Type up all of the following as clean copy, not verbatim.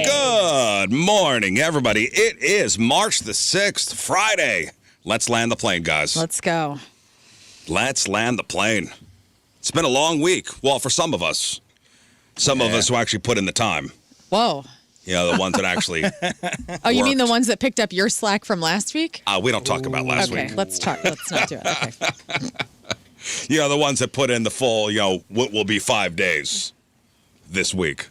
Good morning, everybody. It is March the 6th, Friday. Let's land the plane, guys. Let's go. Let's land the plane. It's been a long week. Well, for some of us. Some of us who actually put in the time. Whoa. You know, the ones that actually Oh, you mean the ones that picked up your slack from last week? We don't talk about last week. Okay, let's not do it. Okay. You know, the ones that put in the full, what will be 5 days this week.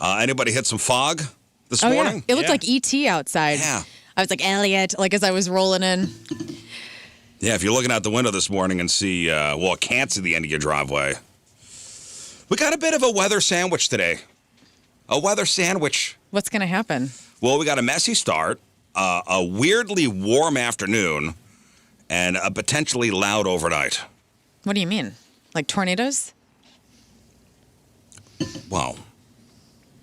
Anybody hit some fog this morning? Yeah. It looked like E.T. outside. Yeah. I was like, Elliot, as I was rolling in. Yeah, if you're looking out the window this morning and see, can't see the end of your driveway. We got a bit of a weather sandwich today. A weather sandwich. What's going to happen? Well, we got a messy start, a weirdly warm afternoon, and a potentially loud overnight. What do you mean? Like tornadoes? Well,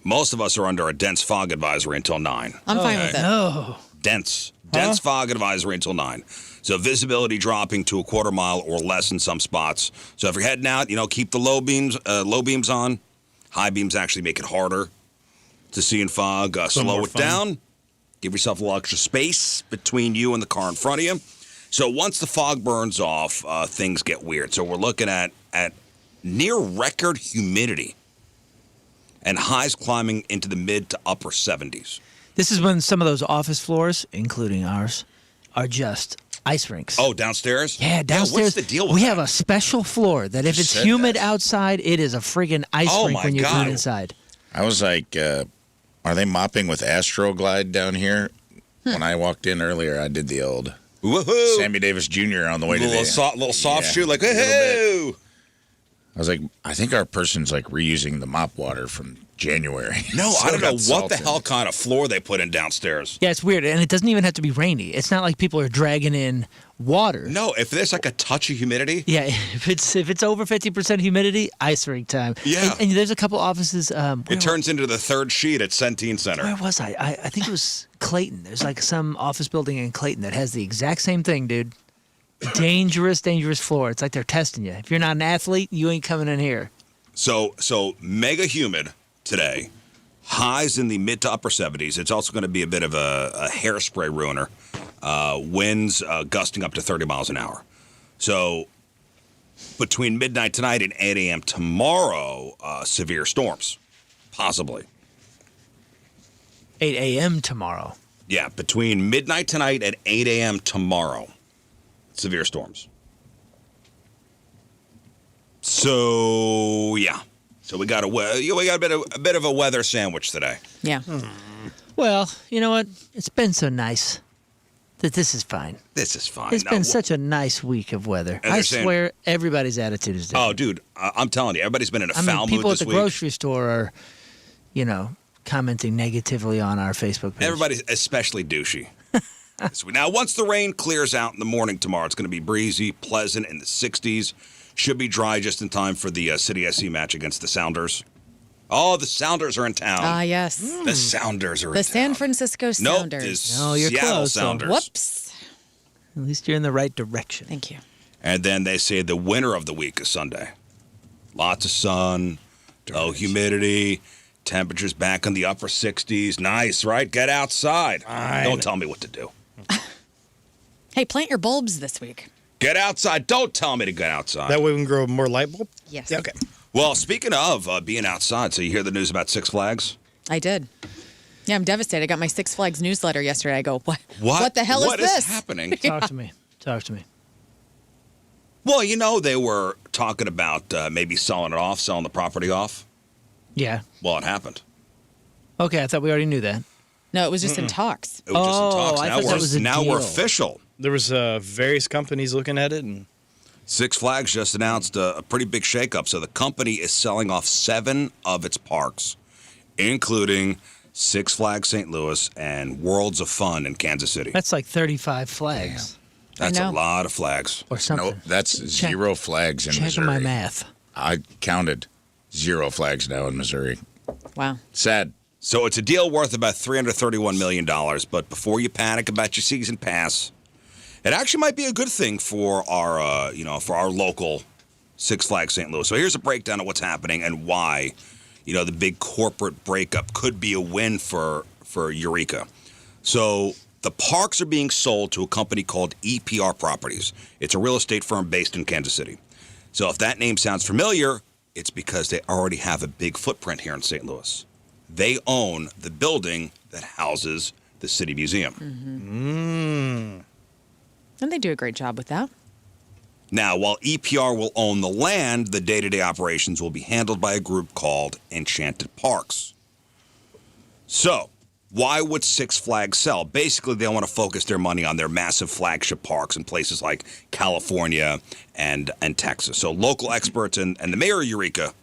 most of us are under a dense fog advisory until 9. I'm fine with it. No. Dense fog advisory until 9. So visibility dropping to a quarter mile or less in some spots. So if you're heading out, keep the low beams on. High beams actually make it harder to see in fog. Slow it down. Give yourself a little extra space between you and the car in front of you. So once the fog burns off, things get weird. So we're looking at near record humidity and highs climbing into the mid to upper 70s. This is when some of those office floors, including ours, are just ice rinks. Oh, downstairs? Yeah, downstairs. Yeah, what's the deal with We that? have a special floor that if it's humid outside, it is a friggin' ice rink when you get inside. I was like, are they mopping with Astroglide down here? When I walked in earlier, I did the old woohoo Sammy Davis Jr. on the way to the little soft shoe, like a little woohoo. I was like, I think our person's like reusing the mop water from January. No, So I don't know got what salt the in hell it. kind of floor they put in downstairs. Yeah, it's weird, and it doesn't even have to be rainy. It's not like people are dragging in water. No, if there's like a touch of humidity. Yeah, if it's over 50% humidity, ice rink time. Yeah. And there's a couple offices. It turns into the third sheet at Centene Center. Where was I? I think it was Clayton. There's like some office building in Clayton that has the exact same thing, dude. Dangerous floor. It's like they're testing you. If you're not an athlete, you ain't coming in here. So mega humid today. Highs in the mid to upper 70s. It's also going to be a bit of a hairspray ruiner. Winds gusting up to 30 miles an hour. So between midnight tonight and 8 a.m. tomorrow, severe storms, possibly. 8 a.m. tomorrow. Yeah, between midnight tonight and 8 a.m. tomorrow, severe storms. So yeah, so we got a bit of a weather sandwich today. Yeah. Well, you know what? It's been so nice that this is fine. This is fine. It's been such a nice week of weather. And I they're saying- swear everybody's attitude is different. Oh, dude, I'm telling you, everybody's been in a foul mood people at this the week. grocery store are, commenting negatively on our Facebook page. Everybody's especially douchey. Now, once the rain clears out in the morning tomorrow, it's going to be breezy, pleasant in the 60s. Should be dry just in time for the City SC match against the Sounders. Oh, the Sounders are in town. Ah, yes. The Sounders are in town. The San Francisco Sounders. No, you're Seattle close, though. Sounders. Whoops. At least you're in the right direction. Thank you. And then they say the winner of the week is Sunday. Lots of sun, low humidity, temperatures back in the upper 60s. Nice, right? Get outside. Don't tell me what to do. Hey, plant your bulbs this week. Get outside. Don't tell me to get outside. That way we can grow more light bulb? Yes. Yeah, okay. Well, speaking of being outside, so you hear the news about Six Flags? I did. Yeah, I'm devastated. I got my Six Flags newsletter yesterday. I go, what the hell is this? What is happening? Talk to me. Well, they were talking about maybe selling the property off. Yeah. Well, it happened. Okay, I thought we already knew that. No, it was just in talks. It was just in talks. I thought that was a Now we're deal. official. There was various companies looking at it, and Six Flags just announced a pretty big shakeup. So the company is selling off 7 of its parks, including Six Flags St. Louis and Worlds of Fun in Kansas City. That's like 35 flags. That's I a know. lot of flags. Or something. No, that's 0 flags in Check Missouri. my math. I counted 0 flags now in Missouri. Wow. Sad. So it's a deal worth about $331 million. But before you panic about your season pass, it actually might be a good thing for our local Six Flags St. Louis. So here's a breakdown of what's happening and why the big corporate breakup could be a win for Eureka. So the parks are being sold to a company called EPR Properties. It's a real estate firm based in Kansas City. So if that name sounds familiar, it's because they already have a big footprint here in St. Louis. They own the building that houses the City Museum. And they do a great job with that. Now, while EPR will own the land, the day-to-day operations will be handled by a group called Enchanted Parks. So, why would Six Flags sell? Basically, they want to focus their money on their massive flagship parks in places like California and Texas. So local experts and the mayor of Eureka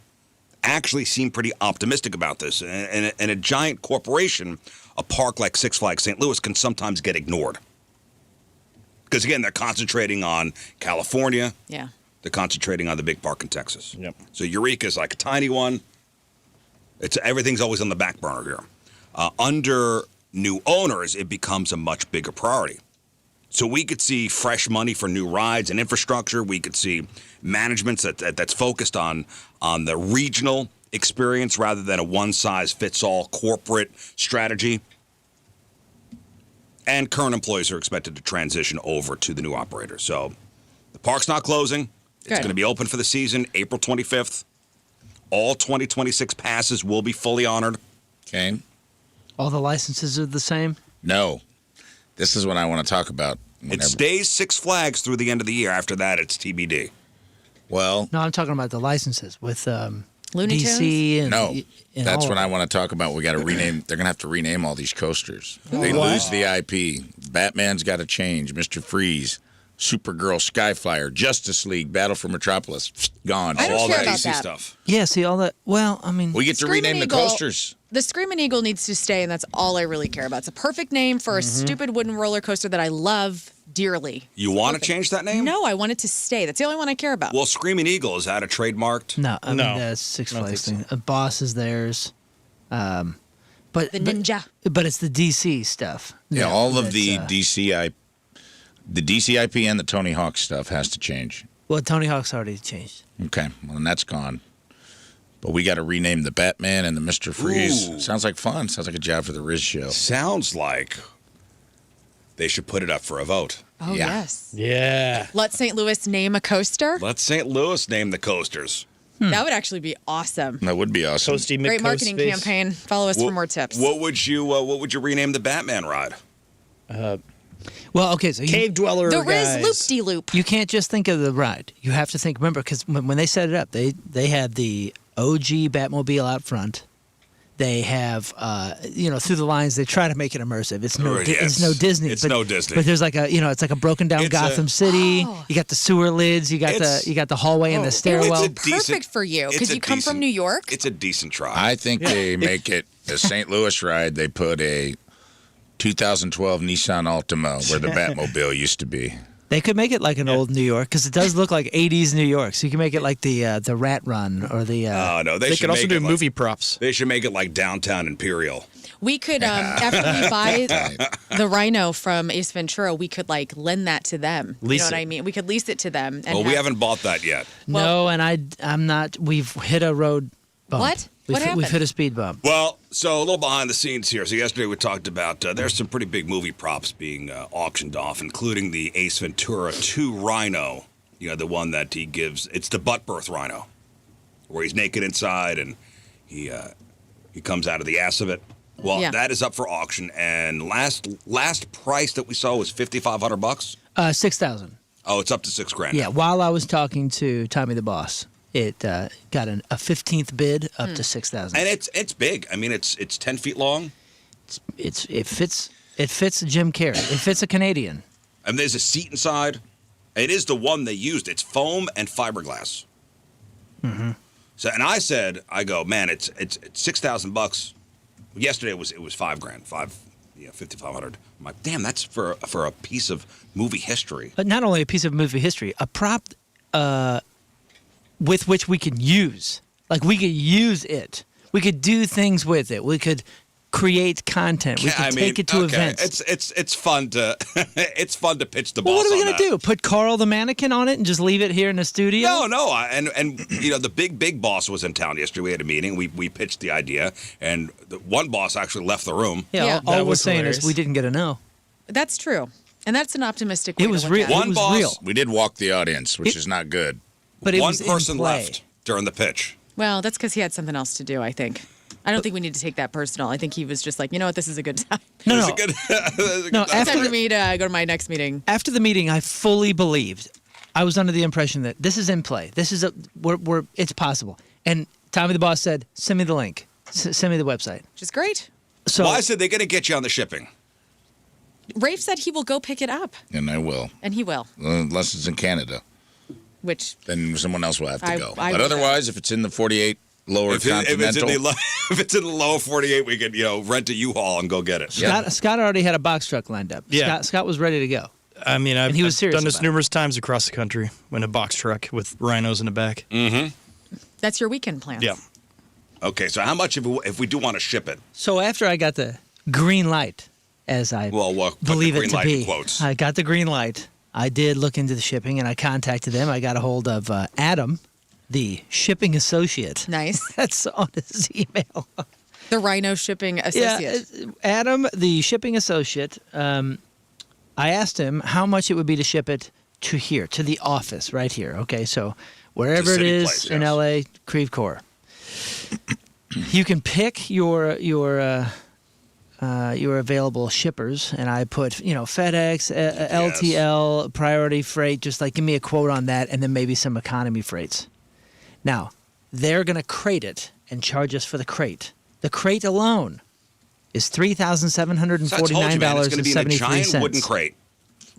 actually seem pretty optimistic about this. And a giant corporation, a park like Six Flags St. Louis, can sometimes get ignored. Because, again, they're concentrating on California. Yeah. They're concentrating on the big park in Texas. Yep. So Eureka's like a tiny one. Everything's always on the back burner here. Under new owners, it becomes a much bigger priority. So we could see fresh money for new rides and infrastructure. We could see management that's focused on the regional experience rather than a one-size-fits-all corporate strategy. And current employees are expected to transition over to the new operator. So the park's not closing. It's going to be open for the season, April 25th. All 2026 passes will be fully honored. Okay. All the licenses are the same? No. This is what I want to talk about. It stays Six Flags through the end of the year. After that, it's TBD. Well, No, I'm talking about the licenses with Looney DC and no. and That's all what of I it. want to talk about. We got to rename. They're going to have to rename all these coasters. They lose the IP. Batman's got to change. Mr. Freeze, Supergirl, Skyflyer, Justice League, Battle for Metropolis, gone. I don't All care that about DC that. stuff. Yeah, see all that. Well, I mean, We get to Screaming rename the Eagle- coasters. The Screaming Eagle needs to stay, and that's all I really care about. It's a perfect name for a stupid wooden roller coaster that I love dearly. You want to change that name? No, I want it to stay. That's the only one I care about. Well, Screaming Eagle, is that a trademarked? no, I No, mean that's Six I don't Flags think thing. A Boss is theirs, but the Ninja. But it's the DC stuff. Yeah, all of the that's, DCI, the DCIP and the Tony Hawk stuff has to change. Well, Tony Hawk's already changed. Okay, well, and that's gone. But we got to rename the Batman and the Mr. Freeze. Ooh. Sounds like fun. Sounds like a job for the Rizz show. Sounds like they should put it up for a vote. Oh, Yeah. yes. Yeah. Let St. Louis name a coaster. Let St. Louis name the coasters. That would actually be awesome. That would be awesome. Toasty Great McCoast marketing space. campaign. Follow us for more tips. What would you rename the Batman ride? Well, okay, so Cave Dweller the Rizz guys. Loop-de-Loop. you can't just think of the ride. You have to think. Remember, because when they set it up, they had the OG Batmobile out front. They have, through the lines, they try to make it immersive. It's no, Oh, yes. it's no Disney. It's no Disney. But there's like it's like a broken down It's Gotham City. Oh. You got the sewer lids. You got It's- the hallway and the stairwell. It's a decent- Perfect for you it's because a you come from decent- New York. It's a decent try. I think they make it a St. Louis ride. They put a 2012 Nissan Altima where the Batmobile used to be. They could make it like an old New York because it does look like 80s New York. So you can make it like the Rat Run or the. Oh, no, They should could also make do it like- movie props. They should make it like downtown Imperial. We could, after we buy the Rhino from Ace Ventura, we could like lend that to them. Lease you know what it. I mean? We could lease it to them. And Well, we have- haven't bought that yet. No, and I'm not. We've hit a road bump. What? What We've happened? hit a speed bump. Well, so a little behind the scenes here. So yesterday we talked about there's some pretty big movie props being auctioned off, including the Ace Ventura 2 Rhino. You know, the one that he gives. It's the butt birth Rhino, where he's naked inside and he comes out of the ass of it. Well, Yeah. that is up for auction, and last price that we saw was $5,500. 6,000. Oh, it's up to $6,000. Yeah. While I was talking to Tommy the Boss, it got a 15th bid up to 6,000. And it's big. I mean, it's 10 feet long. It fits Jim Carrey. It fits a Canadian. And there's a seat inside. It is the one they used. It's foam and fiberglass. Mm-hmm. So, and I said, man, it's $6,000. Yesterday it was $5,000, $5,500. I'm like, damn, that's for a piece of movie history. But not only a piece of movie history, a prop with which we could use. Like we could use it. We could do things with it. We could create content. We can take it to events. It's fun to it's fun to pitch the boss. Well, what are we on gonna that. do? Put Carl the mannequin on it and just leave it here in the studio? No. And you know, the big boss was in town yesterday. We had a meeting. We pitched the idea, and the one boss actually left the room. Yeah. Yeah. All That we're was saying hilarious. is we didn't get a no. That's true. And that's an optimistic way It was to look real. at it. It One was boss- real. We did walk the audience, which is not good. But it One was in person play. left during the pitch. Well, that's because he had something else to do, I think. I don't think we need to take that personal. I think he was just like, you know what, this is a good time. It No, was no. a good, No, It's time after for me to go to my next meeting. after the meeting, I fully believed. I was under the impression that this is in play. This is it's possible. And Tommy the boss said, "Send me the link. Send me the website." Which is great. So Well, I said they're going to get you on the shipping. Rafe said he will go pick it up, And I will. and he will. Unless it's in Canada. Which Then someone else will have to I go. would But go. otherwise, if it's in the 48 lower If it's continental, if it's in the lower 48, we could rent a U-Haul and go get it. Scott already had a box truck lined up. Yeah. Scott was ready to go. I mean, I've, he was I've serious done this about it. numerous times across the country in a box truck with rhinos in the back. that's your weekend plans. Yeah. Okay, so how much if we do want to ship it? So after I got the green light, as I Well, we'll put believe the it green to light in be, quotes. I got the green light. I did look into the shipping, and I contacted them. I got a hold of Adam, the shipping associate. Nice. That's on his email. The Rhino shipping associate. Yeah, Adam, the shipping associate. I asked him how much it would be to ship it to here, to the office right here. Okay, so wherever it city is place, in yes. LA, Creve Coeur. You can pick your available shippers, and I put FedEx, LTL, Priority Freight. Just like give me a quote on that, and then maybe some economy freights. Now they're gonna crate it and charge us for the crate. The crate alone is $3,749.73. So I told you, man, it's going to be in a giant wooden crate,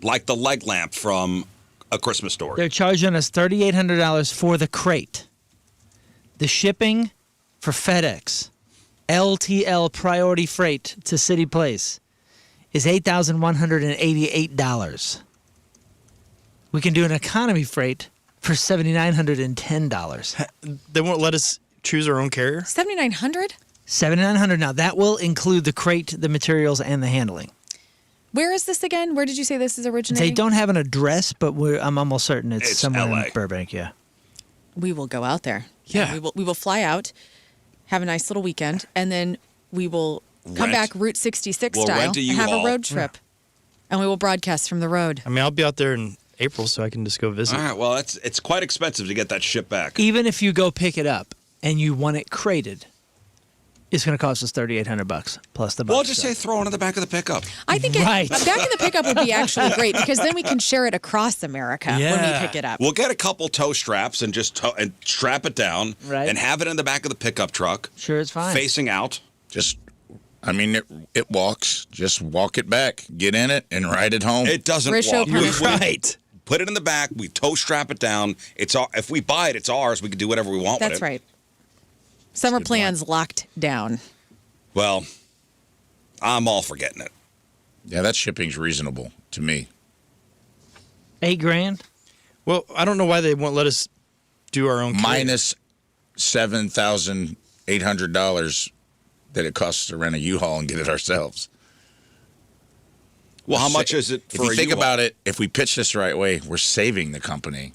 like the leg lamp from A Christmas Story. They're charging us $3,800 for the crate. The shipping for FedEx, LTL Priority Freight to City Place is $8,188. We can do an economy freight for $7,910. They won't let us choose our own carrier. 7,900? $7,900. Now that will include the crate, the materials, and the handling. Where is this again? Where did you say this is originating? They don't have an address, but I'm almost certain it's somewhere LA. in Burbank. Yeah. We will go out there. Yeah. We will fly out, have a nice little weekend, and then we will come Rent. back Route 66 We'll style rent a and have a U-Haul. road trip. And we will broadcast from the road. I mean, I'll be out there in April, so I can just go visit. All right, well, it's quite expensive to get that ship back. Even if you go pick it up and you want it crated, it's going to cost us $3,800 plus the box. Well, just say truck. throw it in the back of the pickup. I think Right. back in the pickup would be actually great because then we can share it across America when we Yeah. pick it up. We'll get a couple tow straps and just and strap it down Right. and have it in the back of the pickup truck, Sure, it's fine. facing out. it walks. Just walk it back. Get in it and ride it home. It doesn't Risho walk. permission. Right. Put it in the back. We tow strap it down. It's if we buy it, it's ours. We can do whatever we want with That's it. right. Summer good plans locked down. Well, I'm all for getting it. Yeah, that shipping's reasonable to me. $8,000. Well, I don't know why they won't let us do our own carrier. Minus $7,800 that it costs to rent a U-Haul and get it ourselves. Well, how much is it for If you a think U-Haul? about it, if we pitch this the right way, we're saving the company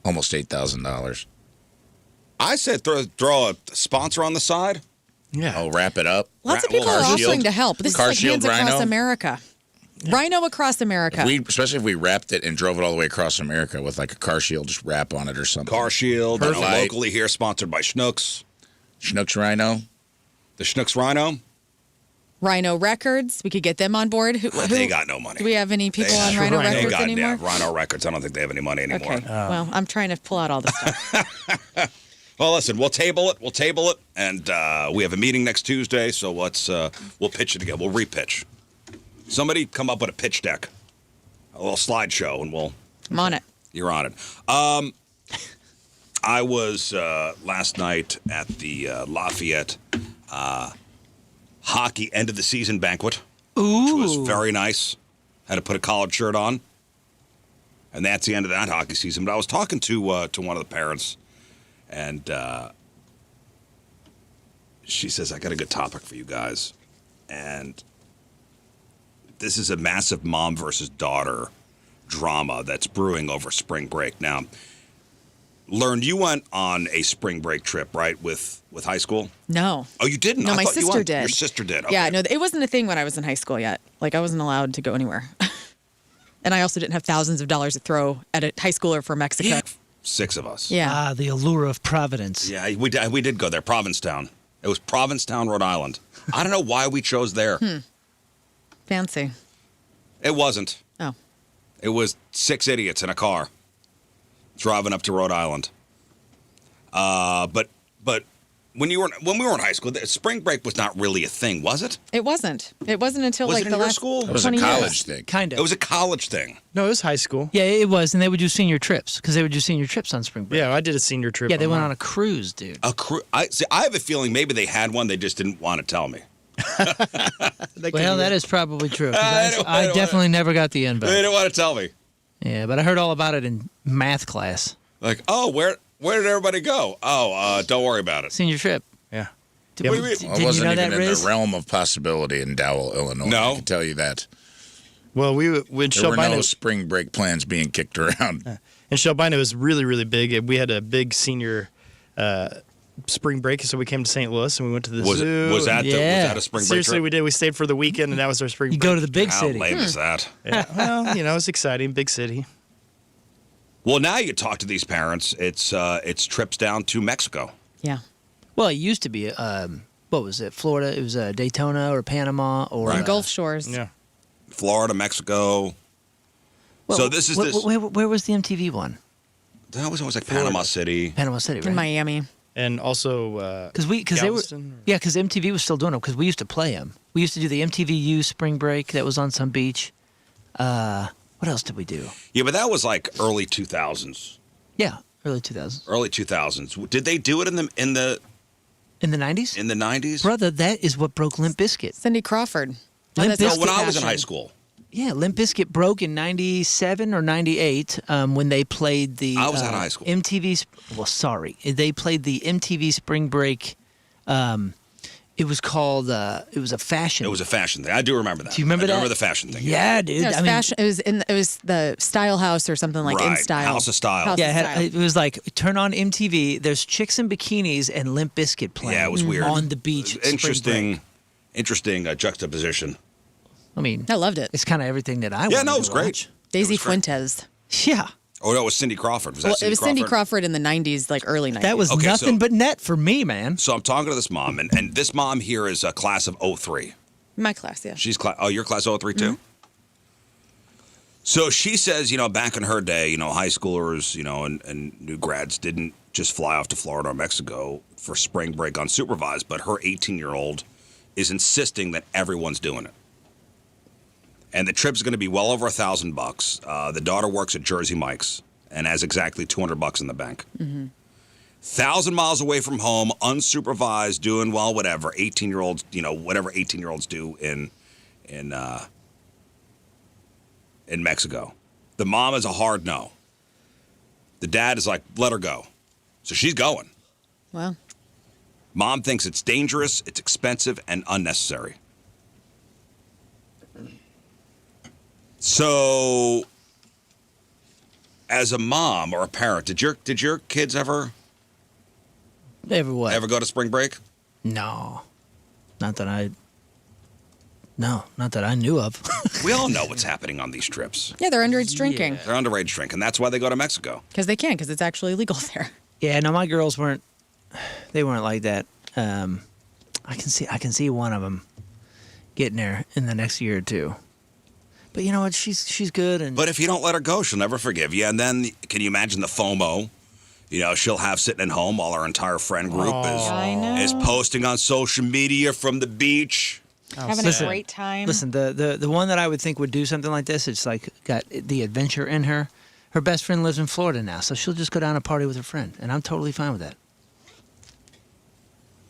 almost $8,000. I said throw a sponsor on the side. Yeah. I'll wrap it up. Lots of Well, people are Car offering Shield. to help. This Car is like Shield Hands Across Rhino. America. Rhino across America. Especially if we wrapped it and drove it all the way across America with like a car shield, just wrap on it or something. Car Shield, Perfect. locally here, sponsored by Schnooks. Schnooks Rhino. The Schnooks Rhino. Rhino Records. We could get them on board. They got no money. Do we have any people on They- Rhino they Records got, anymore? Yeah, Rhino Records. I don't think they have any money anymore. Okay. Well, I'm trying to pull out all this stuff. Well, listen, we'll table it. And we have a meeting next Tuesday, so we'll pitch it again. We'll repitch. Somebody come up with a pitch deck, a little slideshow, and I'm on it. you're on it. I was last night at the Lafayette hockey end of the season banquet, which was very nice. Had to put a collared shirt on, and that's the end of that hockey season. But I was talking to one of the parents. And she says, I got a good topic for you guys. and this is a massive mom versus daughter drama that's brewing over spring break. Now, Learn, you went on a spring break trip, right, with high school? No. Oh, you didn't? No, I my thought you sister went. did. Your sister did. Okay. Yeah, no, it wasn't a thing when I was in high school yet. Like, I wasn't allowed to go anywhere. And I also didn't have thousands of dollars to throw at a high schooler for Mexico. Yeah. 6 of us. Yeah. Ah, the allure of Providence. Yeah, we did go there, Provincetown. It was Provincetown, Rhode Island. I don't know why we chose there. Fancy. It wasn't. Oh. It was 6 idiots in a car driving up to Rhode Island. But when we were in high school, spring break was not really a thing, was it? It wasn't. It wasn't until Was like it in the your last school? It was a 20 college years. thing. Kind of. It was a college thing. No, it was high school. Yeah, it was, and they would do senior trips because they would do senior trips on spring break. Yeah, I did a senior trip. Yeah, they went on a cruise, dude. A I have a feeling maybe they had one. They just didn't want to tell me. Well, that is probably true. 'cause I don't I wanna- definitely never got the They invite. didn't want to tell me. Yeah, but I heard all about it in math class. Like, oh, where did everybody go? Oh, don't worry about it. Senior trip. Yeah. Did, What do you mean? did Well, it you wasn't know even that, in Rizz? the realm of possibility in Dowell, Illinois. No? I can tell you that. Well, when There were Shelbina no spring break plans being kicked around. and Shelbina was really, really big. We had a big senior spring break, so we came to St. Louis and we went to the Was zoo. was that Yeah. a spring break Seriously, trip? we did. We stayed for the weekend, and that was our spring You break. go to the big How city. lame is that? Yeah. Well, it was exciting. Big city. Well, now you talk to these parents. It's trips down to Mexico. Yeah. Well, it used to be, what was it, Florida? It was Daytona or Panama or... Right. Gulf Shores. Yeah. Florida, Mexico. Well, So this is this. Where was the MTV one? That was always like Panama City. Panama City, right? In Miami. And also, Because they were, Galveston, or- yeah, because MTV was still doing it because we used to play them. We used to do the MTVU spring break that was on some beach. What else did we do? Yeah, but that was like early 2000s. Yeah, early 2000s. Early 2000s. Did they do it in the In the 90s? 90s? Brother, that is what broke Limp Bizkit. Cindy Crawford. Limp that's No, Bizkit when I was in fashion. high school. Yeah, Limp Bizkit broke in 97 or 98 when they played the... I was out of high school. They played the MTV Spring Break. It was called... it was a fashion... It was a fashion thing. I do remember that. Do you remember I that? remember the fashion thing. Yeah, dude. No, it was I mean, fashion. It was the Style House or something like in Right, style. House of Style. House Yeah, of Style. it was like, turn on MTV, there's chicks in bikinis and Limp Bizkit playing. Yeah, it was weird. On the beach. spring Interesting juxtaposition. break. I mean, I loved it. it's kind of everything that I Yeah, wanted no, to it was great. watch. Daisy was great. Fuentes. Yeah, Oh, no, it was Cindy Crawford. Was that Well, Cindy it was Crawford? Cindy Crawford in the 90s, like early 90s. that was Okay, nothing so- but net for me, man. So I'm talking to this mom, and this mom here is a class of 03. my class, yeah. She's you're class 03 too? So she says, back in her day, high schoolers, and new grads didn't just fly off to Florida or Mexico for spring break unsupervised, but her 18-year-old is insisting that everyone's doing it. And the trip's going to be well over $1,000. The daughter works at Jersey Mike's and has exactly $200 in the bank. 1,000 miles away from home, unsupervised, doing whatever 18-year-olds, whatever 18-year-olds do in Mexico. The mom is a hard no. The dad is like, let her go. So she's going. Well, Mom thinks it's dangerous, it's expensive, and unnecessary. So, as a mom or a parent, did your kids ever What? go to spring break? No, not that I knew of. We all know what's happening on these trips. yeah, they're underage drinking They're underage drinking. That's why they go to Mexico. because they can, because it's actually legal there. Yeah, no, my girls weren't like that. I can see one of them getting there in the next year or two. But you know what? She's good, and But if you don't let her go, she'll never forgive you. And then, can you imagine the FOMO? She'll have sitting at home while her entire friend group I know. is posting on social media from the beach. Having Listen, a great time. listen, the one that I would think would do something like this, it's like got the adventure in her. Her best friend lives in Florida now, so she'll just go down and party with her friend, and I'm totally fine with that.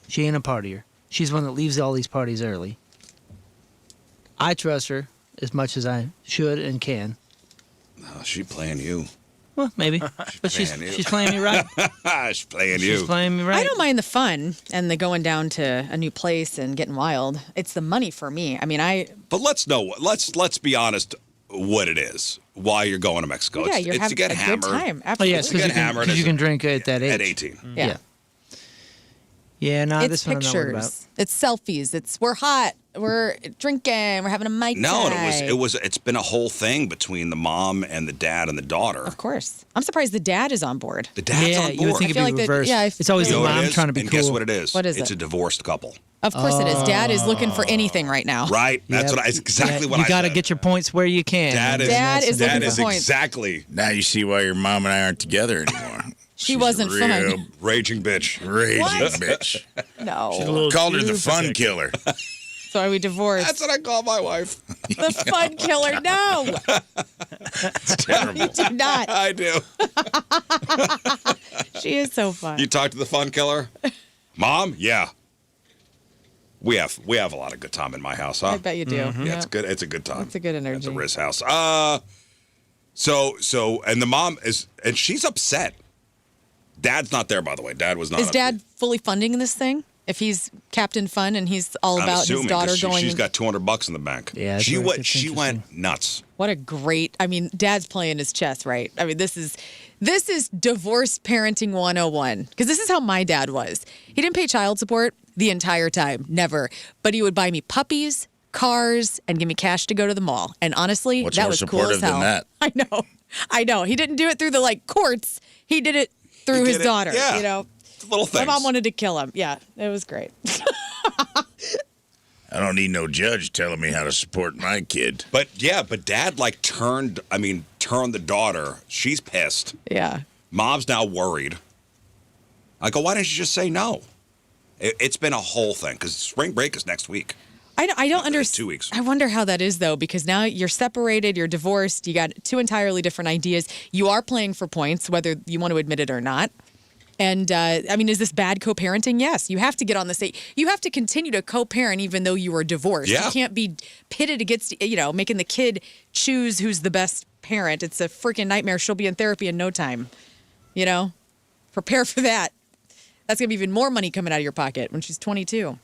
She ain't a partier. She's one that leaves all these parties early. I trust her as much as I should and can. Oh, she playing you. Well, maybe. But she's playing me right. She's playing you. She's playing me right. I don't mind the fun and the going down to a new place and getting wild. It's the money for me. I mean, But let's be honest what it is. Why you're going to Mexico? Yeah, you're it's to having get a hammered. good time. Oh, Absolutely. yes, get hammered because you can drink at that age. At 18. Yeah. Yeah, no, It's this one I'm not worried about. pictures. It's selfies. It's we're hot. We're drinking. We're having a mic No, tag. it's been a whole thing between the mom and the dad and the daughter. Of course. I'm surprised the dad is on board. The dad's Yeah, on you would board. think I feel it'd be like that- reversed. yeah, I It's always You the know what mom it is? trying to be and cool. guess what it is? What is It's it? a divorced couple. Of course it is. Dad is looking for anything right now. Right? That's Yep. exactly Yeah, what I you got to said. get your points where you can. Dad is, Dad is looking that for is points. exactly Now you see why your mom and I aren't together anymore. She She's wasn't a fun. real raging bitch. Raging What? bitch. No. Called her the fun killer. So are we divorced? That's what I call my wife. The fun killer. No. It's terrible. You do not. I do. She is so fun. You talk to the fun killer? Mom? Yeah. We have a lot of good time in my house, huh? I bet you do. Yeah, it's good. It's a good time. It's a good energy. It's a Rizz house. So and the mom is, and she's upset. Dad's not there, by the way. Dad was not. Is Dad fully funding this thing? If he's Captain Fun and he's all I'm about assuming, his daughter 'cause going. She's got $200 in the bank. Yeah, that's she right. went. That's She went nuts. What a great. I mean, Dad's playing his chess, right? I mean, this is divorced parenting 101 because this is how my dad was. He didn't pay child support the entire time, never. But he would buy me puppies, cars, and give me cash to go to the mall. And honestly, What's that more was cool as supportive than hell. that? I know. He didn't do it through the courts. He did it through He his did it, daughter. yeah. You know, It's little things. my mom wanted to kill him. Yeah, it was great. I don't need no judge telling me how to support my kid. But Dad turned the daughter. She's pissed. Yeah. Mom's now worried. I go, why didn't you just say no? It's been a whole thing because spring break is next week. I don't understand. 2 weeks. I wonder how that is, though, because now you're separated, you're divorced, you got two entirely different ideas. You are playing for points, whether you want to admit it or not. And, I mean, is this bad co-parenting? Yes. You have to get on the same. You have to continue to co-parent even though you are divorced. Yeah. You can't be pitted against, making the kid choose who's the best parent. It's a freaking nightmare. She'll be in therapy in no time. Prepare for that. That's going to be even more money coming out of your pocket when she's 22.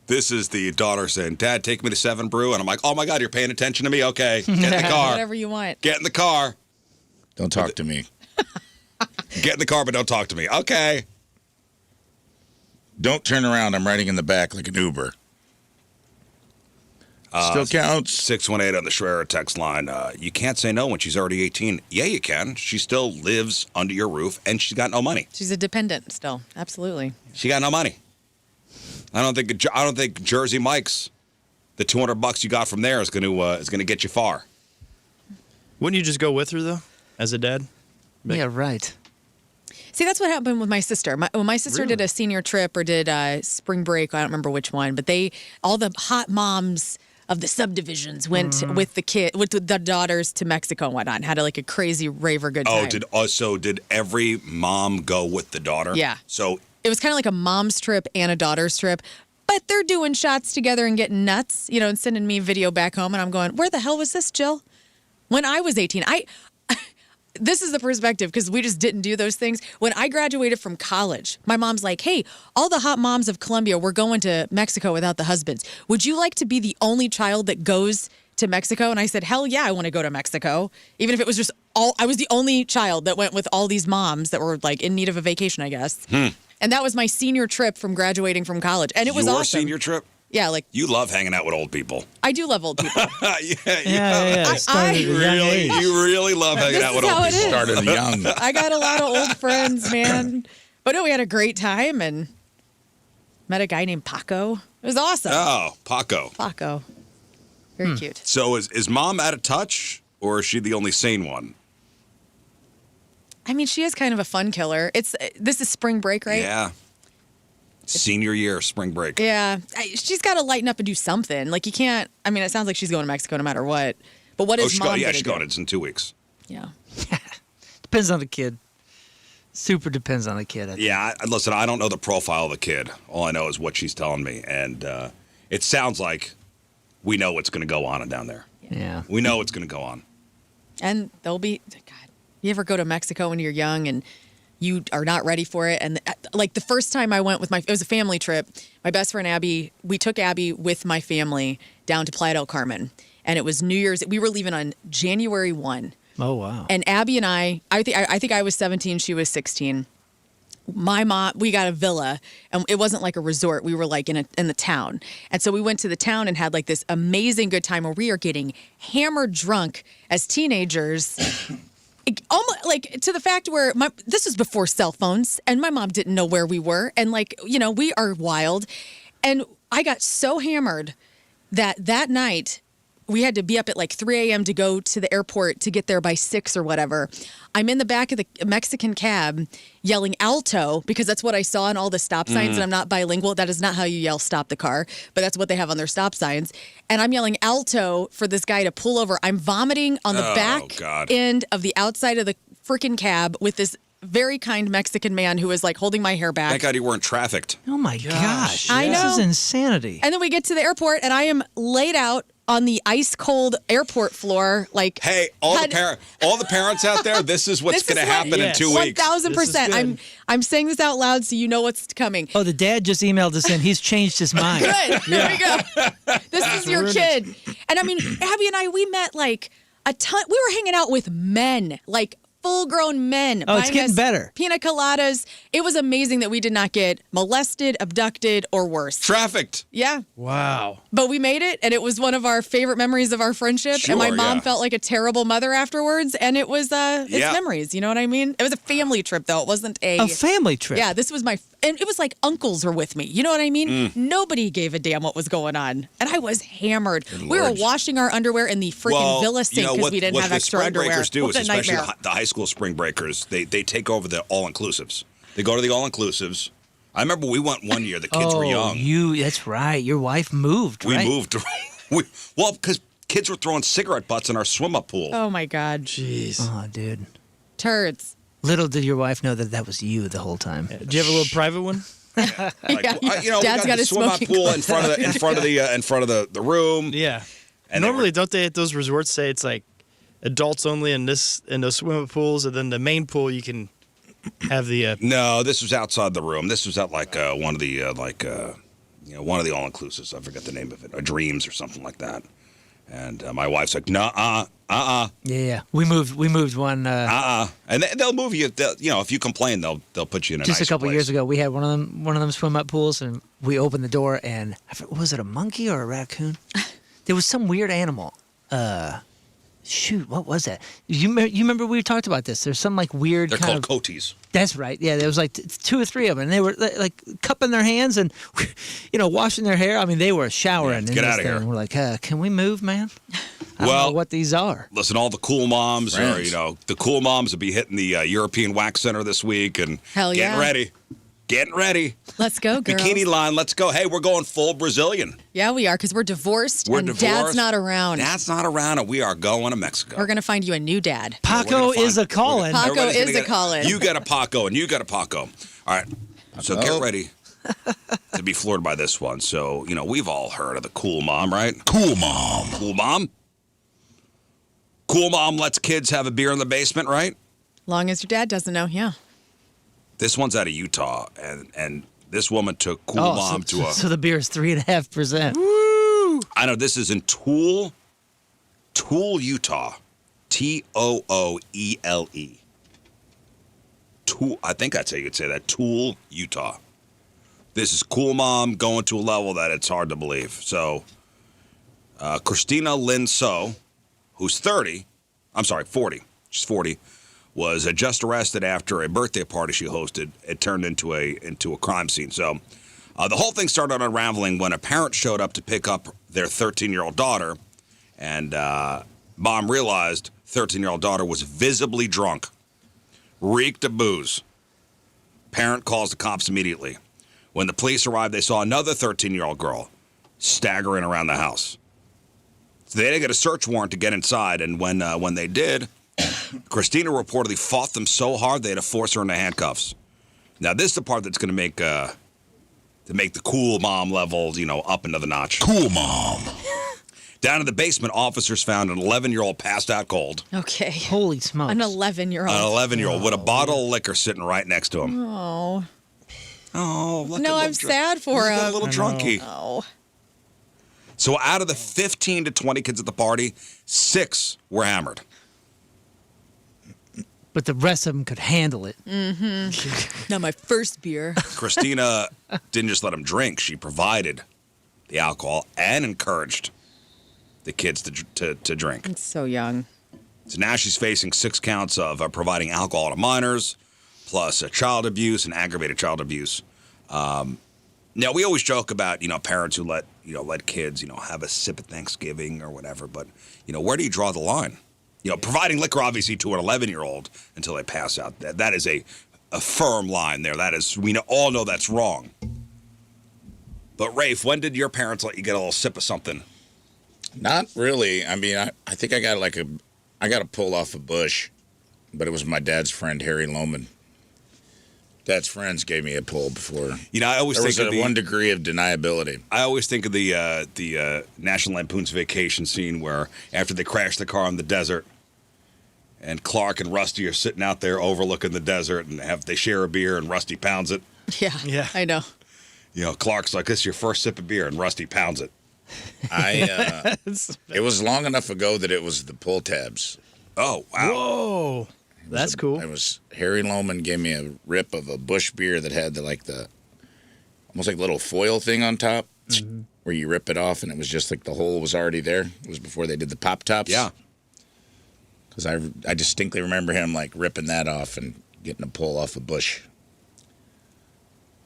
This is the daughter saying, Dad, take me to 7 Brew. And I'm like, oh, my God, you're paying attention to me? Okay. Get in the car. Whatever you want. Get in the car. Don't talk to me. Get in the car, but don't talk to me. Okay. Don't turn around. I'm riding in the back like an Uber. Still counts. 618 on the Schreier text line. You can't say no when she's already 18. Yeah, you can. She still lives under your roof, and she's got no money. She's a dependent still. Absolutely. She got no money. I don't think Jersey Mike's, the $200 you got from there is going to get you far. Wouldn't you just go with her though, as a dad? Yeah, right. See, that's what happened with my sister. When my sister did a senior trip or did spring break, I don't remember which one, but all the hot moms of the subdivisions went with the daughters to Mexico and whatnot and had a crazy raver good time. Did every mom go with the daughter? Yeah. So It was kind of like a mom's trip and a daughter's trip, but they're doing shots together and getting nuts, and sending me a video back home, and I'm going, where the hell was this, Jill? When I was 18, this is the perspective because we just didn't do those things. When I graduated from college, my mom's like, hey, all the hot moms of Colombia, we're going to Mexico without the husbands. Would you like to be the only child that goes to Mexico? And I said, hell yeah, I want to go to Mexico. Even if it was just I was the only child that went with all these moms that were in need of a vacation, I guess. And that was my senior trip from graduating from college. And it was your awesome. senior trip? Yeah, You love hanging out with old people. I do love old people. Yeah. Started at a young age. You really love hanging This out with is old how it people. is. Started young. I got a lot of old friends, man. But no, we had a great time and met a guy named Paco. It was awesome. Oh, Paco. Paco. Very cute. So is Mom out of touch, or is she the only sane one? I mean, she is kind of a fun killer. This is spring break, right? Yeah. Senior year, spring break. Yeah. She's got to lighten up and do something. You can't. I mean, it sounds like she's going to Mexico no matter what. But what is she's Mom going. Yeah, gonna she's do? going. It's in 2 weeks. Yeah. Depends on the kid. Super depends on the kid. I think. Yeah, listen, I don't know the profile of the kid. All I know is what she's telling me. And it sounds like we know what's going to go on down there. Yeah. We know what's going to go on. And they'll be, God, You ever go to Mexico when you're young and you are not ready for it? And like the first time I went it was a family trip. My best friend Abby, we took Abby with my family down to Playa del Carmen. And it was New Year's. We were leaving on January 1. Oh, wow. And Abby and I think I was 17, she was 16. My mom, we got a villa, and it wasn't like a resort. We were like in the town. And so we went to the town and had like this amazing good time where we are getting hammered drunk as teenagers. Almost like to the fact where this was before cell phones, and my mom didn't know where we were. And like, we are wild. And I got so hammered that night, we had to be up at like 3 a.m. to go to the airport to get there by 6 or whatever. I'm in the back of the Mexican cab yelling alto because that's what I saw on all the stop signs, and I'm not bilingual. That is not how you yell stop the car, but that's what they have on their stop signs. And I'm yelling alto for this guy to pull over. I'm vomiting on the back end of the outside of the freaking cab with this very kind Mexican man who was like holding my hair back. Thank God you weren't trafficked. Oh my gosh. I know. This is insanity. And then we get to the airport and I am laid out on the ice cold airport floor, like, hey, all the parents out there, this is what's going to happen in 2 weeks. 1,000%. I'm saying this out loud so you know what's coming. Oh, the dad just emailed us in. He's changed his mind. Good. There we go. This is your kid. And I mean, Abby and I, we met like a ton. We were hanging out with men, like full-grown men. Oh, it's getting better. Pina coladas. It was amazing that we did not get molested, abducted, or worse. Trafficked. Yeah. Wow. But we made it, and it was one of our favorite memories of our friendship. Sure, and my mom felt like a terrible mother afterwards, and it was it's memories. You know what I mean? It was a family trip, though. It wasn't a family trip. Yeah, this was and it was like uncles were with me. You know what I mean? Nobody gave a damn what was going on, and I was hammered. We were washing our underwear in the freaking villa sink because we didn't have extra underwear. What the spring breakers do is, especially the high school spring breakers, they take over the all-inclusives. They go to the all-inclusives. I remember we went one year. The kids were young. That's right. Your wife moved, right? We moved. Well, because kids were throwing cigarette butts in our swim-up pool. Oh, my God. Jeez. Oh, dude. Turds. Little did your wife know that was you the whole time. Do you have a little private one? We got the swim-up pool in front of the room. Yeah. And normally, don't they at those resorts say it's like adults only in those swimming pools, and then the main pool you can have the. No, this was outside the room. This was at like one of the one of the all-inclusives. I forget the name of it, a Dreams or something like that. And my wife's like, Yeah. We moved one. And they'll move you. If you complain, they'll put you in a just nice a couple place. years ago. We had one of them swim up pools, and we opened the door, and was it a monkey or a raccoon? There was some weird animal. Shoot, what was that? You remember we talked about this? There's some like weird. They're called coaties. That's right. Yeah, there was like 2 or 3 of them, and they were like cupping their hands and washing their hair. I mean, they were showering. Get out of here. And we're like, can we move, man? I don't know what these are. Listen, all the cool moms the cool moms will be hitting the European Wax Center this week and getting ready. Let's go, girls. Bikini line, let's go. Hey, we're going full Brazilian. Yeah, we are, because we're divorced and Dad's not around. Dad's not around, and we are going to Mexico. We're going to find you a new dad. Paco is a calling. Paco is a calling. You get a Paco, and you get a Paco. All right, so get ready to be floored by this one. So, we've all heard of the cool mom, right? Cool mom. Cool mom. Cool mom lets kids have a beer in the basement, right? Long as your dad doesn't know, yeah. This one's out of Utah, and this woman took cool mom to a... So the beer is 3.5%. Woo! I know this is in Toole, Utah. Tooele. Toole, I think that's how you'd say that. Toole, Utah. This is cool mom going to a level that it's hard to believe. So, Christina Lynn So, who's 40. She's 40. Was just arrested after a birthday party she hosted. It turned into a crime scene. So the whole thing started unraveling when a parent showed up to pick up their 13-year-old daughter, and mom realized 13-year-old daughter was visibly drunk, reeked of booze. Parent calls the cops immediately. When the police arrived, they saw another 13-year-old girl staggering around the house. So they didn't get a search warrant to get inside, and when they did, Christina reportedly fought them so hard they had to force her into handcuffs. Now, this is the part that's going to make the cool mom level, up another notch. Cool mom. Down in the basement, officers found an 11-year-old passed out cold. Okay. Holy smokes. An 11-year-old. An 11-year-old with a bottle of liquor sitting right next to him. Oh. Oh, look No, I'm sad for He's got him. a little drunkie. Oh. So out of the 15 to 20 kids at the party, 6 were hammered. But the rest of them could handle it. Now my first beer. Christina didn't just let them drink. She provided the alcohol and encouraged the kids to drink. It's so young. So now she's facing 6 counts of providing alcohol to minors, plus child abuse and aggravated child abuse. Now, we always joke about, parents who let kids, have a sip at Thanksgiving or whatever. But, where do you draw the line? Providing liquor, obviously, to an 11-year-old until they pass out, that is a firm line there. That is, all know that's wrong. But, Rafe, when did your parents let you get a little sip of something? Not really. I mean, I think I got a pull off a bush, but it was my dad's friend, Harry Lohman. Dad's friends gave me a pull before. I always there think was of the 1 degree of deniability. I always think of the National Lampoon's Vacation scene where after they crash the car in the desert, and Clark and Rusty are sitting out there overlooking the desert, and they share a beer, and Rusty pounds it. Yeah. I know. Clark's like, "This is your first sip of beer," and Rusty pounds it. It was long enough ago that it was the pull tabs. Oh wow! Whoa, that's cool. It was Harry Lohman gave me a rip of a Busch beer that had the almost like little foil thing on top, where you rip it off, and it was just like the hole was already there. It was before they did the pop tops. Yeah. Because I distinctly remember him ripping that off and getting a pull off a Busch,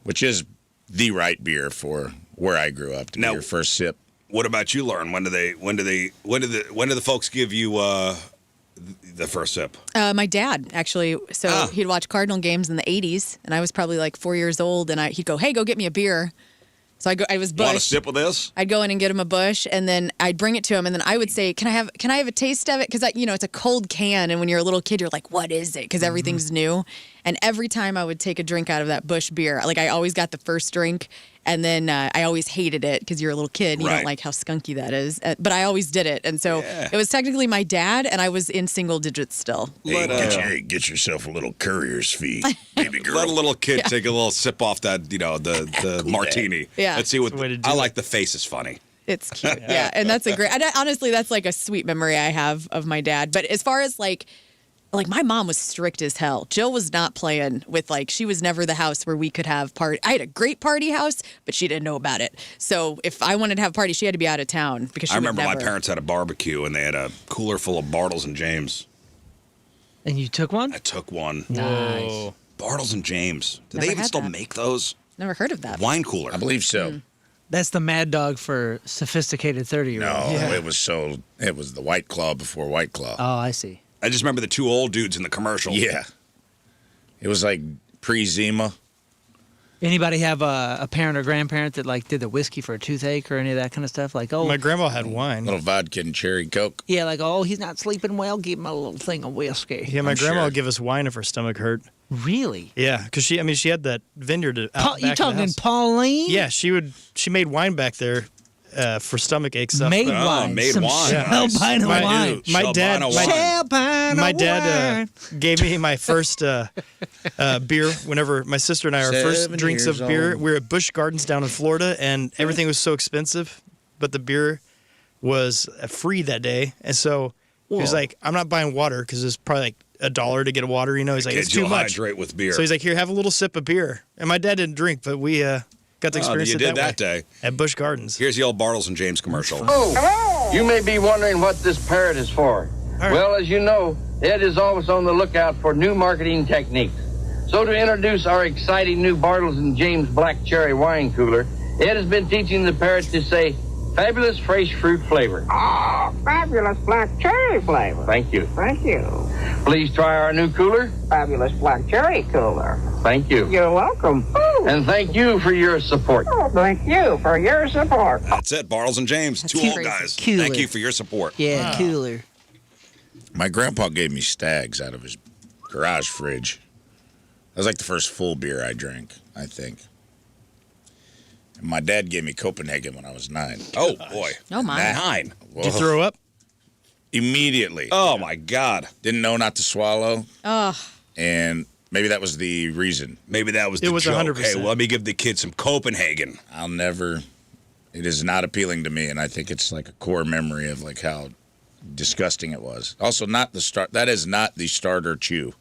which is the right beer for where I grew up to be your first sip. What about you, Lauren? When do the folks give you the first sip? My dad, actually. So he'd watch Cardinal games in the 80s, and I was probably 4 years old, and he'd go, "Hey, go get me a beer." So I was Busch. Want a sip of this? I'd go in and get him a Busch, and then I'd bring it to him, and then I would say, "Can I have a taste of it?" Because it's a cold can, and when you're a little kid, you're like, "What is it?" Because everything's new. And every time I would take a drink out of that Busch beer, I always got the first drink, and then I always hated it because you're a little kid, and you don't like how skunky that is. But I always did it, and so it was technically my dad, and I was in single digits still. Hey, get yourself a little courier's fee, baby girl. Let a little kid take a little sip off that, the martini. Yeah. Let's see what That's the way to do I it. like. The face is funny. It's cute, yeah, and that's honestly, that's a sweet memory I have of my dad. But as far as my mom was strict as hell. Jill was not playing with she was never the house where we could have party. I had a great party house, but she didn't know about it. So if I wanted to have a party, she had to be out of town because she I remember would my never. parents had a barbecue and they had a cooler full of Bartles and James. And you took one? I took one. Nice. Bartles and James. Do Never they even had still that. make those? Never heard of that. Wine cooler. I believe so. That's the mad dog for sophisticated 30-year-olds. No, it was the White Claw before White Claw. Oh, I see. I just remember the 2 old dudes in the commercial. Yeah. It was pre-Zima. Anybody have a parent or grandparent that did the whiskey for a toothache or any of that kind of stuff? My grandma had wine. Little vodka and cherry Coke. Yeah, he's not sleeping well, give him a little thing of whiskey. Yeah, my I'm grandma sure. would give us wine if her stomach hurt. Really? Yeah, because she had that vineyard out back You of the talking house. Pauline? Yeah, she made wine back there for stomach ache stuff. Made but- wine. made Some wine. Albino My- wine. My dad, Shelbina wine. Albino my dad wine. gave me my first beer whenever my sister and I, our first 7 drinks of years beer. old. We were at Busch Gardens down in Florida, and everything was so expensive, but the beer was free that day. And so he was Whoa. like, I'm not buying water because it's probably $1 to get a water. He's like, it's Kids, too you'll much. hydrate with beer. So he's like, here, have a little sip of beer. And my dad didn't drink, but we got to experience you it did that day. way at Busch Gardens. Here's the old Bartles and James commercial. Oh, you may be wondering what this parrot is for. right. Well, as you know, Ed is always on the lookout for new marketing techniques. So to introduce our exciting new Bartles and James Black Cherry Wine Cooler, Ed has been teaching the parrot to say, fabulous fresh fruit flavor. Oh, fabulous black cherry flavor. Thank you. Thank you. Please try our new cooler. Fabulous black cherry cooler. Thank you. You're welcome. Ooh. And thank you for your support. Oh, thank you for your support. That's it. Bartles and James. That's 2 old crazy. guys. Cooler. Thank you for your support. Yeah, cooler. My grandpa gave me Stags out of his garage fridge. That was the first full beer I drank, I think. My dad gave me Copenhagen when I was 9. Oh, boy. Oh, my. 9. Whoa. Did you throw up? Immediately. Oh, my God. Didn't know not to swallow. Ugh. And maybe that was the reason. Maybe that was the It was joke. 100%. Hey, well, let me give the kid some Copenhagen. I'll never. It is not appealing to me, and I think it's like a core memory of like how disgusting it was. Also, not the start. That is not the starter chew.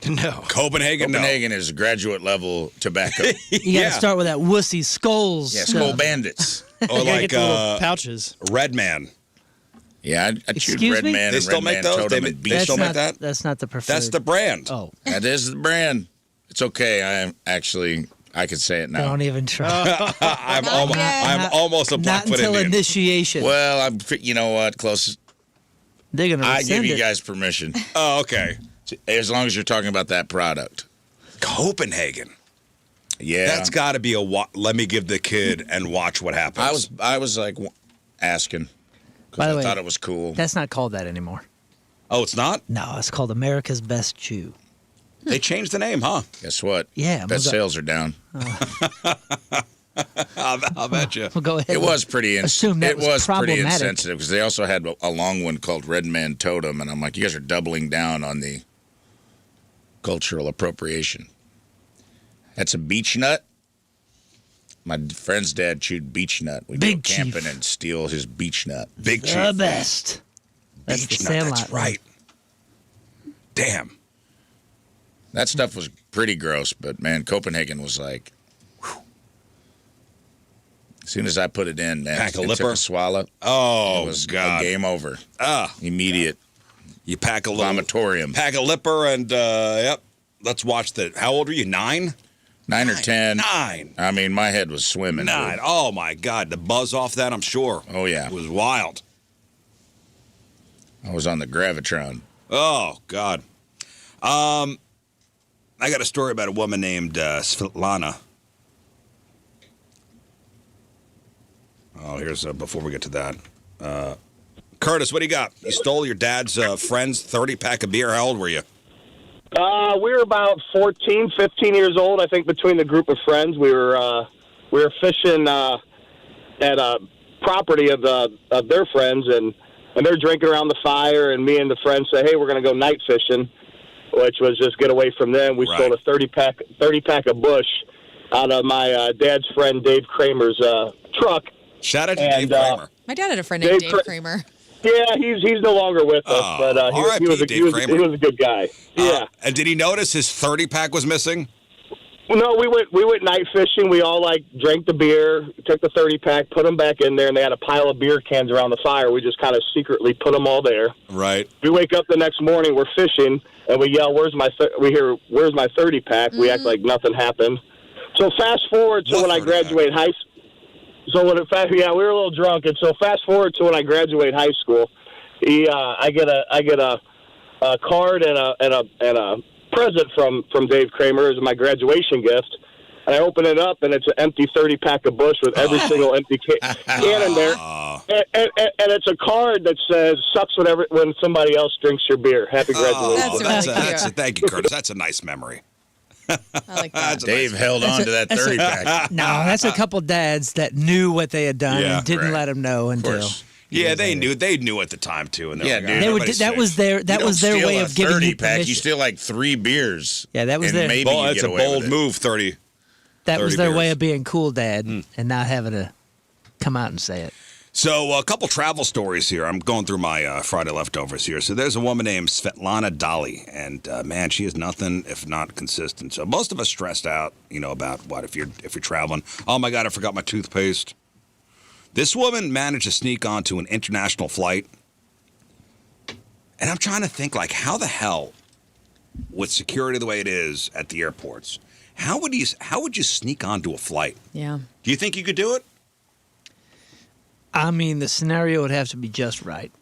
No. Copenhagen, Copenhagen is graduate level tobacco. You got to start with that wussy skulls. Yeah, stuff. Skull Bandits. Or You gotta like get the little pouches. Red Man. Yeah, I chewed Excuse Red me? Man They and still Red make Man those? Totem They and they Beach. still That's make not, that? That's not the preferred. That's the brand. Oh, That is the brand. It's okay. I could say it now. don't even try. I'm, Not almost, yet. I'm almost a Not Blackfoot until Indian. initiation. Well, you know what? Close. They're going to I rescind give you it. guys permission. Oh, okay. As long as you're talking about that product. Copenhagen. Yeah. That's got to be a let me give the kid and watch what happens. I was like asking By because the I way, thought it was cool. That's not called that anymore. Oh, it's not? No, it's called America's Best Chew. They changed the name, huh? Guess what? Yeah, Bet sales are down. I'll bet you. We'll go ahead. It was pretty. Assume that it was was pretty problematic. insensitive because they also had a long one called Red Man Totem, and I'm like, you guys are doubling down on the cultural appropriation. That's a beech nut. My friend's dad chewed beech nut. We'd Big go camping Chief. and steal his beech nut. Big the Chief. best. That's Beach the nut, Sandlot. that's one. right. Damn. That stuff was pretty gross, but man, Copenhagen was like, whew. As soon as I put it in, man, Pack a it lipper? took a swallow. Oh, It was God. a game over. Ah, Immediate you pack a little vomitorium. pack a lipper and yep. Let's watch the. How old are you? 9? 9 or 10. 9. I mean, my head was swimming. 9. dude. Oh my God, the buzz off that, I'm sure. Oh, yeah. It was wild. I was on the Gravitron. Oh God. I got a story about a woman named Svetlana. Oh, here's before we get to that. Curtis, what do you got? You stole your dad's friend's 30-pack of beer. How old were you? We were about 14, 15 years old, I think, between the group of friends. We were fishing at a property of their friends, and they're drinking around the fire, and me and the friends say, hey, we're going to go night fishing, which was just get away from them. We stole a 30-pack of Bush out of my dad's friend Dave Kramer's truck. Shout out to Dave Kramer. My dad had a friend named Dave Dave Kramer. Yeah, he's no longer with us, Oh, but R.I.P. he was Dave Kramer. he was a good guy. Yeah. And did he notice his 30-pack was missing? Well, no, we went night fishing. We all drank the beer, took the 30-pack, put them back in there, and they had a pile of beer cans around the fire. We just kind of secretly put them all there. Right. We wake up the next morning, we're fishing, and we yell, "Where's my 30-pack?" We act like nothing happened. So fast forward to when I graduate high school. So we were a little drunk, and so fast forward to when I graduate high school. I get a card and a present from Dave Kramer as my graduation gift, and I open it up, and it's an empty 30-pack of Bush with every single empty can in there, and it's a card that says "sucks when somebody else drinks your beer." Happy graduation. That's really cute. Thank you, Curtis. That's a nice memory. I like that. Dave held on to that 30-pack. No, that's a couple dads that knew what they had done Yeah, and didn't right. let him know until. course. Yeah, they knew. They knew at the time too, and Yeah, like, dude. "Oh, They would, everybody's that safe." was their You don't way steal of giving you 30-pack. You permission. steal like 3 beers. Yeah, that was and their- maybe Well, you it's get a away bold with it. move. 30. That was 30 their way beers. of being cool, Dad, and not having to come out and say it. So a couple travel stories here. I'm going through my Friday leftovers here. So there's a woman named Svetlana Dali, and man, she is nothing if not consistent. So most of us stressed out, about what if you're traveling. Oh my God, I forgot my toothpaste. This woman managed to sneak onto an international flight, and I'm trying to think how the hell, with security the way it is at the airports, how would you sneak onto a flight? Yeah. Do you think you could do it? I mean, the scenario would have to be just right.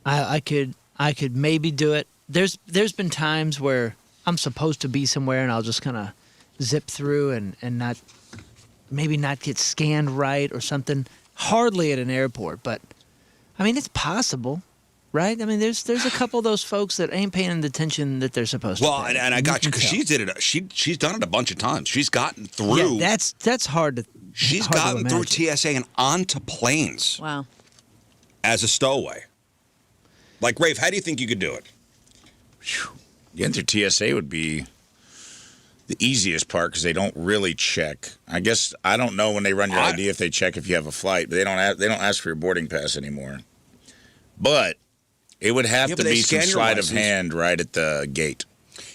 I could maybe do it. There's been times where I'm supposed to be somewhere and I'll just kind of zip through and not get scanned right or something. Hardly at an airport, but I mean it's possible. right? I mean, there's a couple of those folks that ain't paying the attention that they're supposed to. Well, pay. and I got you can because tell. she did it. She's done it a bunch of times. She's gotten through. Yeah, that's hard to. She's hard to gotten through imagine. TSA and onto planes Wow. as a stowaway. Like, Rafe, how do you think you could do it? Getting through TSA would be the easiest part because they don't really check. I guess I don't know when they run your ID if they check if you have a flight, but they don't ask for your boarding pass anymore. But it would have Yeah, to but they be some scan your sleight of license. hand right at the gate.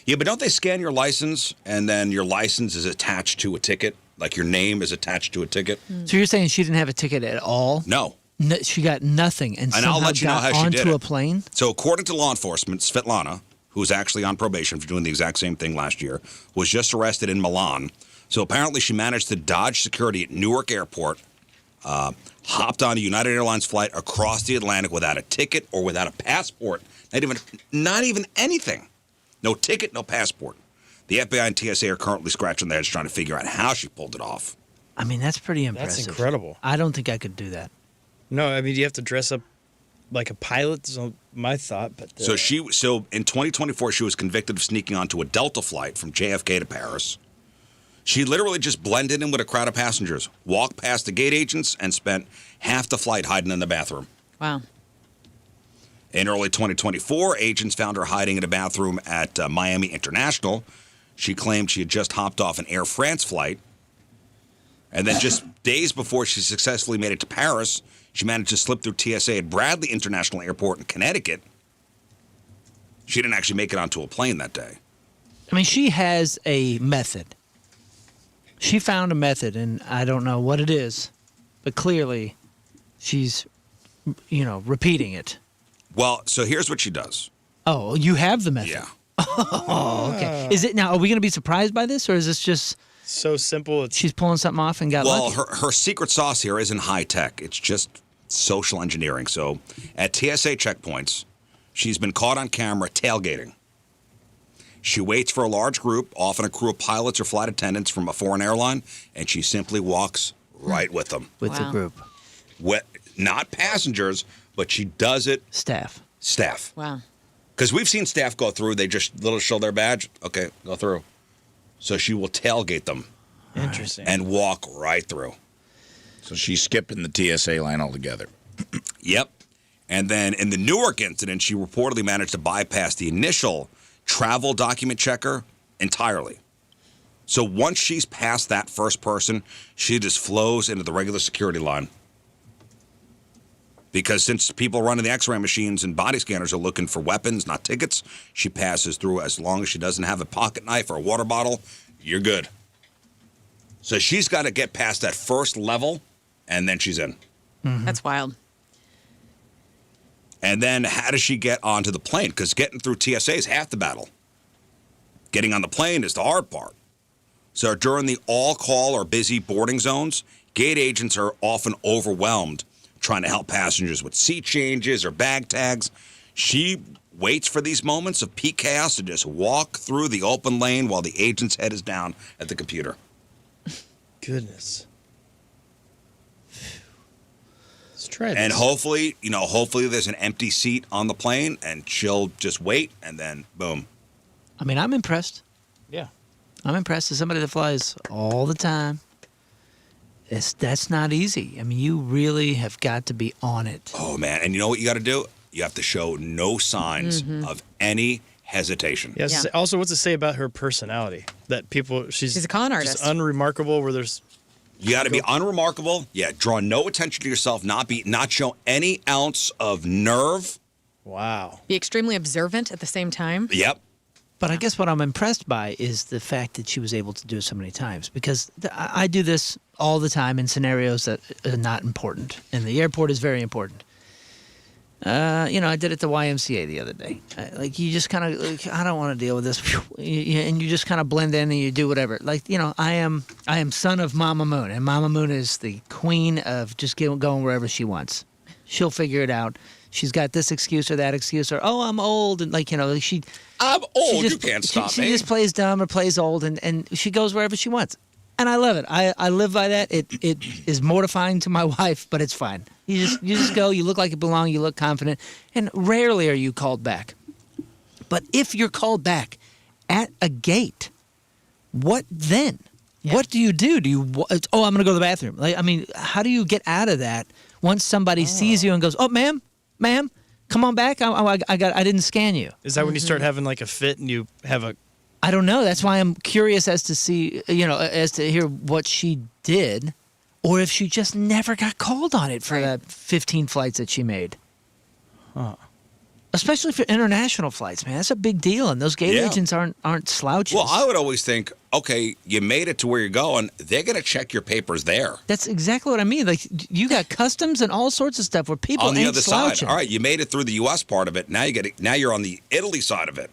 Yeah, but don't they scan your license and then your license is attached to a ticket? Like your name is attached to a ticket? So you're saying she didn't have a ticket at all? No. No, she got nothing, and And I'll somehow let you know got how she did onto it. a plane. So according to law enforcement, Svetlana, who's actually on probation for doing the exact same thing last year, was just arrested in Milan. So apparently she managed to dodge security at Newark Airport, hopped on a United Airlines flight across the Atlantic without a ticket or without a passport. Not even anything. No ticket, no passport. The FBI and TSA are currently scratching their heads trying to figure out how she pulled it off. I mean, that's pretty impressive. That's incredible. I don't think I could do that. No, I mean, you have to dress up like a pilot, is my thought. But So in 2024, she was convicted of sneaking onto a Delta flight from JFK to Paris. She literally just blended in with a crowd of passengers, walked past the gate agents, and spent half the flight hiding in the bathroom. Wow. In early 2024, agents found her hiding in a bathroom at Miami International. She claimed she had just hopped off an Air France flight. And then just days before she successfully made it to Paris, she managed to slip through TSA at Bradley International Airport in Connecticut. She didn't actually make it onto a plane that day. I mean, she has a method. She found a method, and I don't know what it is, but clearly she's, repeating it. Well, so here's what she does. Oh, you have the method. Yeah. Oh, okay. Is it now? Are we going to be surprised by this, or is this just so simple? she's pulling something off and got Well, lucky? her secret sauce here isn't high tech. It's just social engineering. So at TSA checkpoints, she's been caught on camera tailgating. She waits for a large group, often a crew of pilots or flight attendants from a foreign airline, and she simply walks right with them. With the Wow. group Not passengers, but she does it staff. staff. Wow. Because we've seen staff go through, they just little show their badge. Okay, go through. So she will tailgate them Interesting. and walk right through. So she's skipping the TSA line altogether. Yep. And then in the Newark incident, she reportedly managed to bypass the initial travel document checker entirely. So once she's past that first person, she just flows into the regular security line. Because since people running the x-ray machines and body scanners are looking for weapons, not tickets, she passes through as long as she doesn't have a pocket knife or a water bottle, you're good. So she's got to get past that first level, and then she's in. That's wild. And then how does she get onto the plane? Because getting through TSA is half the battle. Getting on the plane is the hard part. So during the all-call or busy boarding zones, gate agents are often overwhelmed trying to help passengers with seat changes or bag tags. She waits for these moments of peak chaos to just walk through the open lane while the agent's head is down at the computer. Goodness. Let's try this. And hopefully there's an empty seat on the plane and she'll just wait and then boom. I mean, I'm impressed. Yeah. I'm impressed as somebody that flies all the time. That's not easy. I mean, you really have got to be on it. Oh, man. And you know what you got to do? You have to show no signs of any hesitation. Yes. Yeah. Also, what's it say about her personality? That she's a con artist. Just unremarkable. Where there's You got to be unremarkable. Yeah, draw no attention to yourself, not show any ounce of nerve. wow. Be extremely observant at the same time. Yep. But I guess what I'm impressed by is the fact that she was able to do it so many times, because I do this all the time in scenarios that are not important, and the airport is very important. I did it at the YMCA the other day. You just kind of, I don't want to deal with this, and you just kind of blend in and you do whatever. I am son of Mama Moon, and Mama Moon is the queen of just going wherever she wants. She'll figure it out. She's got this excuse or that excuse, or I'm old, and I'm old. she You can't stop she me. just plays dumb or plays old, and she goes wherever she wants. And I love it. I live by that. It is mortifying to my wife, but it's fine. You just go. You look like you belong. You look confident, and rarely are you called back. But if you're called back at a gate, what then? Yeah. What do you do? Do you? Oh, I'm going to go to the bathroom. Like, I mean, how do you get out of that once somebody sees you and goes, "Oh, ma'am, come on back. I didn't scan you." Is that when you start having like a fit and you have a? I don't know. That's why I'm curious as to see, as to hear what she did, or if she just never got called on it for the 15 flights that she made. Huh. Especially for international flights, man. That's a big deal, and those gate agents aren't slouches. Well, I would always think, okay, you made it to where you're going. They're going to check your papers there. That's exactly what I mean. Like, you got customs and all sorts of stuff where people on the ain't other slouching. side. All right, you made it through the U.S. part of it. Now you're on the Italy side of it.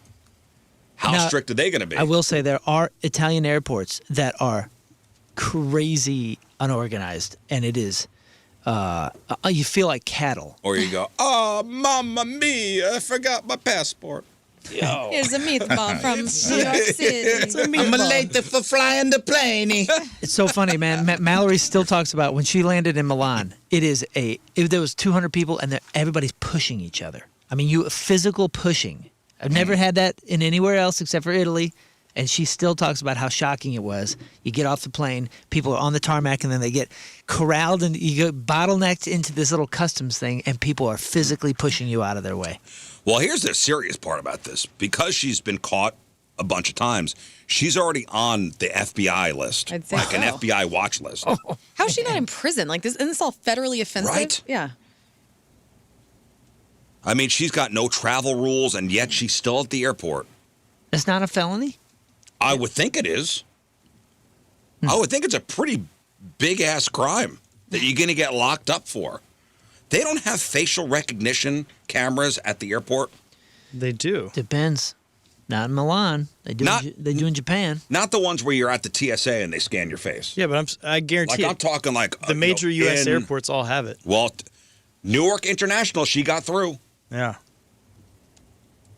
How Now, strict are they going to be? I will say there are Italian airports that are crazy unorganized, and it is you feel like cattle. Or you go, oh, mamma mia, I forgot my passport. Yo. Here's a meatball from New York City. I'm late for flying the plane. It's so funny, man. Mallory still talks about when she landed in Milan. There was 200 people, and everybody's pushing each other. I mean, physical pushing. I've never had that in anywhere else except for Italy. And she still talks about how shocking it was. You get off the plane, people are on the tarmac, and then they get corralled, and you get bottlenecked into this little customs thing, and people are physically pushing you out of their way. Well, here's the serious part about this. Because she's been caught a bunch of times, she's already on the FBI list, I'd say like an so. FBI watch list. How is she not in prison? Like this, isn't this all federally offensive? Right? Yeah. I mean, she's got no travel rules, and yet she's still at the airport. It's not a felony? I would think it is. I would think it's a pretty big-ass crime that you're going to get locked up for. They don't have facial recognition cameras at the airport. They do. Depends. Not in Milan. They do in Japan. Not the ones where you're at the TSA and they scan your face. Yeah, but I guarantee I'm talking like the major U.S. airports all have it. Well, Newark International, she got through. Yeah.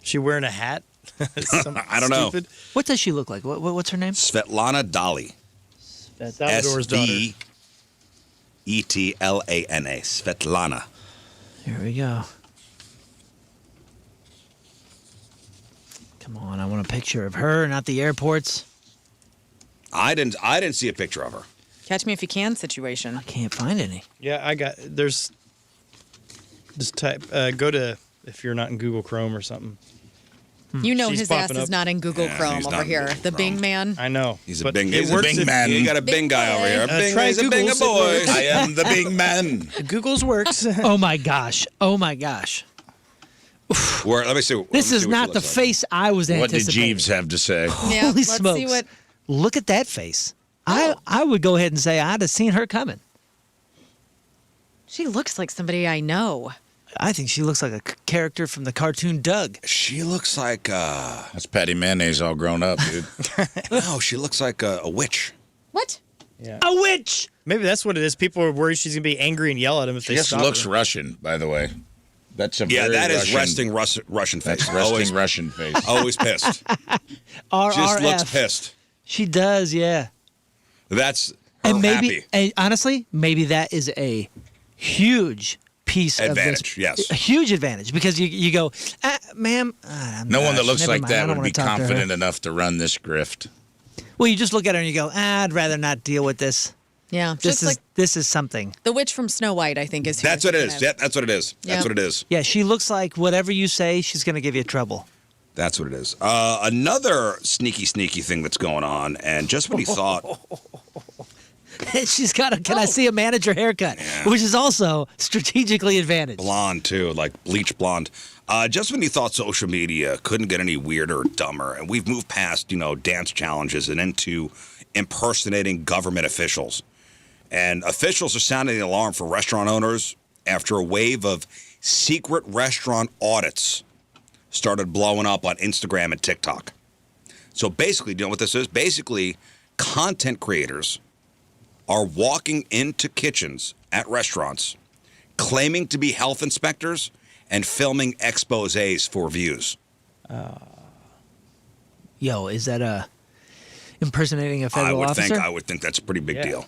She wearing a hat? I don't know. What does she look like? What's her name? Svetlana Dali. Salvador's daughter. Svetlana. Svetlana. Here we go. Come on, I want a picture of her, not the airports. I didn't see a picture of her. Catch me if you can situation. I can't find any. Yeah, there's, just type, go to, if you're not in Google Chrome or something. You know She's his ass popping is up. not in Google Yeah, Chrome he's over not in here. Google The Chrome. Bing man. I know. He's a but Bing. it He's a works Bing if- man. You got a Bing guy over here. try He's a Google, Bing see if it boy. works. I am the big man. Google's works. Oh my gosh. Oh my gosh. Let me see. This let me is see what not she the looks like. face I was What did anticipating. Jeeves have to say? Yeah, Holy let's smokes. see what. Look at that face. I would go ahead and say I'd have seen her coming. She looks like somebody I know. I think she looks like a character from the cartoon Doug. She looks like That's Patty Mayonnaise all grown up, dude. no, she looks like a witch. What? Yeah. A witch! Maybe that's what it is. People are worried she's gonna be angry and yell at him if She they just stop looks her. Russian, by the way. That's a Yeah, very that is Russian, resting Russian face. That's resting Russian face. Always pissed. RRF. Just looks pissed. She does, yeah. That's her And maybe, happy. and honestly, maybe that is a huge piece Advantage, of this. yes. A huge advantage because you go, ma'am. No one that looks never like mind, I that don't would wanna be talk to her." confident enough to run this grift. Well, you just look at her and you go, I'd rather not deal with this. Yeah. This Just is like this is something. the witch from Snow White, I think is. Who That's you're what it is. thinking Yeah, of. that's what it is. Yeah. That's what it is. Yeah, she looks like whatever you say, she's going to give you trouble. That's what it is. Another sneaky thing that's going on, and just when you thought, She's got a can I see a manager haircut, which is also strategically advantaged. blonde too, like bleach blonde. Just when you thought social media couldn't get any weirder or dumber, and we've moved past, dance challenges and into impersonating government officials. And officials are sounding the alarm for restaurant owners after a wave of secret restaurant audits started blowing up on Instagram and TikTok. So basically, do you know what this is? Basically, content creators are walking into kitchens at restaurants, claiming to be health inspectors and filming exposés for views. Yo, is that impersonating a federal officer? I would think that's a pretty big deal.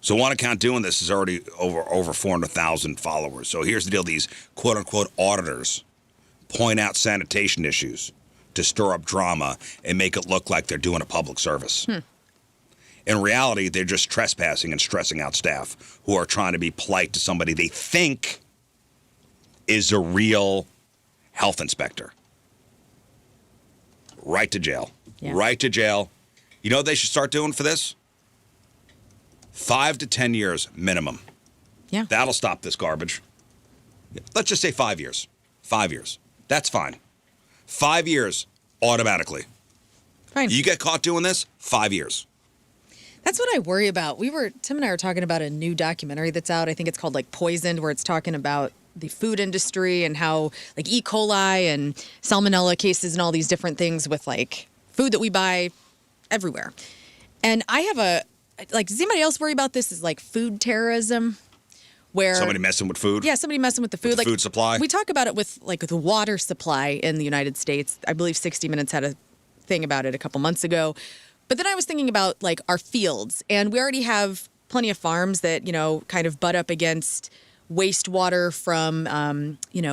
So one account doing this is already over 400,000 followers. So here's the deal. These quote-unquote auditors point out sanitation issues to stir up drama and make it look like they're doing a public service. In reality, they're just trespassing and stressing out staff who are trying to be polite to somebody they think is a real health inspector. Right to jail. Yeah. Right to jail. You know what they should start doing for this? 5 to 10 years minimum. Yeah. That'll stop this garbage. Let's just say 5 years. 5 years. That's fine. 5 years automatically. Fine. You get caught doing this, 5 years. That's what I worry about. Tim and I were talking about a new documentary that's out. I think it's called like Poisoned, where it's talking about the food industry and how like E. coli and salmonella cases and all these different things with like food that we buy everywhere. And I have does anybody else worry about this as like food terrorism? Where Somebody messing with food? Yeah, somebody messing with the food. With the food supply? We talk about it with like the water supply in the United States. I believe 60 Minutes had a thing about it a couple months ago. But then I was thinking about like our fields, and we already have plenty of farms that, kind of butt up against wastewater from,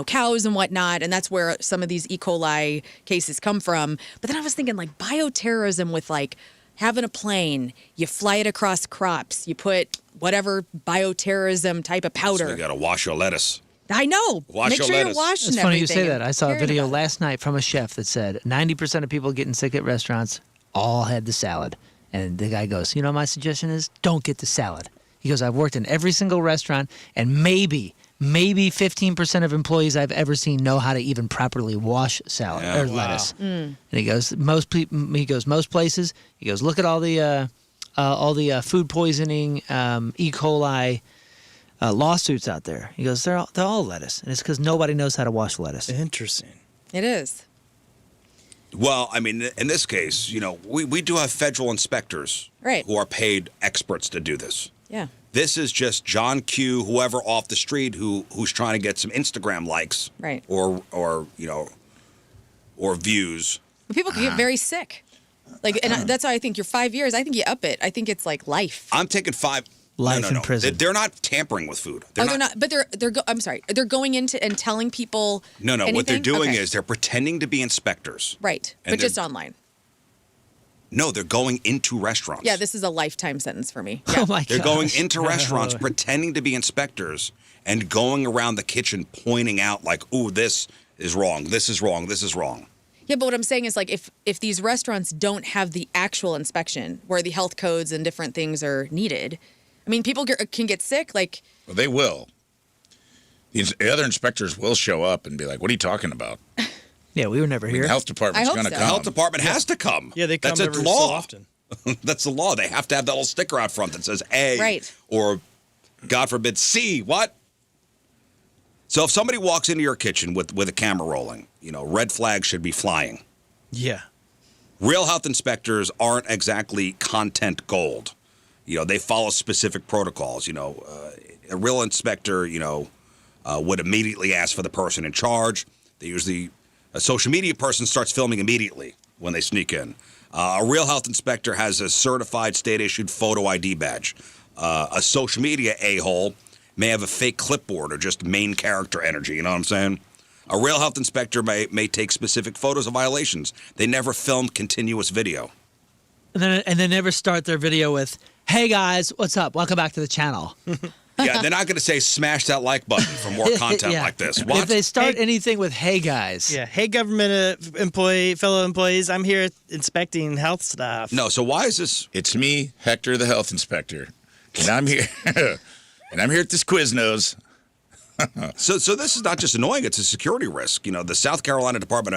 cows and whatnot. And that's where some of these E. coli cases come from. But then I was thinking like bioterrorism with like having a plane, you fly it across crops, you put whatever bioterrorism type of powder. So you got to wash your lettuce. I know. Wash Make your sure lettuce. you're washing It's funny you everything say that. and I saw a caring video about it. last night from a chef that said 90% of people getting sick at restaurants all had the salad. And the guy goes, my suggestion is don't get the salad. He goes, I've worked in every single restaurant, and maybe 15% of employees I've ever seen know how to even properly wash salad or lettuce. And he goes, most places. He goes, look at all the food poisoning, E. coli lawsuits out there. He goes, they're all lettuce, and it's because nobody knows how to wash lettuce. Interesting. It is. Well, I mean, in this case, we do have federal inspectors who are paid experts to do this. Yeah. This is just John Q, whoever off the street who's trying to get some Instagram likes, Right. or views. But people can get very sick. Like, and that's why I think you're 5 years. I think you up it. I think it's like life. I'm taking 5. Life no. in prison. They're not tampering with food. They're not. But I'm sorry. They're going into and telling people. No. Anything? What they're doing Okay. is they're pretending to be inspectors. Right. And But just online. No, they're going into restaurants. Yeah, this is a lifetime sentence for me. Yeah. Oh my god! They're going into restaurants, pretending to be inspectors, and going around the kitchen pointing out like, "Ooh, this is wrong. This is wrong. This is wrong." Yeah, but what I'm saying is like if these restaurants don't have the actual inspection where the health codes and different things are needed, I mean, people can get sick. Like, Well, they will. The other inspectors will show up and be like, what are you talking about? Yeah, we were never here. The health department's I hope going to so. The come. health department has to come. Yeah, they come That's every a law. so often. That's the law. They have to have that little sticker out front that says A, Right. or God forbid C. What? So if somebody walks into your kitchen with a camera rolling, red flags should be flying. Yeah. Real health inspectors aren't exactly content gold. They follow specific protocols. A real inspector, would immediately ask for the person in charge. A social media person starts filming immediately when they sneak in. A real health inspector has a certified state-issued photo ID badge. A social media a-hole may have a fake clipboard or just main character energy. You know what I'm saying? A real health inspector may take specific photos of violations. They never film continuous video. And they never start their video with, "Hey guys, what's up? Welcome back to the channel." Yeah, they're not going to say smash that like button for more content Yeah. like this. What? If they start anything with "Hey guys," Yeah. Hey, government fellow employees, I'm here inspecting health stuff. No, so why is this? It's me, Hector, the health inspector. And I'm here. And I'm here at this Quiznos. So this is not just annoying, it's a security risk. The South Carolina Department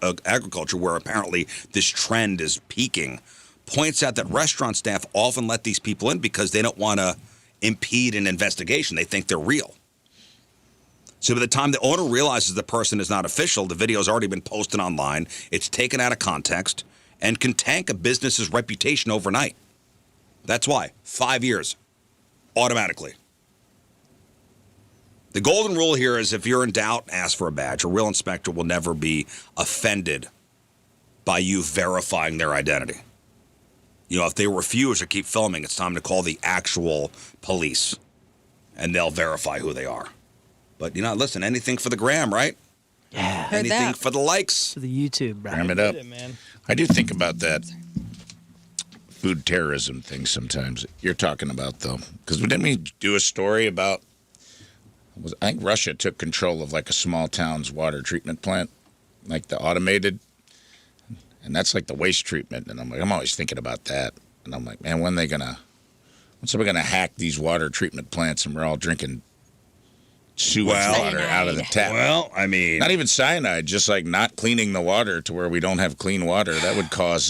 of Agriculture, where apparently this trend is peaking, points out that restaurant staff often let these people in because they don't want to impede an investigation. They think they're real. So by the time the owner realizes the person is not official, the video's already been posted online, it's taken out of context, and can tank a business's reputation overnight. That's why. 5 years. Automatically. The golden rule here is if you're in doubt, ask for a badge. A real inspector will never be offended by you verifying their identity. You know, if they refuse or keep filming, it's time to call the actual police, and they'll verify who they are. But, you know, listen, anything for the gram, right? Yeah. Heard Anything that. for the likes. For the YouTube, bro. Ram it up. man. I do think about that food terrorism thing sometimes. You're talking about, though. Because didn't we do a story about, I think Russia took control of like a small town's water treatment plant, like the automated, and that's like the waste treatment. And I'm always thinking about that. And I'm like, man, when's somebody gonna hack these water treatment plants and we're all drinking sewage water out of the tap? Well, I mean, Not even cyanide, just like not cleaning the water to where we don't have clean water. That would cause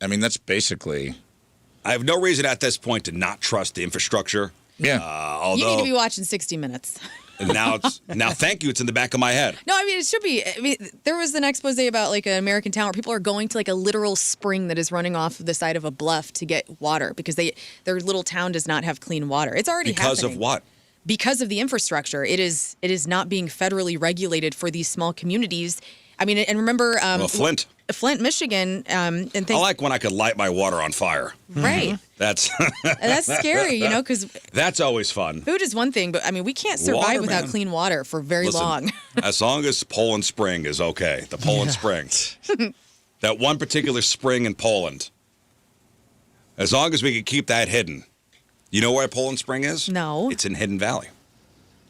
that's basically. I have no reason at this point to not trust the infrastructure. Yeah. Although You need to be watching 60 Minutes. now thank you, it's in the back of my head. No, I mean, it should be. I mean, there was an expose about like an American town where people are going to like a literal spring that is running off the side of a bluff to get water because their little town does not have clean water. It's already Because happening. of what? Because of the infrastructure. It is not being federally regulated for these small communities. I mean, and remember Flint. Flint, Michigan, and things. I like when I could light my water on fire. Right. That's That's scary, you know, because that's always fun. food is one thing, but I mean, we can't survive Water, without man. clean water for very Listen, long. as long as Poland Spring is okay, the Poland Spring, that one particular spring in Poland, as long as we can keep that hidden. You know where Poland Spring is? No. It's in Hidden Valley.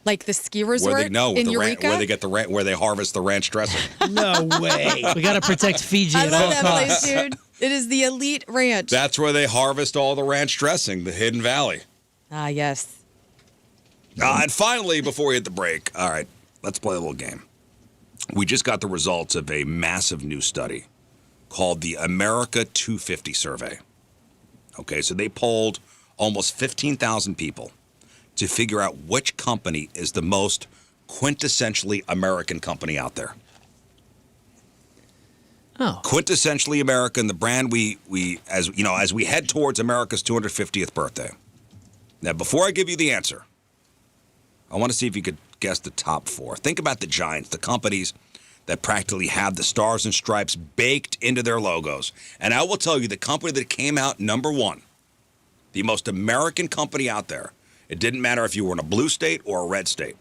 Like the ski resort Where they in Eureka? where they harvest the ranch dressing. No way. We got to protect Fiji I at all love that costs. place, dude. It is the elite ranch. That's where they harvest all the ranch dressing, the Hidden Valley. Ah, yes. And finally, before we hit the break, all right, let's play a little game. We just got the results of a massive new study called the America 250 survey. Okay, so they polled almost 15,000 people to figure out which company is the most quintessentially American company out there. Oh. Quintessentially American, the brand we as we head towards America's 250th birthday. Now, before I give you the answer, I want to see if you could guess the top four. Think about the giants, the companies that practically have the stars and stripes baked into their logos. And I will tell you, the company that came out number one, the most American company out there, it didn't matter if you were in a blue state or a red state.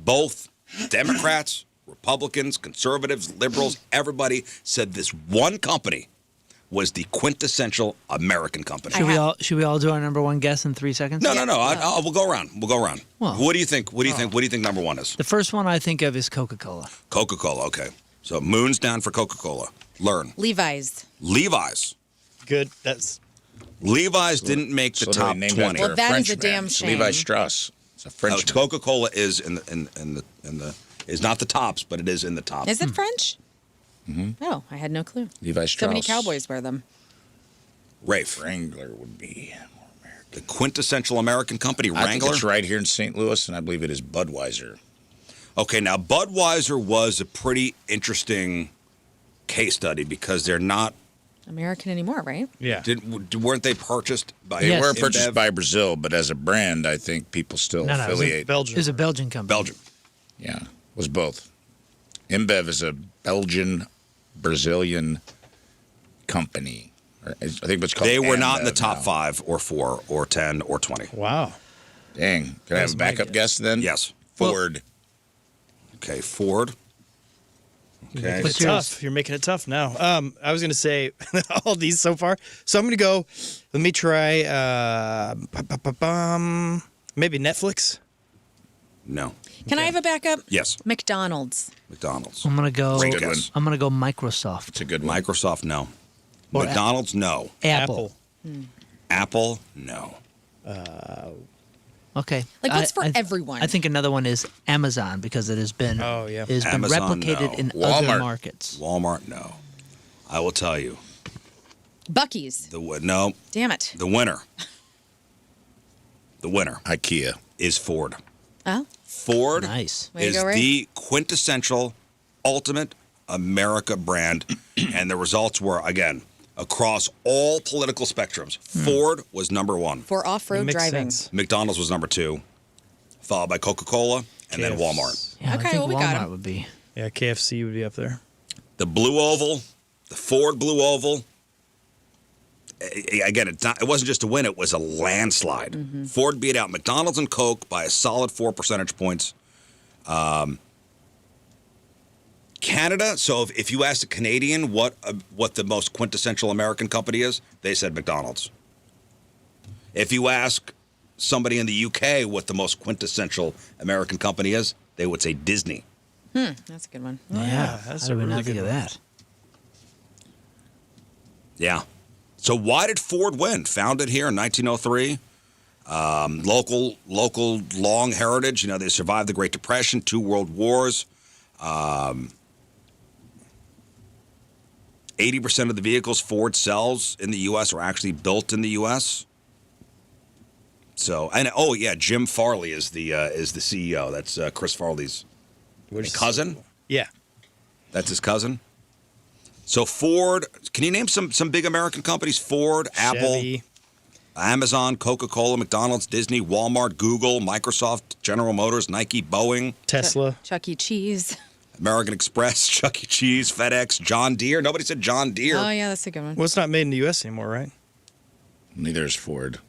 Both Democrats, Republicans, conservatives, liberals, everybody said this one company was the quintessential American company. Should we all do our number one guess in 3 seconds? No. We'll go around. Well, what do you think? What do you think number one is? The first one I think of is Coca-Cola. Coca-Cola. Okay. So Moon's down for Coca-Cola. Learn. Levi's. Levi's. Good. That's Levi's didn't make the So they top named 20. after Well, that French is a damn man. It's shame. Levi Strauss. It's a French. Coca-Cola is in the is not the tops, but it is in the top. Is it French? Mm-hmm. Oh, I had no clue. Levi Strauss. So many cowboys wear them. Rafe. Wrangler would be more American. The quintessential American company, I think Wrangler. it's right here in St. Louis, and I believe it is Budweiser. Okay, now Budweiser was a pretty interesting case study because they're not American anymore, right? yeah. weren't they purchased by They Yes. were InBev. purchased by Brazil, but as a brand, I think people still No, it was affiliate. Belgium. It was a Belgian company. Belgium? Yeah, it was both. InBev is a Belgian, Brazilian company. I think it's called. They were not in the AmBev top now. 5 or 4 or 10 or 20. Wow. Dang. Can I have a backup guess then? Yes. Ford. Okay, Ford. Okay. What's It's yours? tough. You're making it tough now. I was going to say all these so far. So I'm going to go, let me try maybe Netflix. No. Can I have a backup? Yes. McDonald's. McDonald's. I'm gonna go. Good one. I'm gonna go Microsoft. It's a good one. Microsoft, no. Or McDonald's, no. Apple. Apple, no. Okay. Like, what's for everyone? I think another one is Amazon because it has been Oh, yeah. it has been Amazon, replicated no. in Walmart. other markets. Walmart, no. I will tell you. Buc-ee's. No. Damn it. The winner. The winner IKEA. is Ford. Oh, Ford Nice. Way to is go, Ray. the quintessential, ultimate America brand. And the results were, again, across all political spectrums. Ford was number one. for It off-road makes driving. sense. McDonald's was number 2, followed by Coca-Cola, and then KFC. Walmart. Yeah, Okay, I think well, we got Walmart 'em. would be. Yeah, KFC would be up there. The Blue Oval The Ford Blue Oval. Again, it wasn't just a win, it was a landslide. Ford beat out McDonald's and Coke by a solid 4 percentage points. Canada, so if you ask a Canadian what the most quintessential American company is, they said McDonald's. If you ask somebody in the UK what the most quintessential American company is, they would say Disney. That's a good one. Yeah, that's I a would really not think good of one. that. Yeah. So why did Ford win? Founded here in 1903. Local long heritage. You know, they survived the Great Depression, 2 World Wars. 80% of the vehicles Ford sells in the U.S. are actually built in the U.S. So, and Jim Farley is the CEO. That's Chris Farley's cousin. Yeah. That's his cousin. So Ford, can you name some big American companies? Ford, Chevy. Apple, Amazon, Coca-Cola, McDonald's, Disney, Walmart, Google, Microsoft, General Motors, Nike, Boeing, Tesla. Chuck E. Cheese. American Express, Chuck E. Cheese, FedEx, John Deere. Nobody said John Deere. Oh, yeah, that's a good one. Well, it's not made in the U.S. anymore, right? Neither is Ford.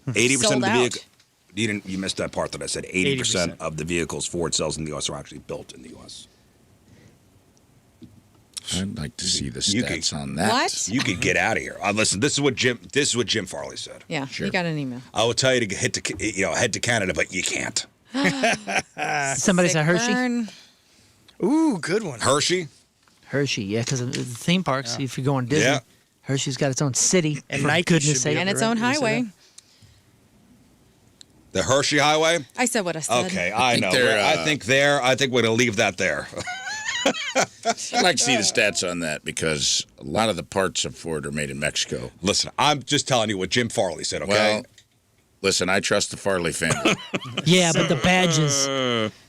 80% Sold of the out. vehicle. You missed that part that I said. 80% 80%. of the vehicles Ford sells in the U.S. are actually built in the U.S. I'd like to see the You stats on that. What? You could get out of here. Listen, this is what Jim Farley said. Yeah, Sure. you got an email. I will tell you to head to Canada, but you can't. Somebody Sick said Hershey? burn. Ooh, good one. Hershey. Hershey, yeah, because of the theme parks. If you go on Disney, Yeah. Hershey's got its own city. And for Nike goodness should be sake. And its Right, own you said highway. that. The Hershey Highway. I said what I said. Okay, I know. they're, I think we're going to leave that there. I'd like to see the stats on that because a lot of the parts of Ford are made in Mexico. Listen, I'm just telling you what Jim Farley said, okay? Well, listen, I trust the Farley family. Yeah, but the badges,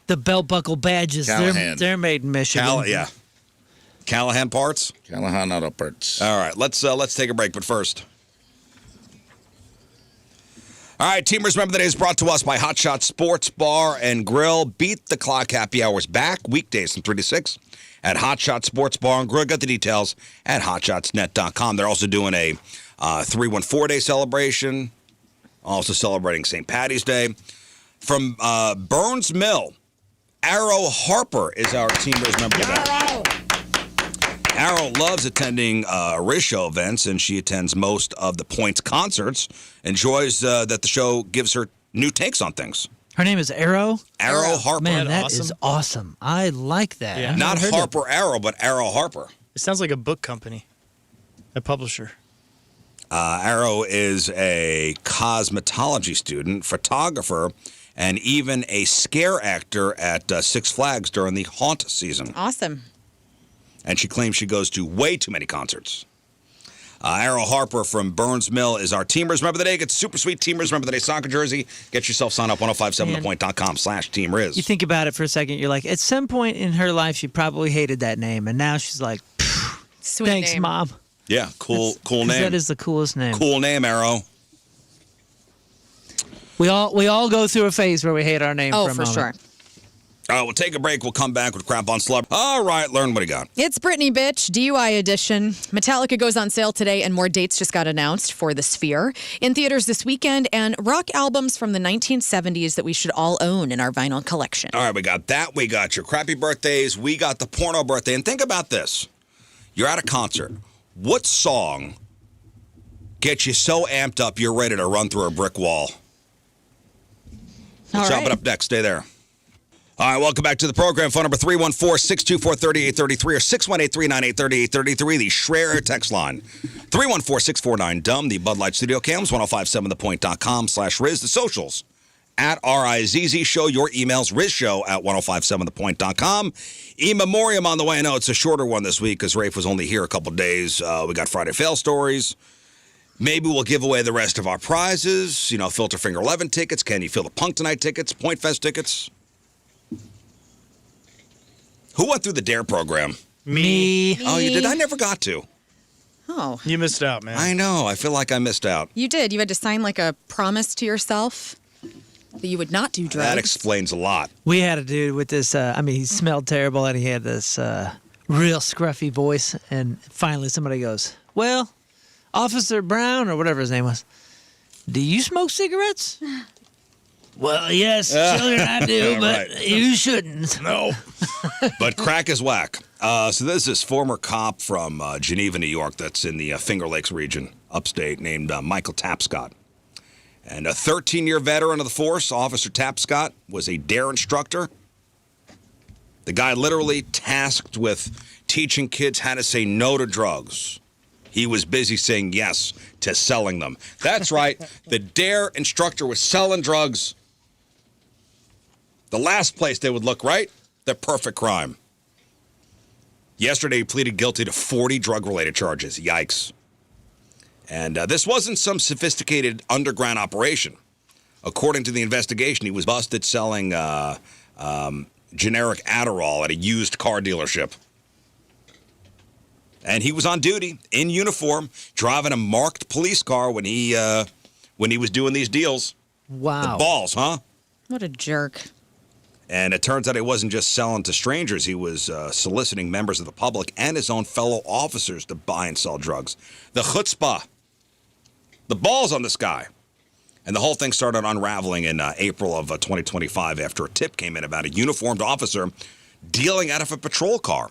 the belt buckle badges, Callahan. they're made in Michigan. yeah. Callahan Parts. Callahan Auto Parts. All right, let's take a break, but first. All right, Teamers, remember the day is brought to us by Hot Shot Sports Bar and Grill. Beat the Clock happy hours back weekdays from 3 to 6 at Hot Shot Sports Bar and Grill. Got the details at hotshotsnet.com. They're also doing a 314-day celebration, also celebrating St. Patty's Day. From Burns Mill, Arrow Harper is our Teamers member today. Arrow loves attending Rizz Show events, and she attends most of the Points concerts. Enjoys that the show gives her new takes on things. Her name is Arrow. Arrow Harper. Man, that awesome? is awesome. I like that. Yeah. I've Not never heard that. Harper Arrow, but Arrow Harper. It sounds like a book company, a publisher. Arrow is a cosmetology student, photographer, and even a scare actor at Six Flags during the haunt season. Awesome. And she claims she goes to way too many concerts. Arrow Harper from Burns Mill is our Teamers Remember the Day. Get super sweet Teamers Remember the Day soccer jersey. Get yourself signed up 1057thepoint.com/TeamRiz. You think about it for a second, you're like, at some point in her life, she probably hated that name. And now she's like, Sweet thanks, name. Mom. Yeah, cool 'Cause name. That is the coolest name. Cool name, Arrow. We all go through a phase where we hate our name Oh, for a for moment. sure. All right, we'll take a break. We'll come back with crap on celeb. All right, learn what you got. It's Britney, bitch, DUI edition. Metallica goes on sale today, and more dates just got announced for The Sphere. In theaters this weekend, and rock albums from the 1970s that we should all own in our vinyl collection. All right, we got that. We got your crappy birthdays. We got the porno birthday. And think about this. You're at a concert. What song gets you so amped up you're ready to run through a brick wall? We'll All chop right. it up next. Stay there. All right, welcome back to the program. Phone number 314-624-3833 or 618-398-3833, the Schreier text line. 314-649-DUMB, the Bud Light Studio Cams, 1057thepoint.com/Rizz, the socials, at RIZZ Show, your emails, RizzShow at 1057thepoint.com. E-memoriam on the way. I know it's a shorter one this week because Rafe was only here a couple days. We got Friday Fail Stories. Maybe we'll give away the rest of our prizes. You know, Filter Finger 11 tickets. Can you feel the Punk Tonight tickets? Point Fest tickets. Who went through the DARE program? Me. Oh, you did? I never got to. Oh, You missed out, man. I know. I feel like I missed out. you did. You had to sign like a promise to yourself that you would not do drugs. That explains a lot. We had a dude with this, he smelled terrible and he had this real scruffy voice, and finally somebody goes, "Well, Officer Brown," or whatever his name was, "do you smoke cigarettes?" "Well, yes, children, I do, but right. you shouldn't." No. But crack is whack. So there's this former cop from Geneva, New York, that's in the Finger Lakes region, upstate, named Michael Tapscott. And a 13-year veteran of the force, Officer Tapscott, was a DARE instructor. The guy literally tasked with teaching kids how to say no to drugs. He was busy saying yes to selling them. That's right. The DARE instructor was selling drugs. The last place they would look, right? The perfect crime. Yesterday, he pleaded guilty to 40 drug-related charges. Yikes. And this wasn't some sophisticated underground operation. According to the investigation, he was busted selling generic Adderall at a used car dealership. And he was on duty, in uniform, driving a marked police car when he was doing these deals. Wow. The balls, huh? What a jerk. And it turns out he wasn't just selling to strangers. He was soliciting members of the public and his own fellow officers to buy and sell drugs. The chutzpah. The balls on this guy. And the whole thing started unraveling in April of 2025 after a tip came in about a uniformed officer dealing out of a patrol car.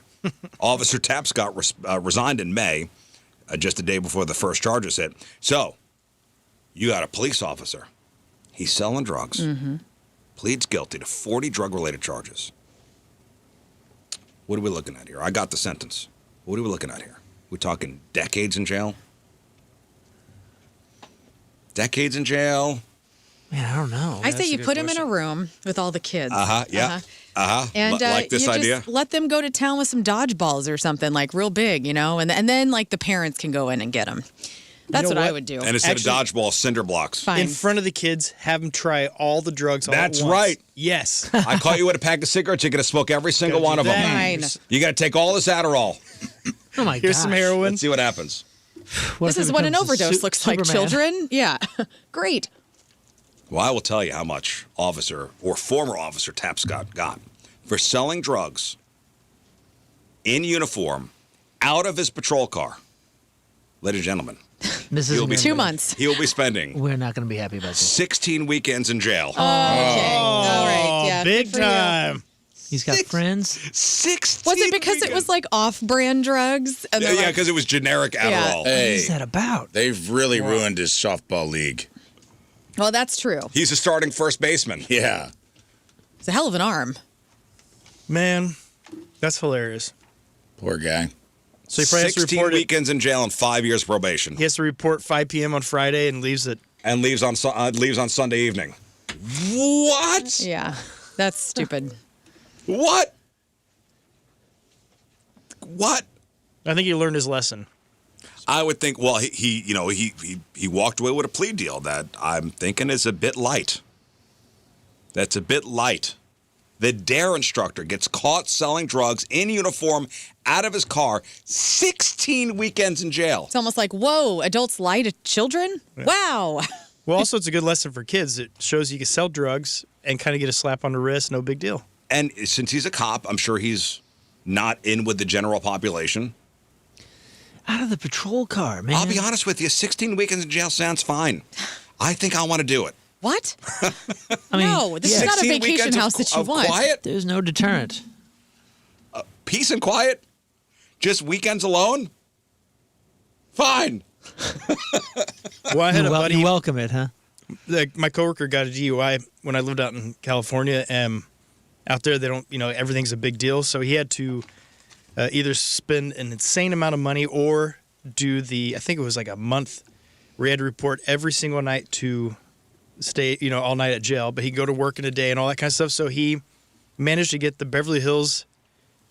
Officer Tapscott resigned in May, just a day before the first charges hit. So, you got a police officer. He's selling drugs. Mm-hmm. Pleads guilty to 40 drug-related charges. What are we looking at here? I got the sentence. What are we looking at here? We talking decades in jail? Decades in jail? Man, I don't know. I say you put him in a room with all the kids. Yeah. And like this you idea? just let them go to town with some dodgeballs or something, like real big, you know? And then, like, the parents can go in and get them. That's what I would do. And instead of dodgeball, cinder blocks. Fine. In front of the kids, have them try all the drugs all at once. That's right. Yes. I caught you with a pack of cigarettes. You're going to smoke every single Gotta one do of them. that. Fine. You got to take all this Adderall. Oh, my God. Here's some heroin. Let's see what happens. This is what an overdose looks like, children. Yeah. Great. Well, I will tell you how much former Officer Tapscott got for selling drugs in uniform out of his patrol car. Ladies and gentlemen, This is 2 months. he'll be spending We're not going to be happy about this. 16 weekends in jail. Okay. All right. Yeah. Big good for you. time. He's got friends. 16 Was it because it was like off-brand drugs? And they're Yeah, like, because it was generic Adderall. What is that about? They've really ruined his softball league. well, that's true. He's a starting first baseman. Yeah. It's a hell of an arm. Man, that's hilarious. Poor guy. So he probably has to 16 report it. weekends in jail and 5 years probation. He has to report 5 p.m. on Friday and leaves at And leaves on Sunday evening. What? Yeah. That's stupid. What? What? I think he learned his lesson. I would think. Well, he walked away with a plea deal that I'm thinking is a bit light. That's a bit light. The DARE instructor gets caught selling drugs in uniform out of his car. 16 weekends in jail. It's almost like, whoa, adults lie to children? Wow. Well, also, it's a good lesson for kids. It shows you can sell drugs and kind of get a slap on the wrist. No big deal. And since he's a cop, I'm sure he's not in with the general population. Out of the patrol car, man. I'll be honest with you, 16 weekends in jail sounds fine. I think I want to do it. What? I mean, No, this is not a 16 vacation weekends house that you of want. Quiet, There's no deterrent. peace and quiet, just weekends alone. Fine. Well, I had a buddy. You welcome it, huh? My coworker got a DUI when I lived out in California, and out there they don't, everything's a big deal. So he had to either spend an insane amount of money or do I think it was like a month where he had to report every single night to stay, all night at jail. But he'd go to work in a day and all that kind of stuff. So he managed to get the Beverly Hills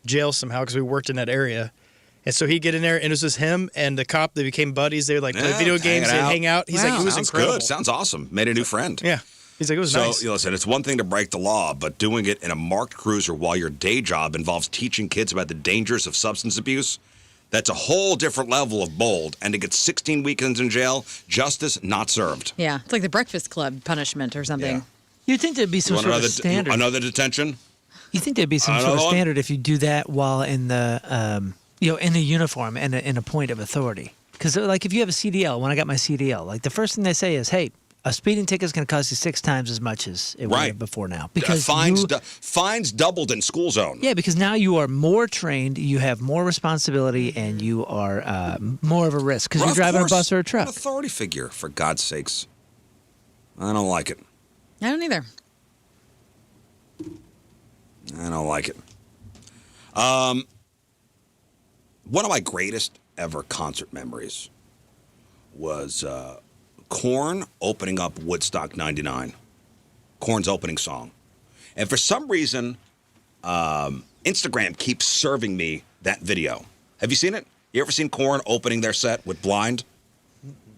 jail somehow because we worked in that area. And so he'd get in there, and it was just him and the cop. They became buddies. They would like play video games. They'd hang out. He's like, it was Sounds incredible. good. Sounds awesome. Made a new friend. Yeah. He's like, it was So, nice. listen, it's one thing to break the law, but doing it in a marked cruiser while your day job involves teaching kids about the dangers of substance abuse, that's a whole different level of bold. And to get 16 weekends in jail, justice not served. Yeah. It's like the Breakfast Club punishment or something. Yeah. You'd think there'd be some Want sort of standard. another detention? You think there'd be some sort of standard if you do that while in the, in a uniform and in a point of authority? Because like if you have a CDL, when I got my CDL, like the first thing they say is, hey, a speeding ticket is going to cost you 6 times as much as it would have before now. Because fines doubled in school zone. Yeah, because now you are more trained, you have more responsibility, and you are more of a risk because you're driving a bus or a truck. An authority figure, for God's sakes. I don't like it. I don't either. I don't like it. One of my greatest ever concert memories was Korn opening up Woodstock 99. Korn's opening song. And for some reason, Instagram keeps serving me that video. Have you seen it? You ever seen Korn opening their set with Blind?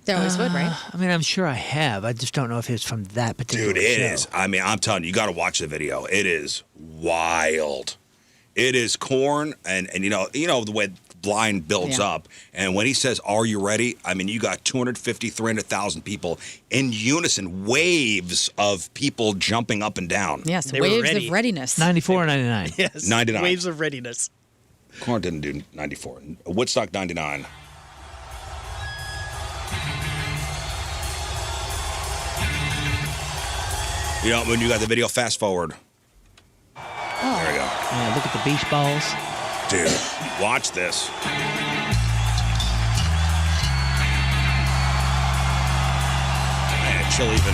They always would, right? I mean, I'm sure I have. I just don't know if it's from that particular show. Dude, it is. I mean, I'm telling you, you got to watch the video. It is wild. It is Korn, and you know the way Blind builds up, and when he says, "Are you ready?" I mean, you got 250, 300,000 people in unison, waves of people jumping up and down. Yes, waves of readiness. 94 or 99? Yes, 99. Waves of readiness. Korn didn't do 94. Woodstock 99. You know, when you got the video, fast forward. Oh. There we go. Yeah, look at the beach balls. Dude, watch this. I had chill even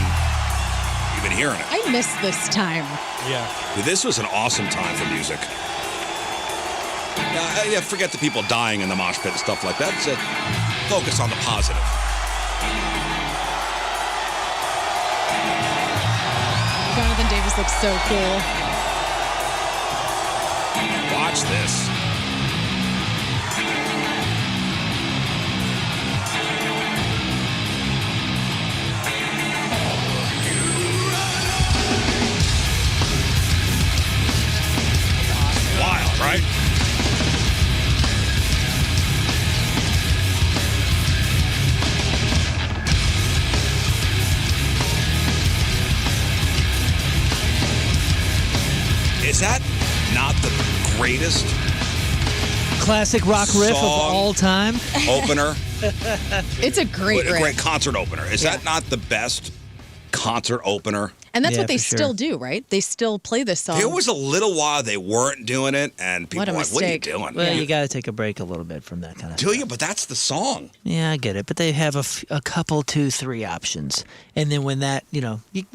hearing it. I miss this time. Yeah. Dude, this was an awesome time for music. Yeah, forget the people dying in the mosh pit and stuff like that. Focus on the positive. Jonathan Davis looks so cool. Watch this. Wild, right? Is that not the greatest classic rock riff of song all time? Opener? It's a great riff. Great concert opener. Is that not the best concert opener? And that's Yeah, what they for sure. still do, right? They still play this song. There was a little while they weren't doing it, and people What a were like, what are you mistake. doing? Well, you got to take a break a little bit from that kind of Do stuff. you? But that's the song. Yeah, I get it. But they have a couple, 2, 3 options. And then when that, you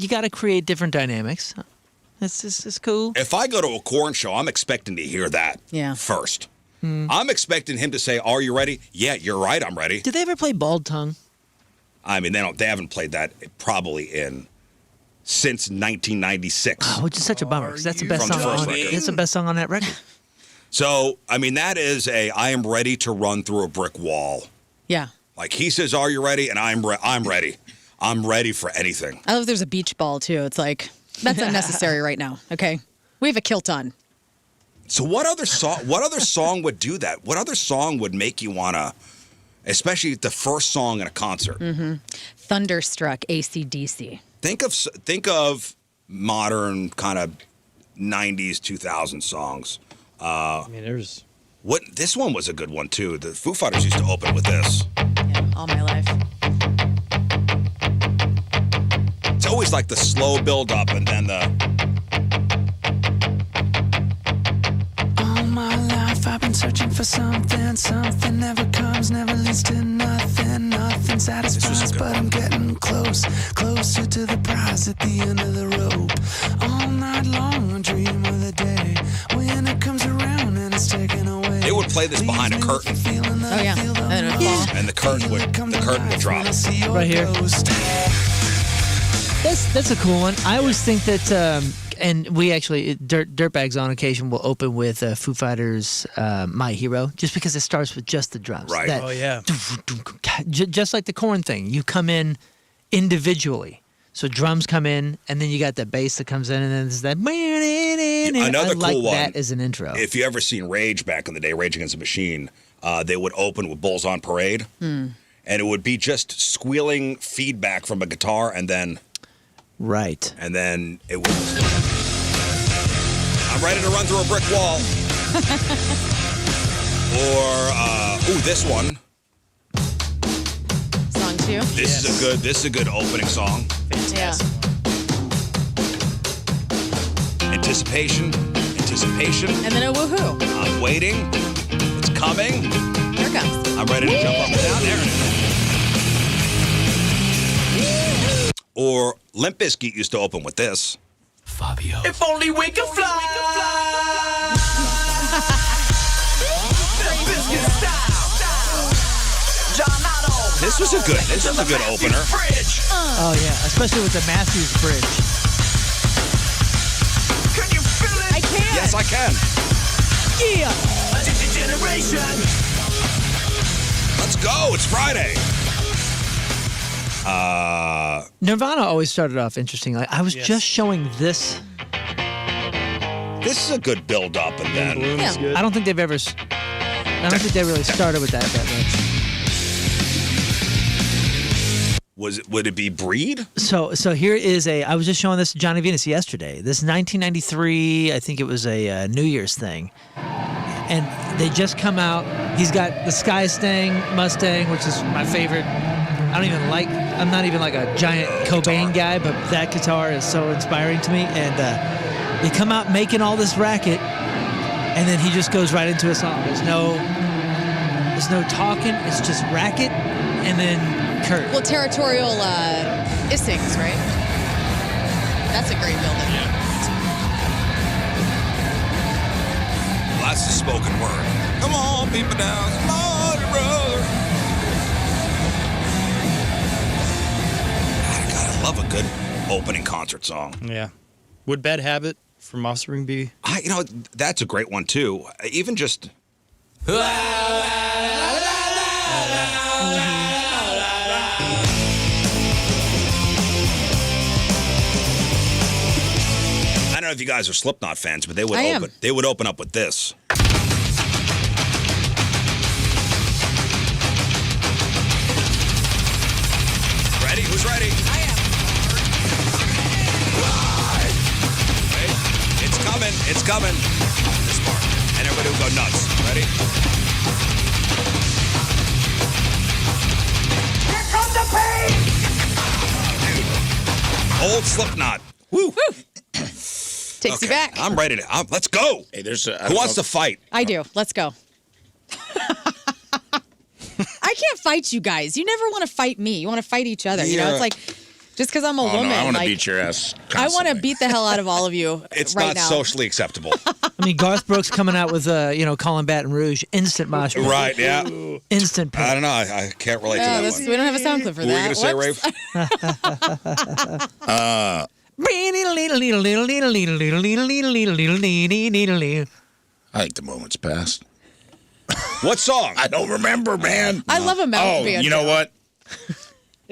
got to create different dynamics. It's cool. If I go to a Korn show, I'm expecting to hear that first. I'm expecting him to say, "Are you ready?" Yeah, you're right. I'm ready. Did they ever play Bald Tongue? I mean, they haven't played that probably since 1996. Oh, which is such a bummer because that's the best From the song. first record. That's the best song on that record. So, I mean, that is I am ready to run through a brick wall. Yeah. Like he says, "Are you ready?" And I'm ready. I'm ready for anything. I love there's a beach ball, too. It's like, that's unnecessary right now, okay? We have a kilt on. So what other song would do that? What other song would make you want to, especially the first song in a concert? Mm-hmm. Thunderstruck, AC/DC. Think of modern kind of 90s, 2000 songs. I mean, there's... This one was a good one, too. The Foo Fighters used to open with this. Yeah, all my life. It's always like the slow build up and then the... All my life I've been searching for something. Something never comes, never leads to nothing. Nothing satisfies, but I'm getting closer to the prize at the end of the rope. All night long I dream of the day when it comes around and it's taken away. They would play this behind a curtain. Oh, yeah. And then it would fall. And the curtain would drop. Right here. That's a cool one. I always think that, and we actually, Dirtbags on occasion will open with Foo Fighters' My Hero, just because it starts with just the drums. Right. That, Oh, yeah. Just like the Korn thing. You come in individually. So drums come in, and then you got the bass that comes in, and then there's that. Another I like cool one. that as an intro. If you ever seen Rage back in the day, Rage Against the Machine, they would open with Bulls on Parade. And it would be just squealing feedback from a guitar, and then... Right. And then it was... I'm ready to run through a brick wall. Or, this one. Song 2. This is a good opening song. Fantastic. Anticipation. And then a woohoo. I'm waiting. It's coming. Here it comes. I'm ready to jump up and down. There it is. Or Limp Bizkit used to open with this. Fabio. If only we could fly. This was a good opener. Oh yeah, especially with the Matthews Bridge. Can you feel it? I can. Yes, I can. Yeah. Generation. Let's go. It's Friday. Nirvana always started off interesting. Like I was just showing this. This is a good build up, and then Bloom is good. I don't think they've ever. I don't think they really started with that much. would it be Breed? So here is I was just showing this to Johnny Venus yesterday. This 1993, I think it was a New Year's thing. And they just come out. He's got the Skystang Mustang, which is my favorite. I'm not even like a giant Cobain guy, but that guitar is so inspiring to me. And they come out making all this racket, and then he just goes right into a song. There's no talking. It's just racket, and then Kurt. Well, territorial Issings, right? That's a great building. Well, that's the spoken word. Come on, people down. Come on, brother. God, I love a good opening concert song. Yeah. Would Bad Habit from Offspring be? That's a great one, too. Even just... I don't know if you guys are Slipknot fans, but they would open up with this. Ready? Who's ready? I am. Wait. It's coming. It's coming. This part. And everybody will go nuts. Ready? Here comes the pain. Old Slipknot. Woo. Takes you back. I'm ready to. Let's go. Hey, Who wants to fight? I do. Let's go. I can't fight you guys. You never want to fight me. You want to fight each other. You know, it's like just because I'm a woman. No, I want to like, beat your ass. I want to beat the hell out of all of you. It's right not now. socially acceptable. I mean, Garth Brooks coming out with calling Baton Rouge instant mosh pit. Right? Yeah. Instant pit. I don't know. I can't relate to that one. We don't have a sound clip for What were you that. gonna say, Rafe? I think the moment's passed. What song? I don't remember, man. I love a mountain band. You know what?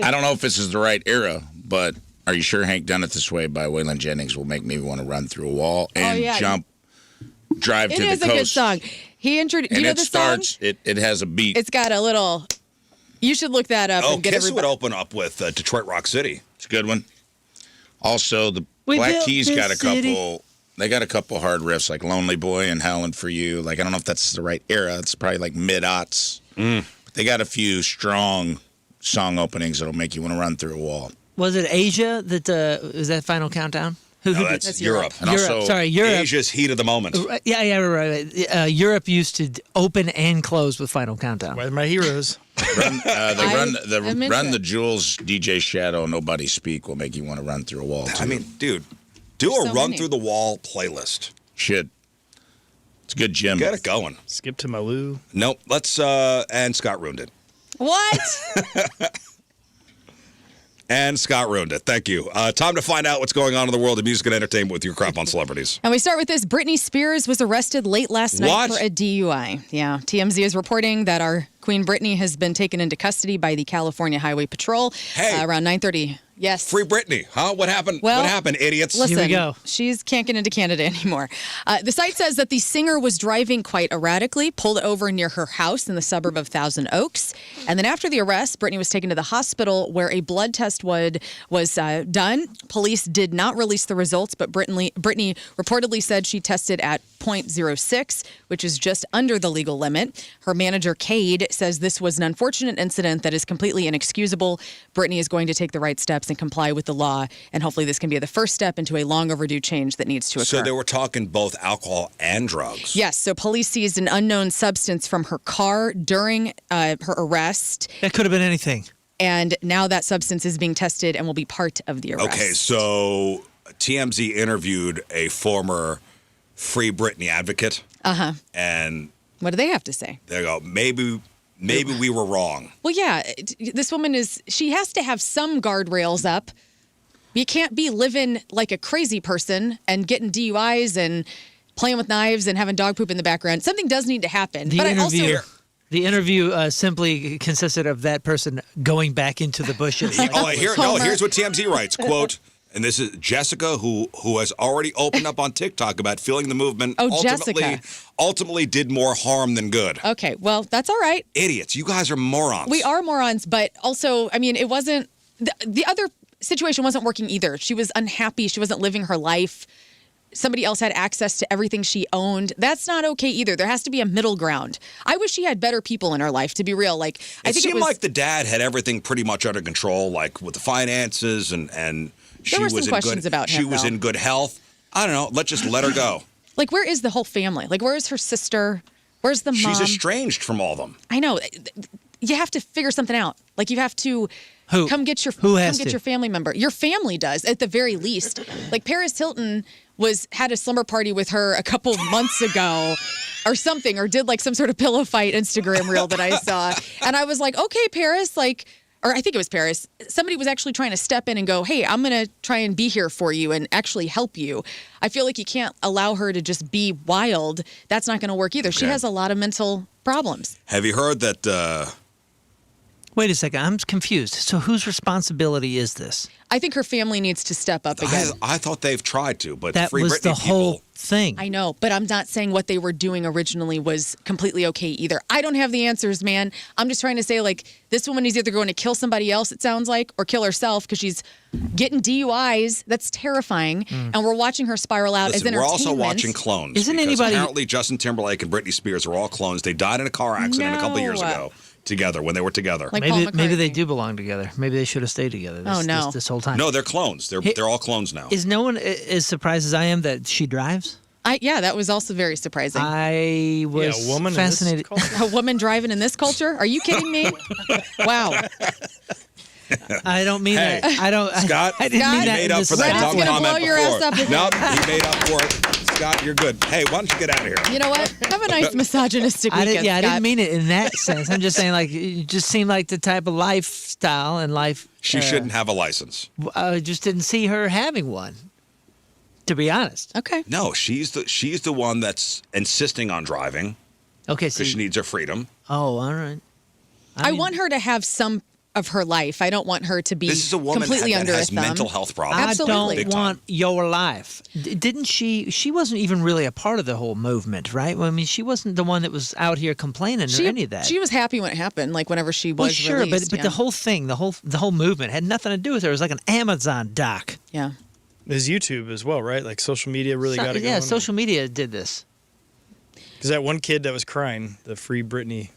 I don't know if this is the right era, but Are You Sure Hank Done It This Way by Waylon Jennings will make me want to run through a wall and drive to the coast. It is a good song. He introduced. Do you know the song? It has a beat. It's got a little. You should look that up. And get Kiss everybody. would open up with Detroit Rock City. It's a good one. Also, the We Black built Keys this got a couple. city. They got a couple hard riffs like "Lonely Boy" and "Howlin' for You." Like I don't know if that's the right era. It's probably like mid-aughts. But they got a few strong song openings that'll make you want to run through a wall. Was it Asia that was that Final Countdown? Who No, did that's That's Europe. And Europe? also, Sorry, Europe. Asia's heat of the moment. Yeah, right. Europe used to open and close with Final Countdown. Why my heroes? Run I'm into the it. Jules DJ Shadow Nobody Speak will make you want to run through a wall too. I mean, dude, do There's a so run many. through the wall playlist. Should. It's a good gym. Get it going. Skip to Malou. Nope. Let's and Scott ruined it. What? And Scott ruined it. Thank you. Time to find out what's going on in the world of music and entertainment with your crap on celebrities. And we start with this. Britney Spears was arrested late last night What? for a DUI. Yeah. TMZ is reporting that our Queen Britney has been taken into custody by the California Highway Patrol Hey. around 9:30 Yes. Free Britney, huh? What happened? Well, what happened, idiots? Listen, Here we go. She can't get into Canada anymore. The site says that the singer was driving quite erratically, pulled over near her house in the suburb of Thousand Oaks. And then after the arrest, Britney was taken to the hospital where a blood test was done. Police did not release the results, but Britney reportedly said she tested at 0.06, which is just under the legal limit. Her manager, Cade, says this was an unfortunate incident that is completely inexcusable. Britney is going to take the right steps and comply with the law, and hopefully this can be the first step into a long overdue change that needs to occur. So they were talking both alcohol and drugs. Yes, so police seized an unknown substance from her car during her arrest, That could have been anything. and now that substance is being tested and will be part of the arrest. Okay, so TMZ interviewed a former Free Britney advocate. And What do they have to say? they go, maybe we were wrong. Well, yeah, this woman she has to have some guardrails up. You can't be living like a crazy person and getting DUIs and playing with knives and having dog poop in the background. Something does need to happen. The interview simply consisted of that person going back into the bushes. Here's what TMZ writes, quote, and this is Jessica, who has already opened up on TikTok about feeling the movement. Ultimately did more harm than good. Okay, well, that's all right. Idiots. You guys are morons. We are morons, but also, I mean, it wasn't, the other situation wasn't working either. She was unhappy. She wasn't living her life. Somebody else had access to everything she owned. That's not okay either. There has to be a middle ground. I wish she had better people in her life, to be real. I think it seemed like the dad had everything pretty much under control, like with the finances and she there were was some questions about him, she was though. in good health. I don't know. Let's just let her go. Like, where is the whole family? Like, where is her sister? Where's the mom? She's estranged from all of them. I know. You have to figure something out. Like, you have to come get your family member. Your family does, at the very least. Like, Paris Hilton had a slumber party with her a couple months ago or something, or did like some sort of pillow fight Instagram reel that I saw. And I was like, okay, Paris, or I think it was Paris. Somebody was actually trying to step in and go, hey, I'm going to try and be here for you and actually help you. I feel like you can't allow her to just be wild. That's not going to work either. Okay. She has a lot of mental problems. Have you heard that... Wait a second. I'm confused. So whose responsibility is this? I think her family needs to step up again. I thought they've tried to, but that Free was Britney the whole thing. I know, but I'm not saying what they were doing originally was completely okay either. I don't have the answers, man. I'm just trying to say, this woman is either going to kill somebody else, it sounds like, or kill herself because she's getting DUIs. That's terrifying. And we're watching her spiral out as entertainment. We're also watching clones. Apparently Justin Timberlake and Britney Spears are all clones. They died in a car accident a couple years ago. Together when they were together. Maybe they do belong together. Maybe they should have stayed together this whole time. No, they're clones. They're all clones now. Is no one as surprised as I am that she drives? That was also very surprising. I was fascinated. A woman driving in this culture? Are you kidding me? Wow. I don't mean that. Scott, I didn't mean that. He made up for that dumb comment before. Nope, he made up for it. Scott, you're good. Hey, why don't you get out of here? You know what? Have a nice misogynistic weekend, I didn't mean it in that sense. I'm just saying, it just seemed like the type of lifestyle and life. She shouldn't have a license. I just didn't see her having one, to be honest. Okay. No, she's the one that's insisting on driving. Okay, so because she needs her freedom. Oh, all right. I want her to have some of her life. I don't want her to be completely under a thumb. This is a woman that has mental health problems. Absolutely. I don't want your life. Didn't she? She wasn't even really a part of the whole movement, right? I mean, she wasn't the one that was out here complaining or any of that. She was happy when it happened, whenever she was released. But the whole thing, the whole movement had nothing to do with her. It was like an Amazon doc. Yeah. There's YouTube as well, right? Like social media really got it going. Yeah, social media did this. Because that one kid that was crying, the Free Britney.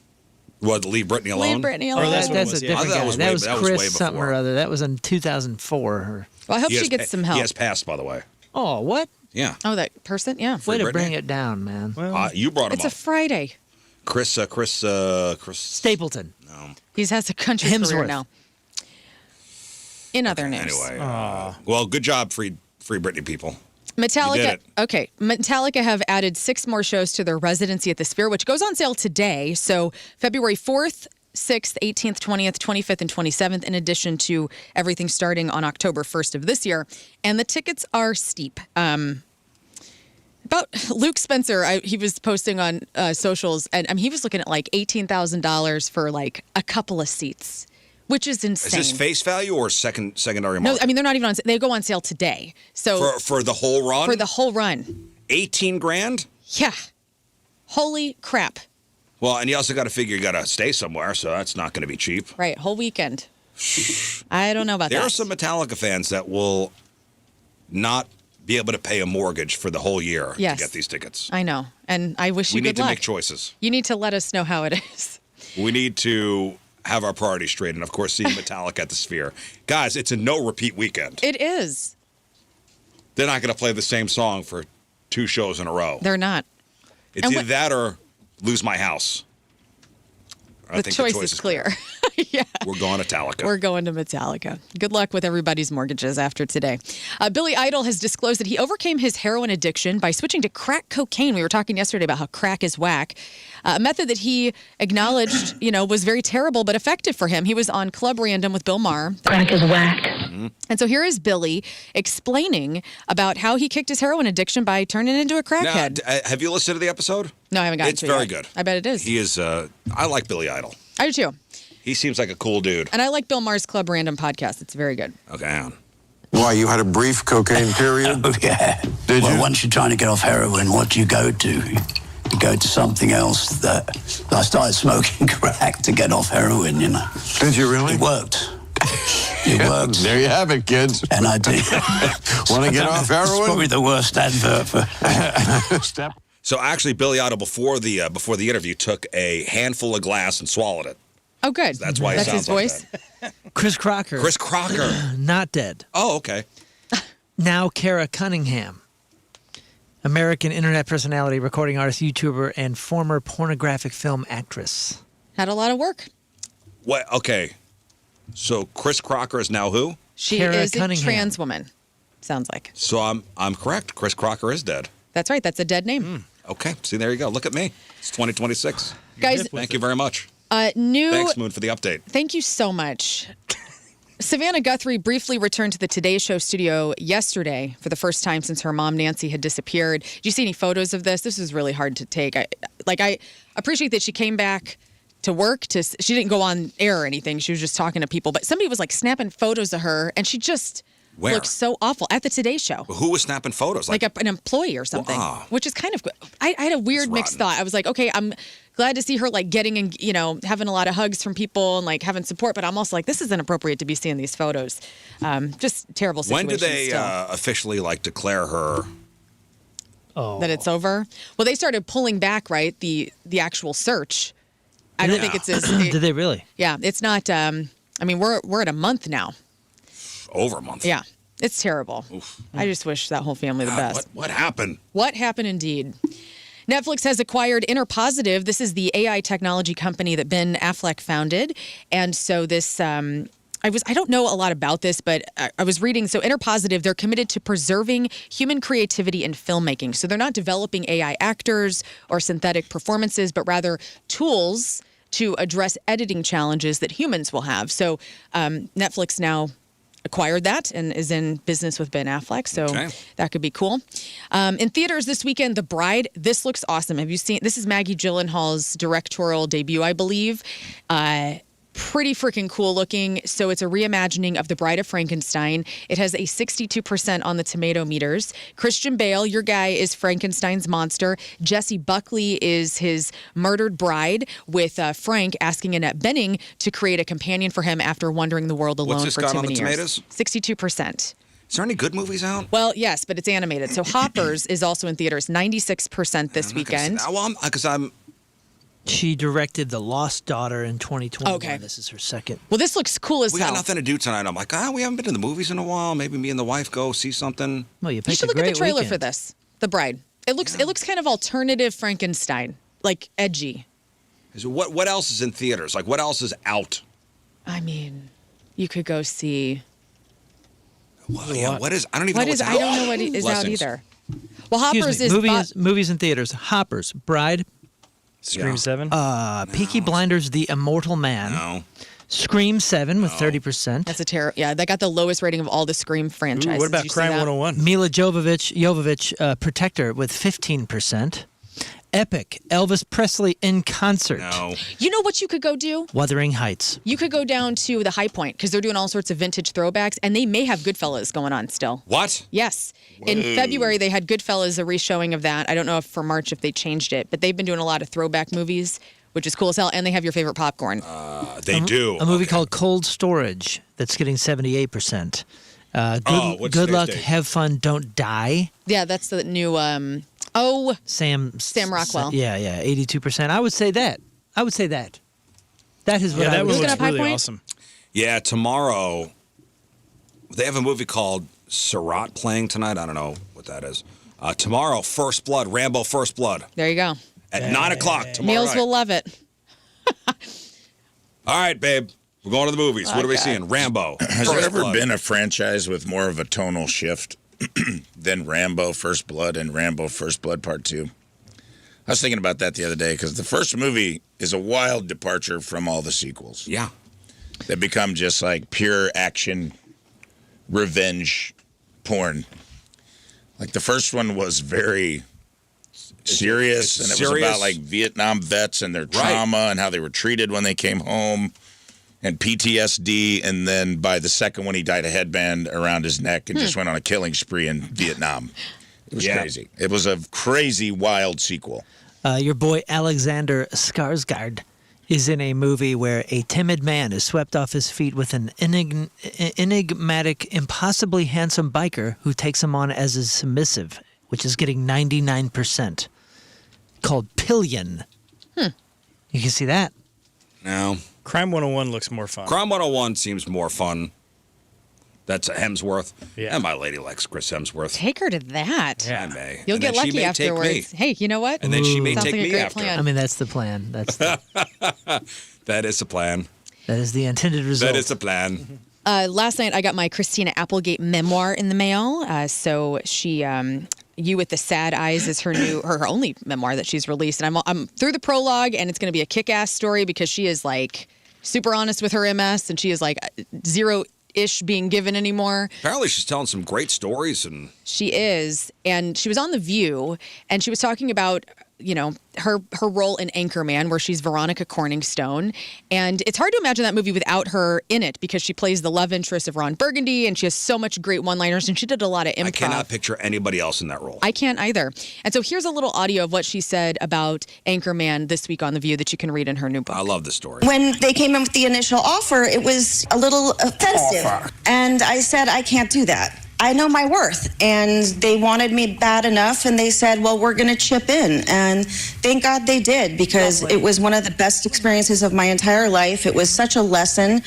What, leave Britney alone? Leave Britney alone. That's a different guy. That was Chris something or other. That was in 2004. Well, I hope she gets some help. He has passed, by the way. Oh, what? Yeah. Oh, that person? Yeah. Way to bring it down, man. Well, you brought him up. It's a Friday. Chris Stapleton. No. He has a country career now. In other news. Anyway. Well, good job, Free Britney people. Metallica. Okay. Metallica have added 6 more shows to their residency at the Sphere, which goes on sale today. So February 4th, 6th, 18th, 20th, 25th, and 27th, in addition to everything starting on October 1st of this year. And the tickets are steep. About Luke Spencer, he was posting on socials, and he was looking at $18,000 for a couple of seats, which is Is insane. this face value or secondary No, market? I mean, they're not even on. They go on sale today. So For the whole run? for the whole run. 18 grand? Yeah. Holy crap. Well, and you also got to figure you got to stay somewhere, so that's not going to be cheap. Right. Whole weekend. I don't know about There that. are some Metallica fans that will not be able to pay a mortgage for the whole year Yes. to get these tickets. I know. And I wish We you need good to luck. make choices. You need to let us know how it is. We need to have our priorities straight, and of course, seeing Metallica at the Sphere. Guys, it's a no-repeat weekend. It is. They're not going to play the same song for 2 shows in a row. They're not. It's and either that or lose my house. I The think choice is clear. Yeah. We're going Metallica. We're going to Metallica. Good luck with everybody's mortgages after today. Billy Idol has disclosed that he overcame his heroin addiction by switching to crack cocaine. We were talking yesterday about how crack is whack. A method that he acknowledged, was very terrible but effective for him. He was on Club Random with Bill Maher. Crack is whack. And so here is Billy explaining about how he kicked his heroin addiction by turning into a crackhead. Now, have you listened to the episode? No, I haven't gotten It's to it very yet. good. I bet it is. He is, I like Billy Idol. I do too. He seems like a cool dude. And I like Bill Maher's Club Random podcast. It's very good. Okay, hang on. Why, you had a brief cocaine period? Oh, yeah. Did well, you? once you're trying to get off heroin, what do you go to? You go to something else that... I started smoking crack to get off heroin, Did you really? It worked. It worked. There you have it, kids. And I did. Want to get off It's heroin? probably the worst advert for... Step. So actually, Billy Idol before the interview took a handful of glass and swallowed it. Oh, good. That's why he That's his sounds like voice. that. Chris Crocker, Chris Crocker. not dead. Oh, okay. Now Kara Cunningham, American internet personality, recording artist, YouTuber, and former pornographic film actress. Had a lot of work. What? Okay. So Chris Crocker is now who? She Kara is Cunningham. a trans woman. Sounds like. So I'm correct. Chris Crocker is dead. That's right. That's a dead name. Okay. See, there you go. Look at me. It's 2026. Guys, Thank you very much. new. Thanks, Moon, for the update. Thank you so much. Savannah Guthrie briefly returned to the Today Show studio yesterday for the first time since her mom, Nancy, had disappeared. Did you see any photos of this? This is really hard to take. I appreciate that she came back to work. She didn't go on air or anything. She was just talking to people. But somebody was like snapping photos of her, and she just Where? looked so awful at the Today Show. Who was snapping photos? Like an employee or something, Wow. which is kind of. I had a weird mixed rotten. thought. I was like, okay, I'm glad to see her like getting and having a lot of hugs from people and like having support, but I'm also like, this is inappropriate to be seeing these photos. Just terrible situation. when do they still. officially declare her? That it's over? Well, they started pulling back, right? The actual search. I don't think it's as. Did they really? Yeah, it's not. I mean, we're at a month now. Over a month. Yeah, it's terrible. I just wish that whole family the God, best. what happened? What happened indeed? Netflix has acquired Interpositive. This is the AI technology company that Ben Affleck founded. And so this, I don't know a lot about this, but I was reading. So Interpositive, they're committed to preserving human creativity in filmmaking. So they're not developing AI actors or synthetic performances, but rather tools to address editing challenges that humans will have. So Netflix now acquired that and is in business with Ben Affleck, so that could be cool. In theaters this weekend, The Bride. This looks awesome. Have you seen? This is Maggie Gyllenhaal's directorial debut, I believe. Pretty freaking cool looking. So it's a reimagining of The Bride of Frankenstein. It has a 62% on the tomato meters. Christian Bale, your guy, is Frankenstein's monster. Jessie Buckley is his murdered bride, with Frank asking Annette Bening to create a companion for him after wandering the world alone What's this for got too on the many tomatoes? years. 62%. Is there any good movies out? Well, yes, but it's animated. So Hoppers is also in theaters, 96% this weekend. She directed The Lost Daughter in 2021. Okay. This is her second. Well, this looks cool as We hell. got nothing to do tonight. I'm like, we haven't been to the movies in a while. Maybe me and the wife go see something. Well, you You picked should a look at great the trailer weekend. for this, The Bride. It looks kind of alternative Frankenstein, like edgy. What else is in theaters? Like, what else is out? I mean, you could go see. Well, yeah, what is? I don't even know what's out. I don't know what is out Blessings. either. Well, Hoppers Excuse me, is movies in theaters. Hoppers, Bride, Scream 7. Peaky Blinders, The Immortal Man. No. Scream 7 with 30%. That's a terror. Yeah, that got the lowest rating of all the Scream franchises. Ooh, what about Did you see Crime that? 101? Mila Jovovich, Protector with 15%. epic Elvis Presley in concert. No. You know what you could go do? Wuthering Heights. You could go down to the High Point because they're doing all sorts of vintage throwbacks, and they may have Goodfellas going on still. What? Yes. In February, they had Goodfellas, a re-showing of that. I don't know if for March if they changed it, but they've been doing a lot of throwback movies, which is cool as hell, and they have your favorite popcorn. They do. A movie called Cold Storage that's getting 78%. what's Good today's luck, date? have fun, don't die. Yeah, that's the new, Sam Rockwell. Yeah, 82%. I would say that. That is what Yeah, I that would one Looking looks up High really Point? awesome. Yeah, tomorrow they have a movie called Surratt playing tonight. I don't know what that is. Tomorrow, First Blood, Rambo First Blood There you go. at 9 o'clock tomorrow Meals night. will love it. All right, babe. We're going to the movies. What are we seeing? Rambo. Has First there ever Blood. been a franchise with more of a tonal shift than Rambo First Blood and Rambo First Blood Part 2? I was thinking about that the other day because the first movie is a wild departure from all the sequels. Yeah. They become just like pure action, revenge porn. Like the first one was very serious, and it was serious. about like Vietnam vets and their trauma and how they were treated when they came home, and PTSD. And then by the second one, he dyed a headband around his neck and just went on a killing spree in Vietnam. It was crazy. It was a crazy, wild sequel. Your boy Alexander Skarsgård is in a movie where a timid man is swept off his feet with an enigmatic, impossibly handsome biker who takes him on as his submissive, which is getting 99%. Called Pillion. You can see that. No. Crime 101 looks more fun. Crime 101 seems more fun. That's Hemsworth. Yeah. And my lady likes Chris Hemsworth. Take her to that. I may. You'll And get then she lucky may take afterwards. me. Hey, you know what? And then she may Sounds take like a me great after. plan. I mean, that's the plan. That That is the plan. is the intended result. That is the plan. Last night, I got my Christina Applegate memoir in the mail. So she, You with the Sad Eyes is her only memoir that she's released. And I'm through the prologue, and it's going to be a kick-ass story because she is like super honest with her MS, and she is like zero-ish being given anymore. Apparently, she's telling some great stories. And She is, and she was on The View, and she was talking about, her role in Anchorman, where she's Veronica Corningstone. And it's hard to imagine that movie without her in it because she plays the love interest of Ron Burgundy, and she has so much great one-liners, and she did a lot of improv. I cannot picture anybody else in that role. I can't either. And so here's a little audio of what she said about Anchorman this week on The View that you can read in her new book. I love this story. When they came in with the initial offer, it was a little offensive. And I said, I can't do that. I know my worth. And they wanted me bad enough, and they said, well, we're going to chip in. And thank God they did, because it was one of the best experiences of my entire life. It was such a lesson.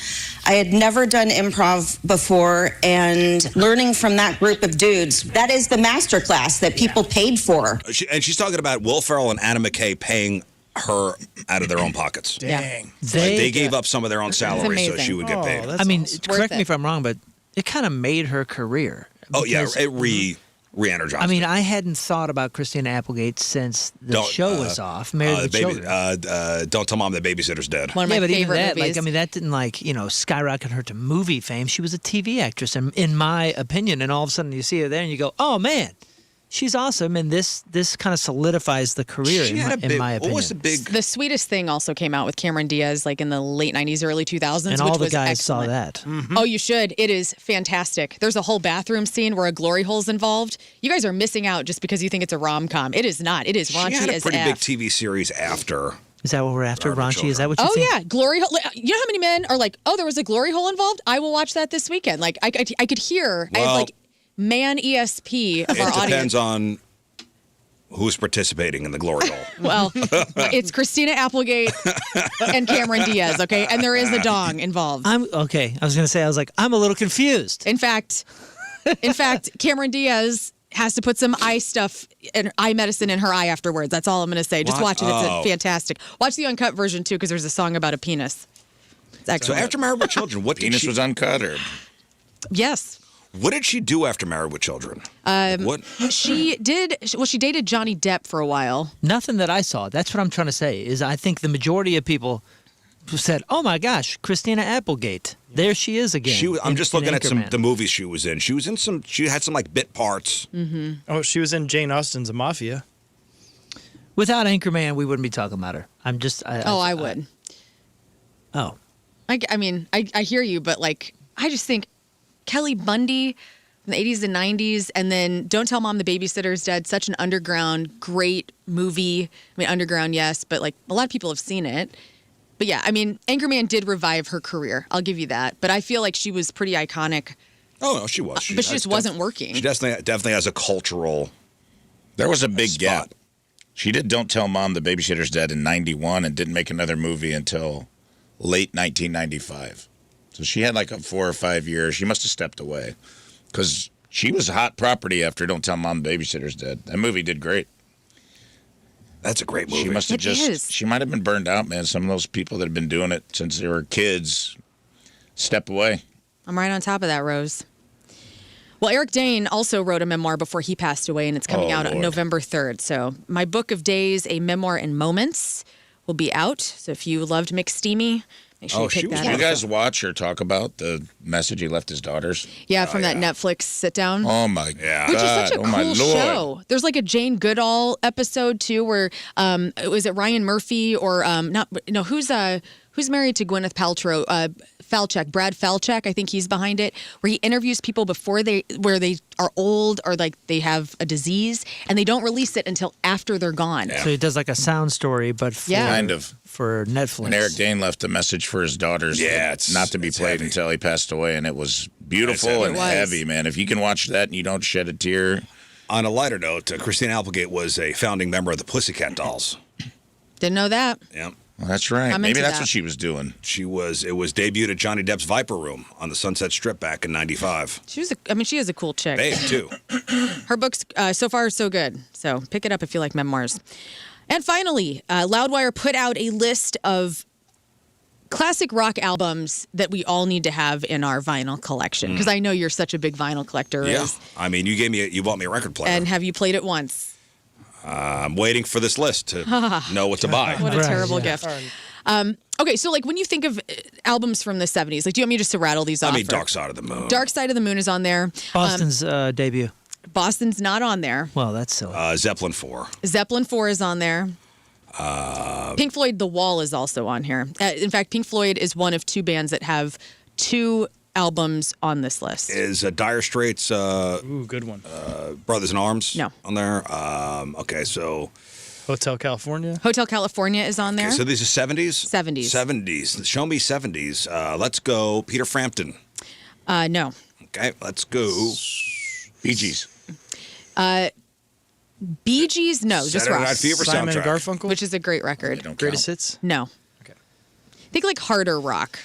I had never done improv before, and learning from that group of dudes, that is the masterclass that people paid for. And she's talking about Will Ferrell and Anna McKay paying her out of their own pockets. Dang. They gave up some of their own salary so she would get paid. I mean, Worth correct me it. if I'm wrong, but it kind of made her career. Oh, yeah. because- It re-energized I mean, her. I hadn't thought about Christina Applegate since the show was off, Married with Children. Don't tell mom the babysitter's dead. One of my Yeah, but even favorite that, movies. that didn't skyrocket her to movie fame. She was a TV actress, in my opinion. And all of a sudden, you see her there, and you go, "Oh man, she's awesome!" And this kind of solidifies the career, in my opinion. What was the big... The Sweetest Thing also came out with Cameron Diaz, like in the late 90s, early 2000s, And which all the was guys excellent. saw that. Oh, you should. It is fantastic. There's a whole bathroom scene where a glory hole's involved. You guys are missing out just because you think it's a rom-com. It is not. It is raunchy She had a as pretty F. big TV series after. Is that what we're after, Married with raunchy? Is that what you Oh, think? yeah. Glory hole. You know how many men are like, oh, there was a glory hole involved? I will watch that this weekend. Like, I could hear. I have, Well, like, man ESP of our It audience. depends on who's participating in the glory hole. Well, it's Christina Applegate and Cameron Diaz, okay? And there is a dong involved. I'm okay. I was going to say, I'm a little confused. In fact, Cameron Diaz has to put some eye medicine in her eye afterwards. That's all I'm going to say. Just What? watch it. It's Oh. fantastic. Watch the uncut version, too, because there's a song about a penis. It's So excellent. after Married with Children, what did Penis she... was uncut, or Yes. What did she do after Married with Children? What? She dated Johnny Depp for a while. Nothing that I saw. That's what I'm trying to say. Is I think the majority of people said, "Oh my gosh, Christina Applegate, there she is again." I'm just looking at Anchorman. the movies she was in. She was in some. She had some like bit parts. Oh, she was in Jane Austen's Mafia. Without Anchorman, we wouldn't be talking about her. I'm just. I would. Oh. I mean, I hear you, but like, I just think Kelly Bundy in the 80s and 90s, and then Don't Tell Mom the Babysitter's Dead, such an underground, great movie. I mean, underground, yes, but like a lot of people have seen it. But yeah, I mean, Anchorman did revive her career. I'll give you that. But I feel like she was pretty iconic. Oh, no, she was. But she just wasn't working. She definitely has a cultural. There was a big spot. gap. She did Don't Tell Mom the Babysitter's Dead in 91 and didn't make another movie until late 1995. So she had like 4 or 5 years. She must have stepped away because she was a hot property after Don't Tell Mom the Babysitter's Dead. That movie did great. That's a great movie. She must have she might have been burned out, man. Some of those people that have been doing it since they were kids step away. I'm right on top of that, Rose. Well, Eric Dane also wrote a memoir before he passed away, and it's coming out on November 3rd. So My Book of Days, A Memoir in Moments, will be out. So if you loved McSteamy, make sure you pick that up. Did you guys watch or talk about the message he left his daughters? Yeah, from that Netflix sit-down. Oh, my God. Which is such a cool show. There's like a Jane Goodall episode, too, where, was it Ryan Murphy or, who's married to Gwyneth Paltrow? Brad Falchuk, I think he's behind it, where he interviews people where they are old or like they have a disease, and they don't release it until after they're gone. So he does like a sound story, but for, kind of for Netflix. And Eric Dane left a message for his daughters, it's not to be played until he passed away, and it was beautiful and heavy, man. If you can watch that and you don't shed a tear. On a lighter note, Christina Applegate was a founding member of the Pussycat Dolls. Didn't know that. Yeah. Well, that's right. I'm Maybe into that's that. what she was doing. It was debuted at Johnny Depp's Viper Room on the Sunset Strip back in '95. She is a cool chick. Babe, too. Her books, so far, are so good. So pick it up if you like memoirs. And finally, Loudwire put out a list of classic rock albums that we all need to have in our vinyl collection. Because I know you're such a big vinyl collector. Yeah. Riz. I mean, you bought me a record player. And have you played it once? I'm waiting for this list to know what to buy. What a terrible gift. Okay, so like when you think of albums from the 70s, like do you want me just to rattle these off? I mean, Dark Side of the Moon. Dark Side of the Moon is on there. Boston's debut. Boston's not on there. Well, that's silly. Zeppelin 4. Zeppelin 4 is on there. Pink Floyd, The Wall is also on here. In fact, Pink Floyd is one of 2 bands that have 2 albums on this list. Is Dire Straits good one. Brothers in Arms No. on there? Okay, so... Hotel California. Hotel California is on there. Okay, so these are 70s? 70s. 70s. Show me 70s. Let's go Peter Frampton. No. Okay, let's go. Bee Gees. Bee Gees, no, just Saturday Night Ross. Fever Simon and soundtrack. Garfunkel. Which is a great record. Greatest hits. No. Okay. Think like harder rock.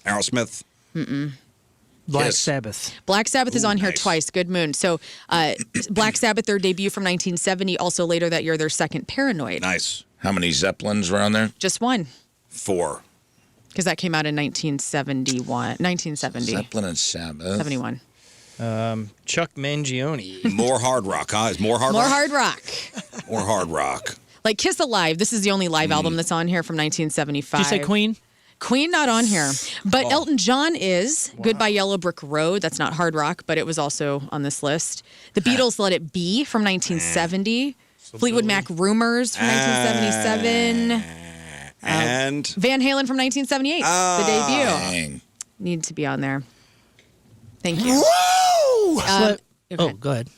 Aerosmith. Black Yes. Sabbath. Black Sabbath is on here nice. twice. Good Moon. So Black Sabbath, their debut from 1970. Also later that year, their second Paranoid. Nice. How many Zeppelins were on there? Just one. 4. Because that came out in 1970. Zeppelin and Sabbath. 71. Chuck Mangione. More hard rock, huh? Is more hard More rock? hard rock. More hard rock. Like Kiss Alive. This is the only live album that's on here from 1975. Did you say Queen? Queen not on here. But Elton John is. Goodbye Yellow Brick Road. That's not hard rock, but it was also on this list. The Beatles Let It Be from 1970. Fleetwood Mac Rumors from 1977. And Van Halen from 1978. The debut. Dang. Need to be on there. Thank you. Slut- okay. go ahead.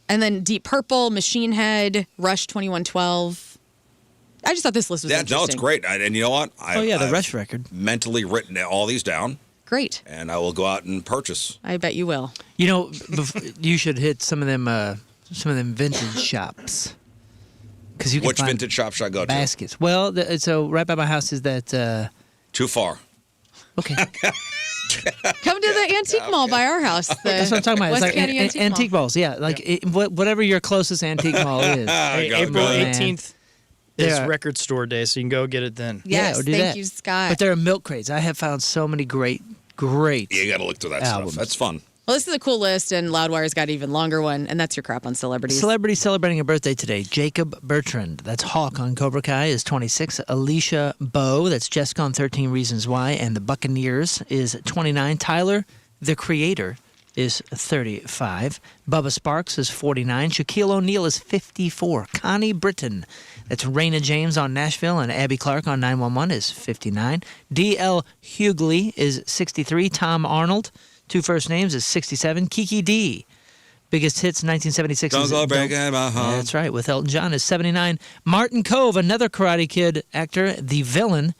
And then Deep Purple, Machine Head, Rush 2112. I just thought this list was interesting. no, it's great. And you know what? The I've Rush record. mentally written all these down, Great. and I will go out and purchase. I bet you will. You know, you should hit some of them vintage shops. Because you can Which find vintage shop should I go to? baskets. Well, so right by my house is that. Too far. Okay. Come to the antique mall by our house. That's what I'm talking about. West It's like County antique Mall. malls. Yeah, like whatever your closest antique mall is. Hey, go, April go. 18th is Yeah. record store day, so you can go get it then. Yes, or do thank that. you, Scott. But there are milk crates. I have found so many great. You got to look through that Albums. stuff. That's fun. Well, this is a cool list, and Loudwire's got an even longer one, and that's your crap on celebrities. Celebrity celebrating a birthday today. Jacob Bertrand, that's Hawk on Cobra Kai, is 26. Alicia Bowe, that's Jessica on 13 Reasons Why, and the Buccaneers, is 29. Tyler, the Creator, is 35. Bubba Sparks is 49. Shaquille O'Neal is 54. Connie Britton, that's Raina James on Nashville, and Abby Clark on 911 is 59. D.L. Hughley is 63. Tom Arnold, 2 first names, is 67. Kiki D, biggest hits 1976. Don't go breaking my heart. That's right, with Elton John is 79. Martin Kove, another Karate Kid actor, the villain,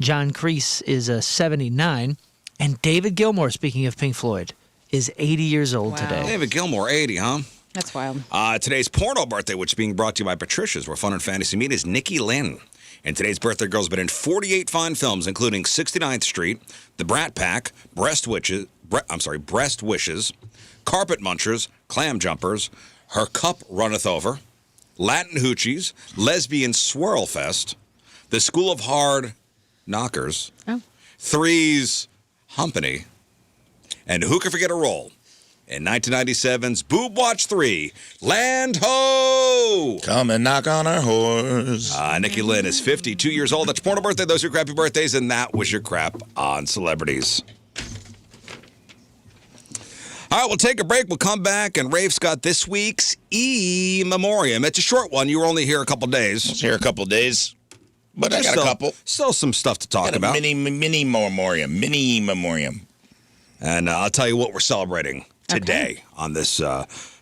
John Kreese is 79. And David Gilmour, speaking of Pink Floyd, is 80 years old today. David Gilmour, 80, huh? That's wild. Today's porno birthday, which is being brought to you by Patricia's, where fun and fantasy meet, is Nikki Lynn. And today's birthday girl's been in 48 fine films, including 69th Street, The Brat Pack, Breast Wishes, Carpet Munchers, Clam Jumpers, Her Cup Runneth Over, Latin Hoochies, Lesbian Swirl Fest, The School of Hard Knockers, Three's Humpany, and who can forget a role in 1997's Boob Watch 3, Land Ho! Come and knock on our horse. Nikki Lynn is 52 years old. That's porno birthday. Those are your crappy birthdays, and that was your crap on celebrities. All right, we'll take a break. We'll come back, and Rafe's got this week's E-memoriam. It's a short one. You were only here a couple days. I was here a couple days, but I got a couple. Still some stuff to talk about. Mini memoriam. And I'll tell you what we're celebrating today on this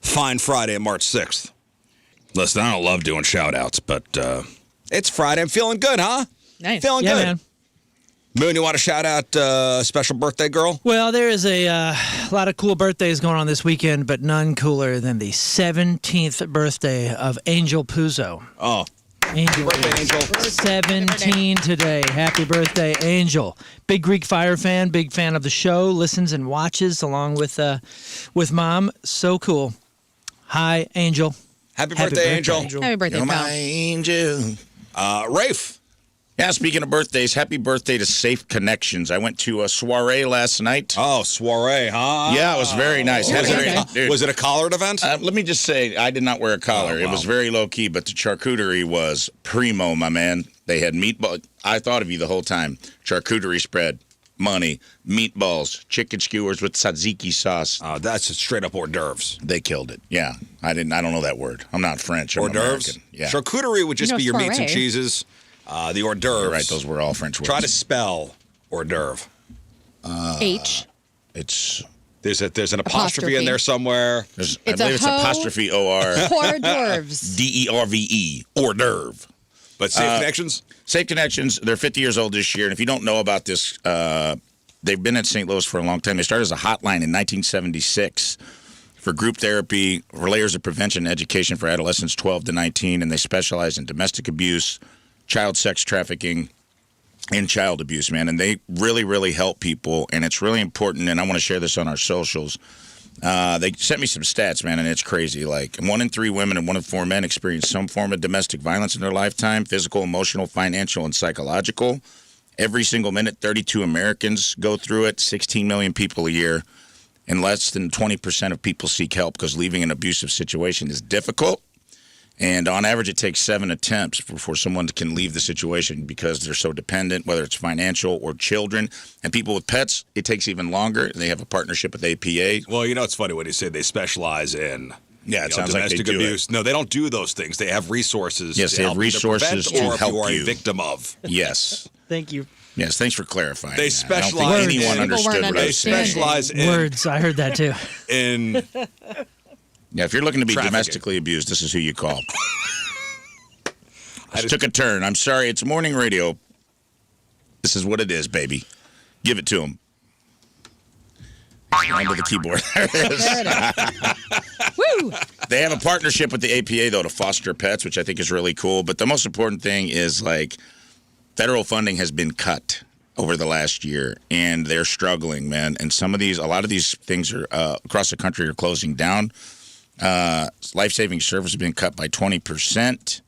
fine Friday, March 6th. Listen, I don't love doing shout-outs, but it's Friday. I'm feeling good, huh? Nice. Feeling Yeah, good. man. Moon, you want to shout out a special birthday girl? Well, there is a lot of cool birthdays going on this weekend, but none cooler than the 17th birthday of Angel Puzo. Oh. Angel Birthday, is Angel. 17 today. Happy birthday, Angel. Big Greek Fire fan, big fan of the show, listens and watches along with Mom. So cool. Hi, Angel. Happy birthday, Angel. Happy birthday, You're pal. my angel. Rafe. Yeah, speaking of birthdays, happy birthday to Safe Connections. I went to a soiree last night. Oh, soiree, huh? Yeah, it was very nice. Dude, Was it a collared event? let me just say, I did not wear a collar. Oh, wow. It was very low-key, but the charcuterie was primo, my man. They had meatball. I thought of you the whole time. Charcuterie spread, money, meatballs, chicken skewers with tzatziki sauce. Oh, that's just straight up hors d'oeuvres. They killed it. Yeah, I don't know that word. I'm not French. I'm Hors d'oeuvres? American. Yeah, Charcuterie would just be your meats and soiree. cheeses. The hors d'oeuvres. you're right. Those were all French words. Try to spell hors d'oeuvre. H. It's There's an apostrophe in there somewhere. I It's believe a it's hoe. apostrophe O-R. Hors d'oeuvres. D-E-R-V-E. Hors d'oeuvre. But Safe Connections? Safe Connections, they're 50 years old this year. And if you don't know about this, they've been in St. Louis for a long time. They started as a hotline in 1976 for group therapy, for layers of prevention and education for adolescents 12 to 19. And they specialize in domestic abuse, child sex trafficking, and child abuse, man. And they really, really help people. And it's really important. And I want to share this on our socials. They sent me some stats, man, and it's crazy. Like 1 in 3 women and 1 in 4 men experience some form of domestic violence in their lifetime, physical, emotional, financial, and psychological. Every single minute, 32 Americans go through it, 16 million people a year, and less than 20% of people seek help because leaving an abusive situation is difficult. And on average, it takes 7 attempts before someone can leave the situation because they're so dependent, whether it's financial or children. And people with pets, it takes even longer. They have a partnership with APA. Well, you know, it's funny when you say they specialize in Sounds like they domestic do abuse. it. No, they don't do those things. They have resources. Yes, to they have help either resources prevent to or help if you are you. a victim of. Yes. Thank you. Yes, thanks for clarifying. They that. I don't specialize think anyone in- understood People what weren't I was saying. Specialize in Words. I heard that too. Yeah, if you're looking to be Trafficking. domestically abused, this is who you call. I took a turn. I'm sorry. It's morning radio. This is what it is, baby. Give it to him. Under the keyboard. There it is. Woo! They have a partnership with the APA, though, to foster pets, which I think is really cool. But the most important thing is, like, federal funding has been cut over the last year, and they're struggling, man. And a lot of these things are across the country are closing down. Life-saving service has been cut by 20%,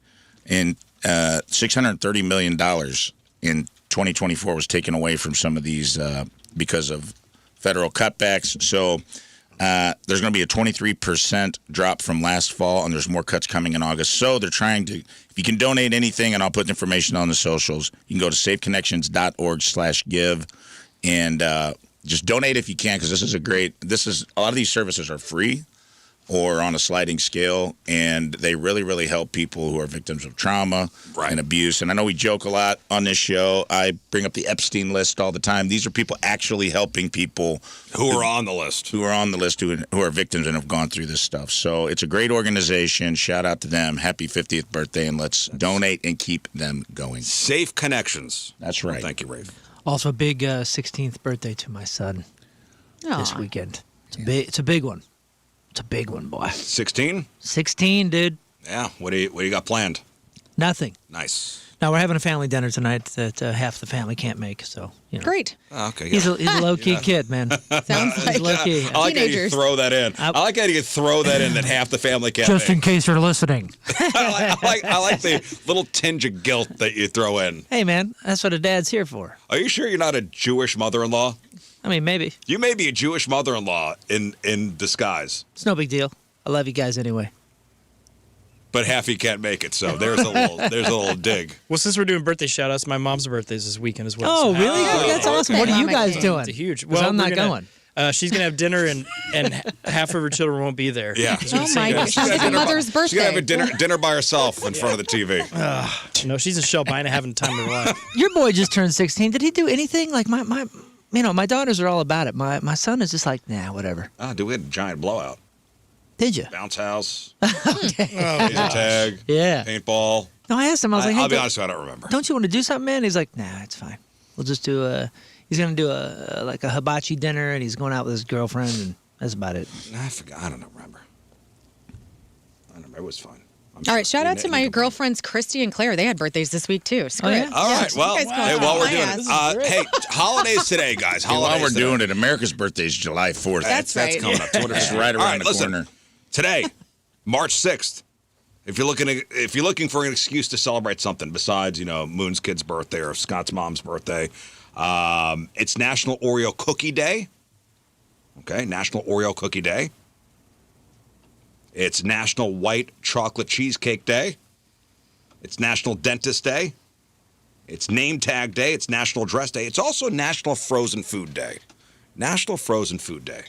and $630 million in 2024 was taken away from some of these because of federal cutbacks. So there's going to be a 23% drop from last fall, and there's more cuts coming in August. So they're trying to, if you can donate anything, and I'll put information on the socials, you can go to safeconnections.org/give, and just donate if you can, because a lot of these services are free or on a sliding scale, and they really, really help people who are victims of trauma and abuse. And I know we joke a lot on this show. I bring up the Epstein list all the time. These are people actually helping people who are on the list, who are victims and have gone through this stuff. So it's a great organization. Shout out to them. Happy 50th birthday, and let's donate and keep them going. Safe Connections. That's right. Well, thank you, Rafe. Also, a big 16th birthday to my son this weekend. It's a big one. It's a big one, boy. 16? 16, dude. Yeah. What do you got planned? Nothing. Nice. No, we're having a family dinner tonight that half the family can't make, so, you know. Great. Oh, okay. He's a low-key kid, man. Sounds like low-key. I like teenagers. how you throw that in. I like how you throw that in that half the family can't Just make. in case you're listening. I like the little tinge of guilt that you throw in. Hey, man, that's what a dad's here for. Are you sure you're not a Jewish mother-in-law? I mean, maybe. You may be a Jewish mother-in-law in disguise. It's no big deal. I love you guys anyway. But half you can't make it, so there's a little dig. Well, since we're doing birthday shout-outs, my mom's birthday is this weekend as well. Oh, so really? That's awesome. What are you guys doing? It's a huge. Well, I'm not going. She's gonna have dinner and half of her children won't be there. Yeah. Oh my gosh, she's a mother's birthday. She's gonna have a dinner by herself in front of the TV. No, she's in Shelbina having the time of her life. Your boy just turned 16. Did he do anything? Like my daughters are all about it. My son is just like, nah, whatever. Dude, we had a giant blowout. Did you? Bounce house. Okay. Laser tag. Yeah. Paintball. No, I asked him. I was like, hey, I'll be honest, I don't remember. Don't you want to do something, man? He's like, nah, it's fine. We'll just do he's going to do a hibachi dinner, and he's going out with his girlfriend, and that's about it. I forgot. I don't remember. It was fun. All right, shout out to my girlfriends Christy and Claire. They had birthdays this week too. Screw it. All right, well, you guys hey, go while we're my doing ass. it, hey, holidays today, guys. While Holidays we're today. doing it, America's birthday is July 4th. That's right. coming up. It's right around the corner. Today, March 6th. If you're looking for an excuse to celebrate something besides, Moon's kid's birthday or Scott's mom's birthday, it's National Oreo Cookie Day. Okay, National Oreo Cookie Day. It's National White Chocolate Cheesecake Day. It's National Dentist Day. It's Name Tag Day. It's National Dress Day. It's also National Frozen Food Day. National Frozen Food Day.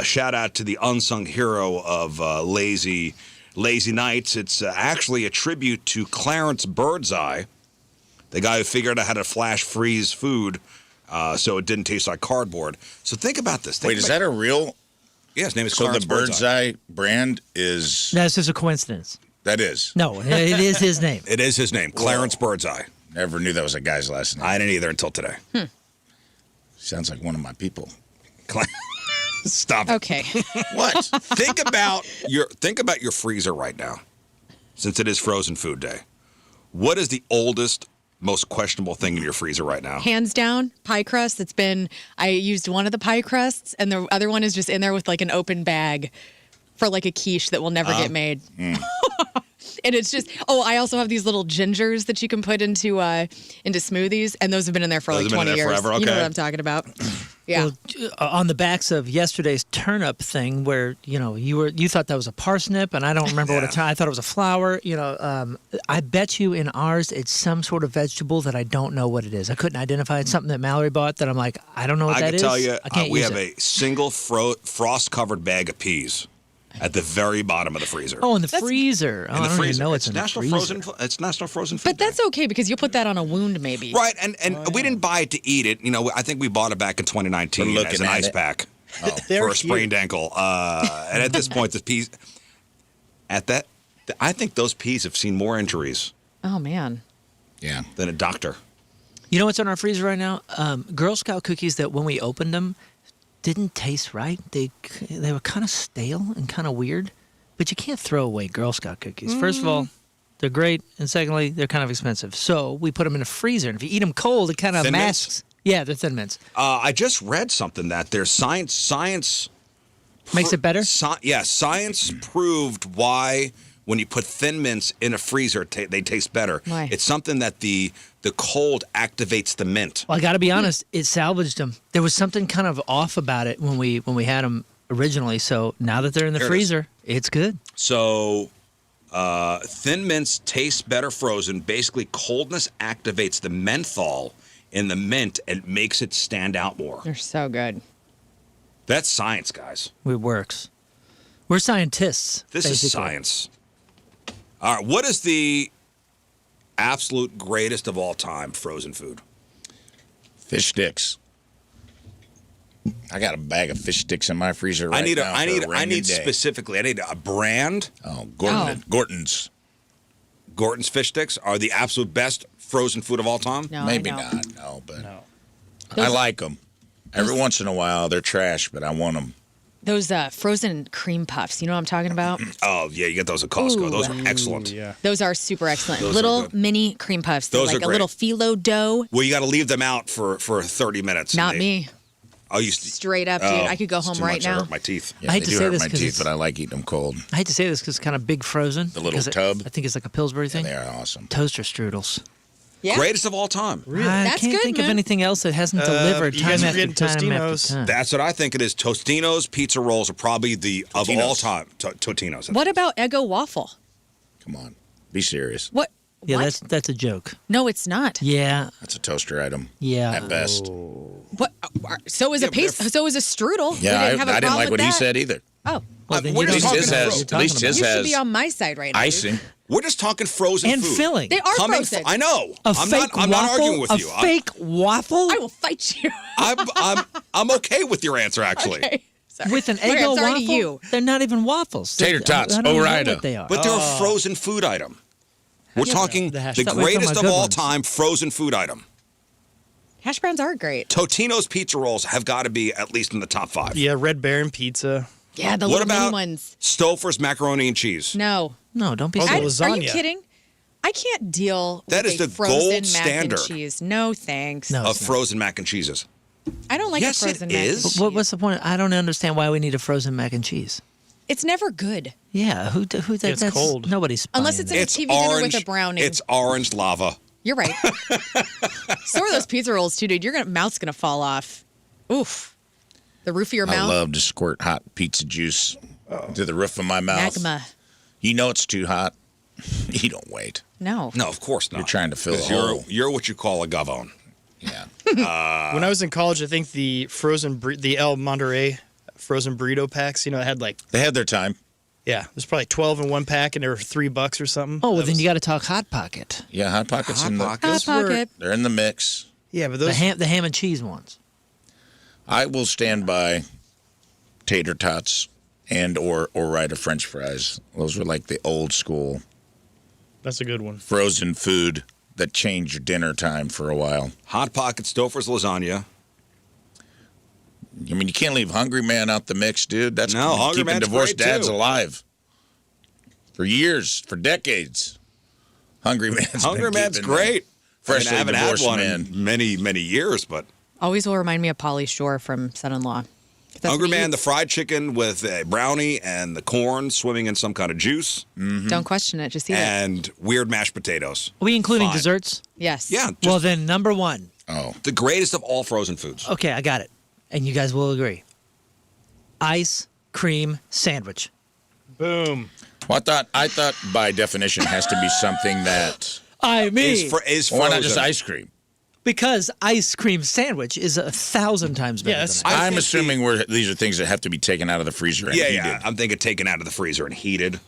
Shout out to the unsung hero of lazy nights. It's actually a tribute to Clarence Birdseye, the guy who figured out how to flash freeze food so it didn't taste like cardboard. So think about this. Wait, is that a real? Yeah, his name is So Clarence the Birdseye brand is. That's just a coincidence. That is. No, it is his name. It is his name, Clarence Birdseye. Never knew that was a guy's last name. I didn't either until today. Sounds like one of my people. Stop it. Okay. What? Think about your freezer right now, since it is Frozen Food Day. What is the oldest, most questionable thing in your freezer right now? Hands down, pie crust. I used one of the pie crusts, and the other one is just in there with like an open bag for like a quiche that will never get made. And it's just, I also have these little gingers that you can put into smoothies, and those have been in there for Those like have been in 20 there years. forever, You know okay. what I'm talking about. Yeah. Well, on the backs of yesterday's turnip thing, where you thought that was a parsnip, and I don't remember what I thought it was a flower. I bet you in ours it's some sort of vegetable that I don't know what it is. I couldn't identify it. It's something that Mallory bought that I'm like, I don't know what that is. I can tell you, I can't we use have it. a single frost-covered bag of peas at the very bottom of the freezer. Oh, in the freezer. In I the don't freezer. even know it's in National the freezer. It's National Frozen Food But that's okay because you'll put that on a wound maybe. Right, and we didn't buy it to eat it. I think we bought it back in 2019 We're as looking an at ice it. pack They're for a sprained cute. ankle. And at this point, the peas, I think those peas have seen more injuries Oh man. Yeah. than a doctor. You know what's in our freezer right now? Girl Scout cookies that when we opened them didn't taste right. They were kind of stale and kind of weird. But you can't throw away Girl Scout cookies. First of all, they're great, and secondly, they're kind of expensive. So we put them in a freezer, and if you eat them cold, it kind of Thin masks. Yeah, they're Thin Mints. I just read something that there's science Makes it better? Science proved why when you put Thin Mints in a freezer, they taste better. Why? It's something that the cold activates the mint. Well, I got to be honest, it salvaged them. There was something kind of off about it when we had them originally. So now that they're in the There it freezer, it's good. So Thin Mints taste better frozen. Basically, coldness activates the menthol in the mint and makes it stand out more. They're so good. That's science, guys. It works. We're scientists. This basically. is science. All right, what is the absolute greatest of all time frozen food? Fish sticks. I got a bag of fish sticks in my freezer right now. I need day. specifically. I need a brand. Oh, Gorton's. Gorton's fish sticks are the absolute best frozen food of all time. No, Maybe I know. not. No, but Those- I like them. Every once in a while, they're trash, but I want them. Those frozen cream puffs. You know what I'm talking about? Oh yeah, you get those at Costco. Ooh. Those are excellent. Yeah. Those are super excellent. Those are Little good. mini cream puffs. They're Those are like a great. little phyllo dough. Well, you got to leave them out for 30 minutes. and Not they- me. Oh, you st- Straight up, dude. oh, I could go it's home too right much. I now. hurt my teeth. Yeah, I hate they to do say hurt this my 'cause teeth, it's- but I like eating them cold. I hate to say this because it's kind of big frozen. The little 'cause tub? I think it's like a Pillsbury thing. They are awesome. Toaster strudels. Yeah. Greatest of all time. I That's can't good, think of man. anything else that hasn't delivered you time guys are after getting time after Tostino's. time. That's what I think it is. Tostino's pizza rolls are probably the of Totino's. all time. Totino's. What about Eggo waffle? Come on. Be serious. What? Yeah, what? that's a joke. No, it's not. Yeah, That's a toaster item. yeah. At best. What? So is a paste. So is a strudel. Yeah, we didn't have a I didn't problem like with what he that. said either. Oh, Well, then we're you just don't talking know what fro- you're at least talking his you about. should be on my side right now. dude. Icing. We're just talking frozen And food. filling. They are Coming frozen. I know. A I'm fake not waffle. arguing with you. A fake waffle I will fight you. I'm okay with your answer actually. Okay. Sorry. with an Okay, Eggo I'm sorry waffle. to you. They're not even waffles. Tater tots. I don't even know WEIRDO. what they are. But they're a frozen food item. We're talking the hash- the thought we were talking greatest about of good all ones. time frozen food item. Hash browns are great. Totino's pizza rolls have got to be at least in the top 5. Yeah, Red Baron pizza. Yeah, the What little mini about ones. Stouffer's macaroni and cheese? No. No, don't be Oh, the serious. Are you lasagna. kidding? I can't deal That with is a the frozen gold mac standard. and cheese. No, thanks. No. Of it's not. frozen mac and cheeses. I don't like Yes, a frozen it mac and is. cheese. What's the point? I don't understand why we need a frozen mac and cheese. It's never good. Yeah, who It's that's cold. Nobody's Unless it's in a It's TV dinner orange. with a brownie. It's orange lava. You're right. So are those pizza rolls too, dude. Your mouth's gonna fall off. Oof. The roof of your I mouth. love to squirt hot pizza juice to the roof of my mouth. Magma. You know it's too hot. You don't wait. No. No, of course not. You're trying to fill 'Cause a hole. you're what you call a govone. Yeah. When I was in college, I think the the El Monterey frozen burrito packs, it had like, They had their time. yeah, there's probably 12 in one pack, and they were $3 or something. Oh, well, then you got to talk Hot Pocket. Yeah, Hot Pockets Hot in Pocket. the, Hot Pocket. they're in the mix. Yeah, but The those. ham and cheese ones. I will stand by tater tots and or Rhino French fries. Those were like the old school That's a good one. frozen food that changed your dinner time for a while. Hot Pocket, Stouffer's lasagna. I mean, you can't leave Hungry Man out the mix, dude. That's No, Hungry keeping Man's divorced great, dads too. alive for years, for decades. Hungry Man's Hungry been Man's keeping great. Freshly I haven't had divorced one man. in many years, but Always will remind me of Pauly Shore from Son-in-Law. That's Hungry what he Man, the eats. fried chicken with a brownie and the corn swimming in some kind of juice, Don't question it. Just eat it. and weird mashed potatoes. Are we including Fine. desserts? Yes. Yeah, just Well, then number one. Oh, the greatest of all frozen foods. Okay, I got it, and you guys will agree. Ice cream sandwich. Boom. well, I thought by definition has to be something that. I mean, Is frozen. Why not just ice cream? because ice cream sandwich is 1,000 times better Yeah, than it's- ice. I I'm think assuming these are things that have to be taken out of the freezer and Yeah, heated. yeah. I'm thinking taken out of the freezer and heated.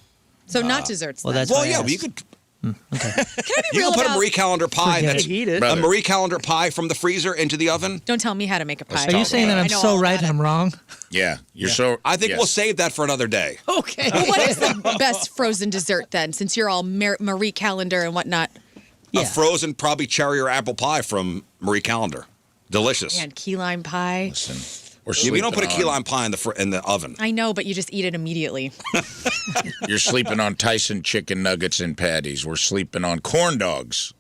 So not desserts. well, then. that's Well, why I yeah, asked. but you could. Can I be You real can put a about? Marie Callender pie Forget that's it. Heat it. a Brother. Marie Callender pie from the freezer into the oven. Don't tell me how to make a pie. Are you saying that I I'm know so all right about and I'm wrong? Yeah, you're so. I think yes. we'll save that for another day. Okay. Well, what is the best frozen dessert then? Since you're all Marie Callender and whatnot, Yeah. A frozen, probably cherry or apple pie from Marie Callender. Delicious. and key lime pie. Listen, we're Yeah, we don't put a sleeping key on- lime pie in the oven. I know, but you just eat it immediately. You're sleeping on Tyson chicken nuggets and patties. We're sleeping on corn dogs.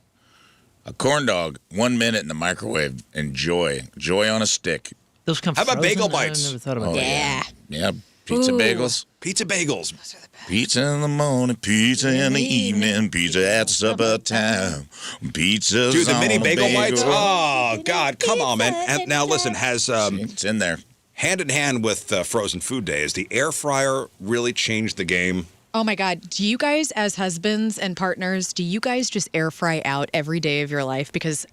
A corn dog, 1 minute in the microwave, and joy on a stick. Those come How about frozen? bagel I bites? never thought about Oh, that. Yeah. Yeah, pizza Ooh. bagels. Pizza bagels. Pizza in the morning, pizza in the evening, pizza at supper time. Pizza's Dude, the on mini a bagel bites. bagel. Oh, God. Come on, man. And now, listen, has It's in there. hand in hand with Frozen Food Day, has the air fryer really changed the game? Oh my God. Do you guys, as husbands and partners, do you guys just air fry out every day of your life? Because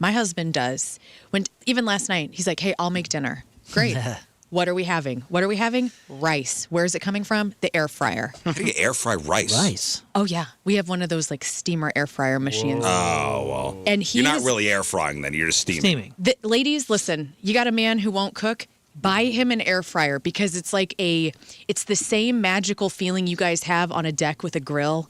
My husband does. Even last night, he's like, hey, I'll make dinner. Great. What are we having? What are we having? Rice. Where is it coming from? The air fryer. How do you air fry rice? Rice. Oh, yeah. We have one of those like steamer air fryer machines. Oh, well. And You're not really air frying then. You're just steaming. Ladies, listen, you got a man who won't cook? Buy him an air fryer because it's it's the same magical feeling you guys have on a deck with a grill,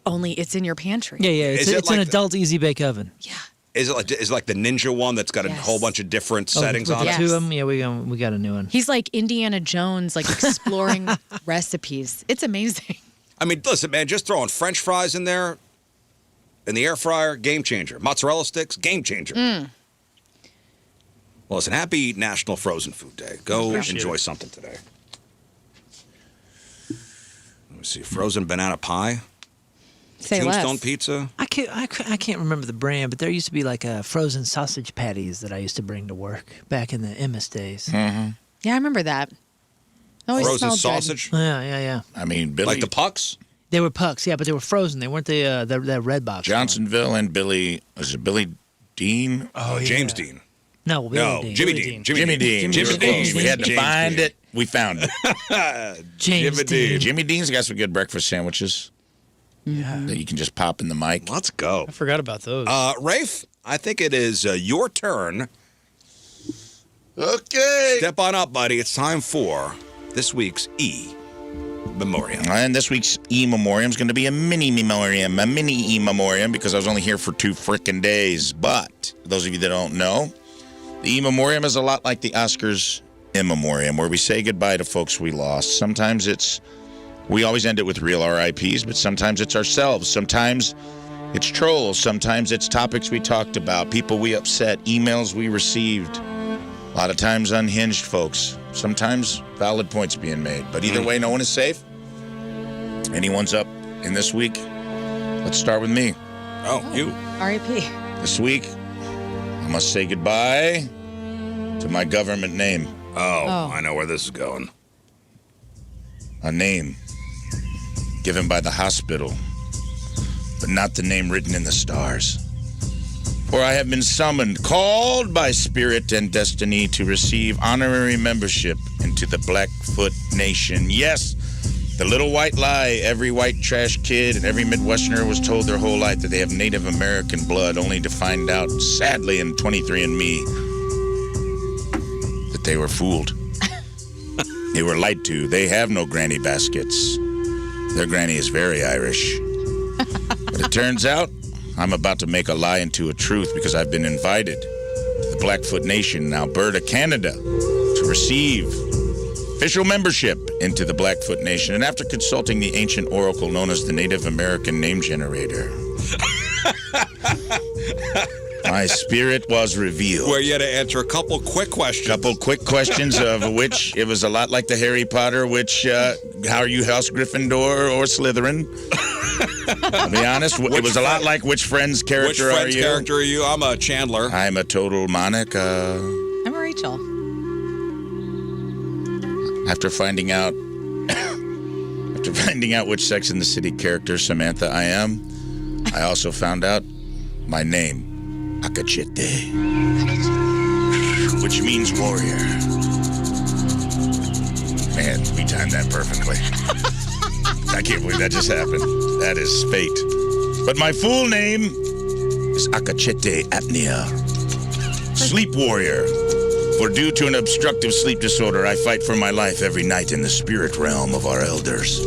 only it's in your pantry. Yeah. It's an adult easy bake oven. Yeah. Is it like the Ninja one that's got a whole bunch of different settings with on the it? two of them, yeah, we got a new one. He's like Indiana Jones, like exploring recipes. It's amazing. I mean, listen, man, just throwing French fries in there in the air fryer, game changer. Mozzarella sticks, game changer. Well, listen, happy National Frozen Food Day. Go enjoy something today. Let me see, frozen banana pie. Say Tombstone less. pizza. I can't remember the brand, but there used to be like frozen sausage patties that I used to bring to work back in the Emmis days. Yeah, I remember that. Always Frozen smelled sausage. Yeah. I mean, Billy. Like the pucks. They were pucks, yeah, but they were frozen. They weren't the red box. Johnsonville and Billy. Was it Billy Dean? Oh, James Dean. No, Jimmy Dean. Jimmy Dean. We had to find it. We found it. James Dean. Jimmy Dean's got some good breakfast sandwiches. Yeah. That you can just pop in the mic. Let's go. I forgot about those. Rafe, I think it is your turn. Okay. Step on up, buddy. It's time for this week's E-memoriam. And this week's E-memoriam is going to be a mini E-memoriam, because I was only here for 2 frickin' days. But those of you that don't know, the E-memoriam is a lot like the Oscars in-memoriam, where we say goodbye to folks we lost. Sometimes we always end it with real RIPs, but sometimes it's ourselves. Sometimes it's trolls. Sometimes it's topics we talked about, people we upset, emails we received. A lot of times unhinged folks. Sometimes valid points being made. But either way, no one is safe. Anyone's up in this week? Let's start with me. Oh, you. R.I.P. This week, I must say goodbye to my government name. Oh, I know where this is going. A name given by the hospital, but not the name written in the stars. For I have been summoned, called by spirit and destiny to receive honorary membership into the Blackfoot Nation. Yes, the little white lie every white trash kid and every Midwesterner was told their whole life, that they have Native American blood, only to find out, sadly, in 23andMe, that they were fooled. They were lied to. They have no granny baskets. Their granny is very Irish. But it turns out I'm about to make a lie into a truth, because I've been invited to the Blackfoot Nation in Alberta, Canada, to receive official membership into the Blackfoot Nation. And after consulting the ancient oracle known as the Native American Name Generator, my spirit was revealed. Where you had to answer a couple quick questions. Of which it was a lot like the Harry Potter, which, how are you, House Gryffindor or Slytherin? I'll be honest, it was a lot like which friend's character are you? I'm a Chandler. I'm a total Monica. I'm a Rachel. After finding out which Sex and the City character, Samantha, I am, I also found out my name. Akachete, which means warrior. Man, we timed that perfectly. I can't believe that just happened. That is fate. But my full name is Akachete Apnea, sleep warrior. For due to an obstructive sleep disorder, I fight for my life every night in the spirit realm of our elders.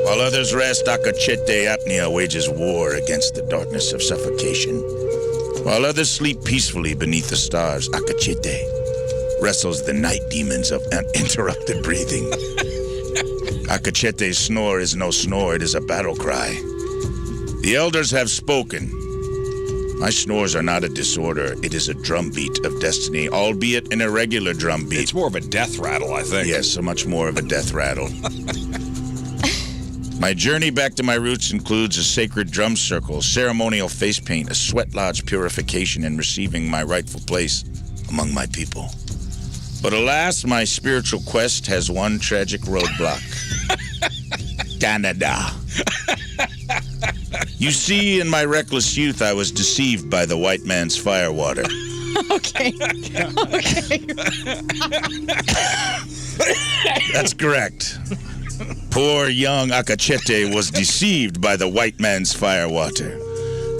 While others rest, Akachete Apnea wages war against the darkness of suffocation. While others sleep peacefully beneath the stars, Akachete wrestles the night demons of uninterrupted breathing. Akachete's snore is no snore, it is a battle cry. The elders have spoken. My snores are not a disorder, it is a drumbeat of destiny, albeit an irregular drumbeat. It's more of a death rattle, I think. Yes, so much more of a death rattle. My journey back to my roots includes a sacred drum circle, ceremonial face paint, a sweat lodge purification, and receiving my rightful place among my people. But alas, my spiritual quest has one tragic roadblock. Canada. You see, in my reckless youth, I was deceived by the white man's firewater. Okay. Okay. That's correct. Poor young Akachete was deceived by the white man's firewater.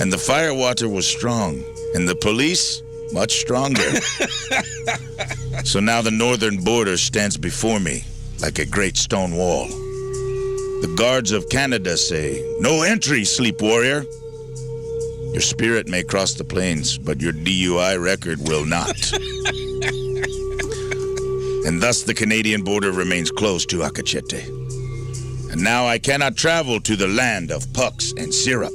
And the firewater was strong, and the police much stronger. So now the northern border stands before me like a great stone wall. The guards of Canada say, "No entry, sleep warrior. Your spirit may cross the plains, but your DUI record will not." And thus the Canadian border remains closed to Akachete. And now I cannot travel to the land of pucks and syrup.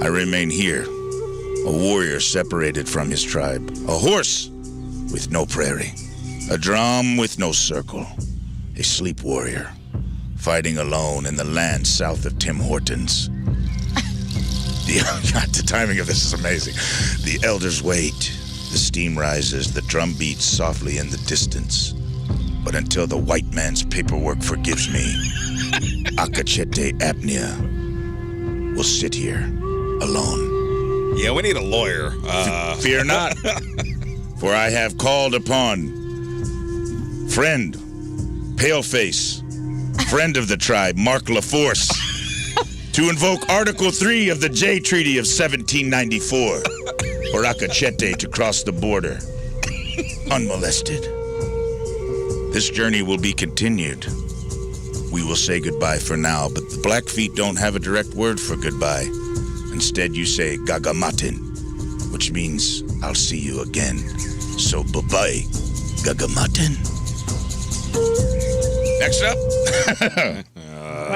I remain here, a warrior separated from his tribe, a horse with no prairie, a drum with no circle, a sleep warrior, fighting alone in the land south of Tim Hortons. The timing of this is amazing. The elders wait, the steam rises, the drum beats softly in the distance. But until the white man's paperwork forgives me, Akachete apnea will sit here alone. Yeah, we need a lawyer. Fear not, for I have called upon friend, paleface, friend of the tribe, Mark LaForce, to invoke Article 3 of the Jay Treaty of 1794 for Akachete to cross the border unmolested. This journey will be continued. We will say goodbye for now, but the Blackfeet don't have a direct word for goodbye. Instead, you say Gagamatin, which means I'll see you again. So bye-bye, Gagamatin. Next up.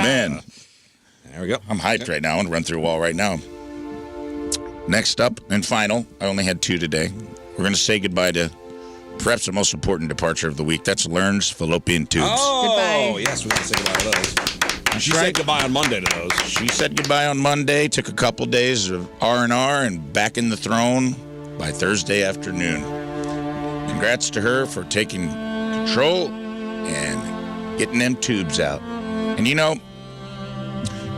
Man. There we go. I'm hyped right now. I'm going to run through a wall right now. Next up and final, I only had 2 today. We're going to say goodbye to perhaps the most important departure of the week. That's Learn's fallopian tubes. Oh, Goodbye. yes, we got to say goodbye to those. She said goodbye on Monday to those. She said goodbye on Monday, took a couple days of R&R, and back in the throne by Thursday afternoon. Congrats to her for taking control and getting them tubes out. And you know,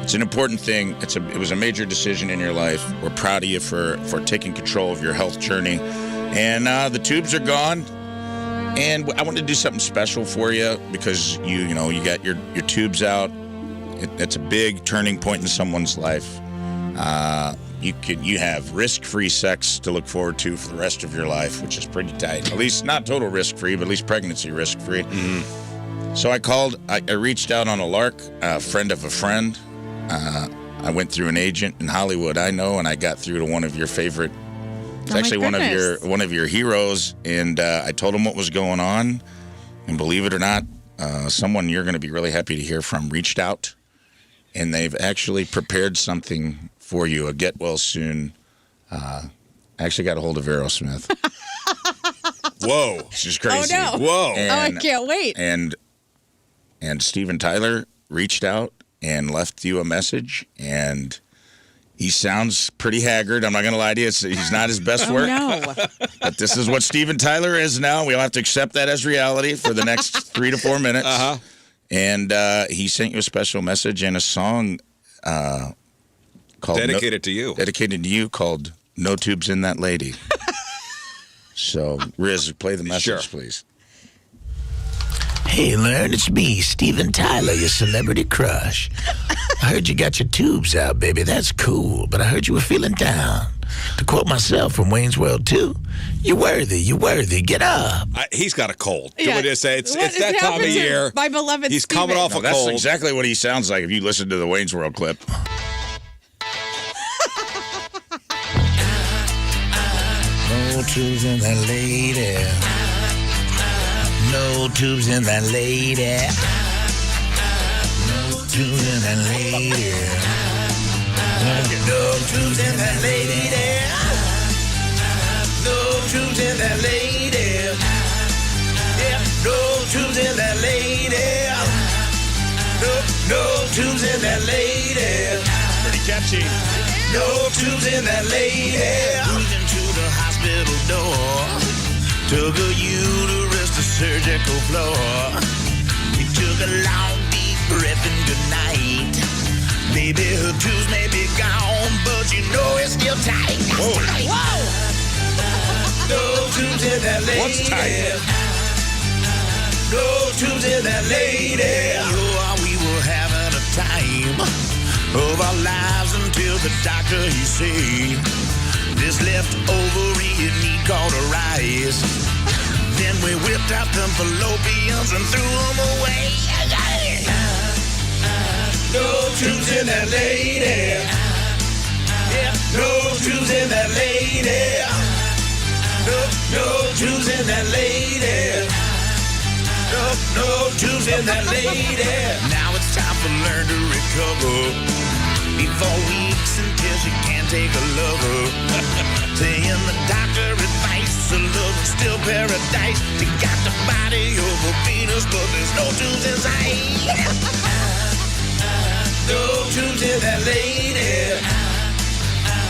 it's an important thing. It was a major decision in your life. We're proud of you for taking control of your health journey. And the tubes are gone. And I want to do something special for you because you got your tubes out. It's a big turning point in someone's life. You have risk-free sex to look forward to for the rest of your life, which is pretty tight. At least not total risk-free, but at least pregnancy risk-free. Mm-hmm. So I reached out on a lark, a friend of a friend. I went through an agent in Hollywood I know, and I got through to one of your favorite. It's actually one of your heroes, and I told him what was going on. And believe it or not, someone you're going to be really happy to hear from reached out, and they've actually prepared something for you. A get well soon. I actually got a hold of Aerosmith. Whoa, she's crazy. Oh no! Whoa! I can't wait. And Steven Tyler reached out and left you a message, and he sounds pretty haggard. I'm not going to lie to you. He's not his best work. No. But this is what Steven Tyler is now. We'll have to accept that as reality for the next 3 to 4 minutes. Uh-huh. And he sent you a special message and a song called Dedicated to you, called No Tubes in That Lady. So, Rizz, play the message, please. Hey, Learn, it's me, Steven Tyler, your celebrity crush. I heard you got your tubes out, baby. That's cool, but I heard you were feeling down. To quote myself from Wayne's World 2, you're worthy, get up. He's got a cold. Yeah. Can we just say it's that time of year. My beloved He's Steven. coming off a That's cold. exactly what he sounds like if you listen to the Wayne's World clip. No tubes in that lady. No tubes in that lady. No tubes in that lady. No tubes in that lady. No tubes in that lady. Yeah, no tubes in that lady. No tubes in that lady. Pretty catchy. No tubes in that lady. Cruising to the hospital door. Took a uterus to surgical floor. We took a long deep breath and good night. Baby, her tubes may be gone. one's tight. No tubes in that lady. Oh, we were having a time of our lives until the doctor, he said, this left ovary need cauterize. Then we whipped out them fallopians and threw them away. No tubes in that lady. Yeah, no tubes in that lady. No tubes in that lady. No tubes in that lady. Now it's time for learn to recover. Before weeks until she can't take a lover. Saying the doctor advice, a love is still paradise. She got the body of a Venus, but there's no tubes inside. No tubes in that lady.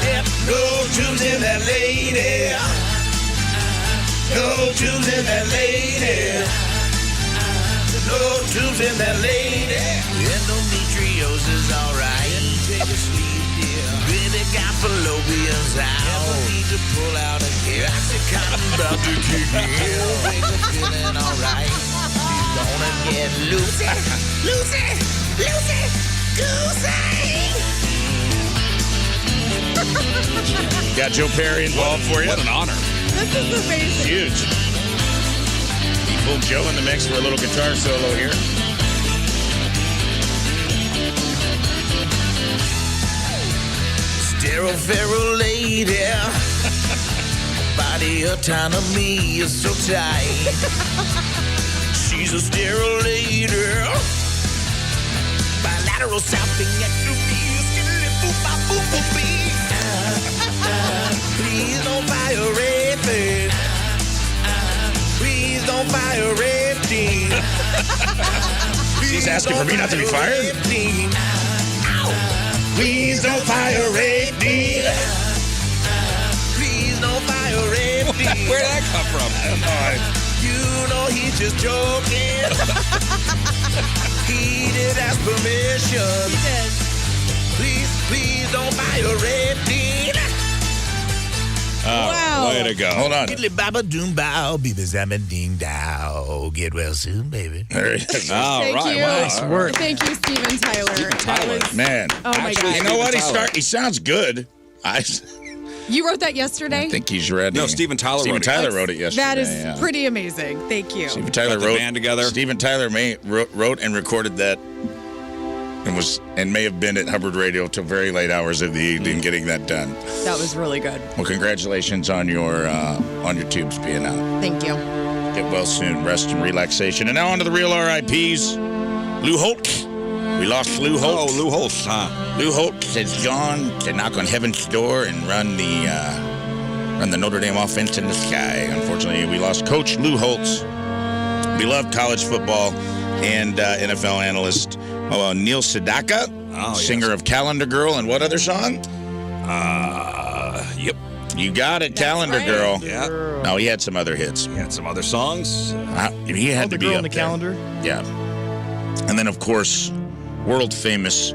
Yep, no tubes in that lady. No tubes in that lady. No tubes in that lady. Endometriosis, alright. Take a sleep, dear. Really got fallopians out. Never need to pull out a hair. Oxycontin about to kick in. Wake up feeling alright. She's gonna get loosey, loosey, loosey, goosey. Got Joe Perry involved for you. What an honor. This is amazing. Huge. Pull Joe in the mix for a little guitar solo here. Sterile feral lady. Body autonomy is so tight. She's a sterile lady. Bilateral salpingectomy. Please don't fire raping. Please don't fire raping. She's asking for me not to be fired? Please don't fire raping. Please don't fire raping. Where'd that come from? I don't know. You know he's just joking. He did ask permission. He did. Please don't fire raping. Wow. Way to go. Hold on. Diddly baba doom bow, be the zaman ding dow. Get well soon, baby. All Thank right. you. Wow. Nice work. Thank you, Steven Tyler. Tyler. That was, Man. oh my Actually, God. You know what? Tyler. He sounds good. I You wrote that yesterday? think he's ready. No, Steven Tyler Steven wrote it. Tyler wrote it yesterday. That is yeah. pretty amazing. Thank you. Steven Tyler Got the wrote band together. Steven Tyler wrote and recorded that, and may have been at Hubbard Radio till very late hours of the evening getting that done. That was really good. Well, congratulations on your tubes being out. Thank you. Get well soon. Rest and relaxation. And now on to the real RIPs. Lou Holt. We lost Lou Holt. Oh, Lou Holtz, huh? Lou Holt has gone to knock on heaven's door and run the Notre Dame offense in the sky. Unfortunately, we lost Coach Lou Holtz, beloved college football and NFL analyst. Neil Sedaka, singer of Calendar Girl, and what other song? Yep. You got it, Calendar right. Girl. Yeah. No, he had some other hits. He had some other songs. He had The to be girl up on the there. calendar. Yeah. And then, of course, world famous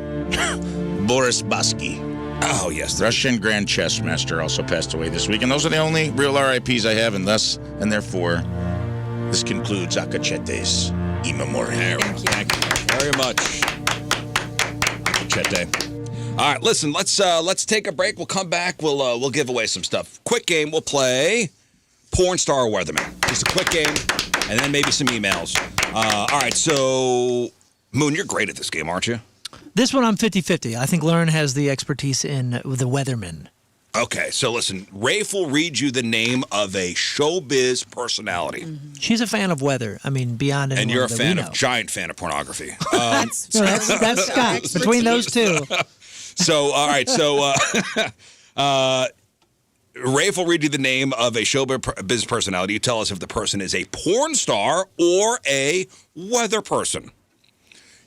Boris Bosky. Oh, yes. Russian Grand Chess Master also passed away this week. And those are the only real RIPs I have, and therefore, this concludes Akachete's E-memoriam. Thank you. Very much. Akachete. All right, listen, let's take a break. We'll come back. We'll give away some stuff. Quick game. We'll play Porn Star Weatherman. Just a quick game, and then maybe some emails. All right, so Moon, you're great at this game, aren't you? This one I'm 50-50. I think Lauren has the expertise in the Weatherman. Okay, so listen, Rafe will read you the name of a showbiz personality. Mm-hmm. She's a fan of weather. I mean, beyond anyone And you're a that fan we of know. giant fan of pornography. No, that's Scott. Between those two. So, all right. So, Rafe will read you the name of a showbiz personality. You tell us if the person is a porn star or a weather person.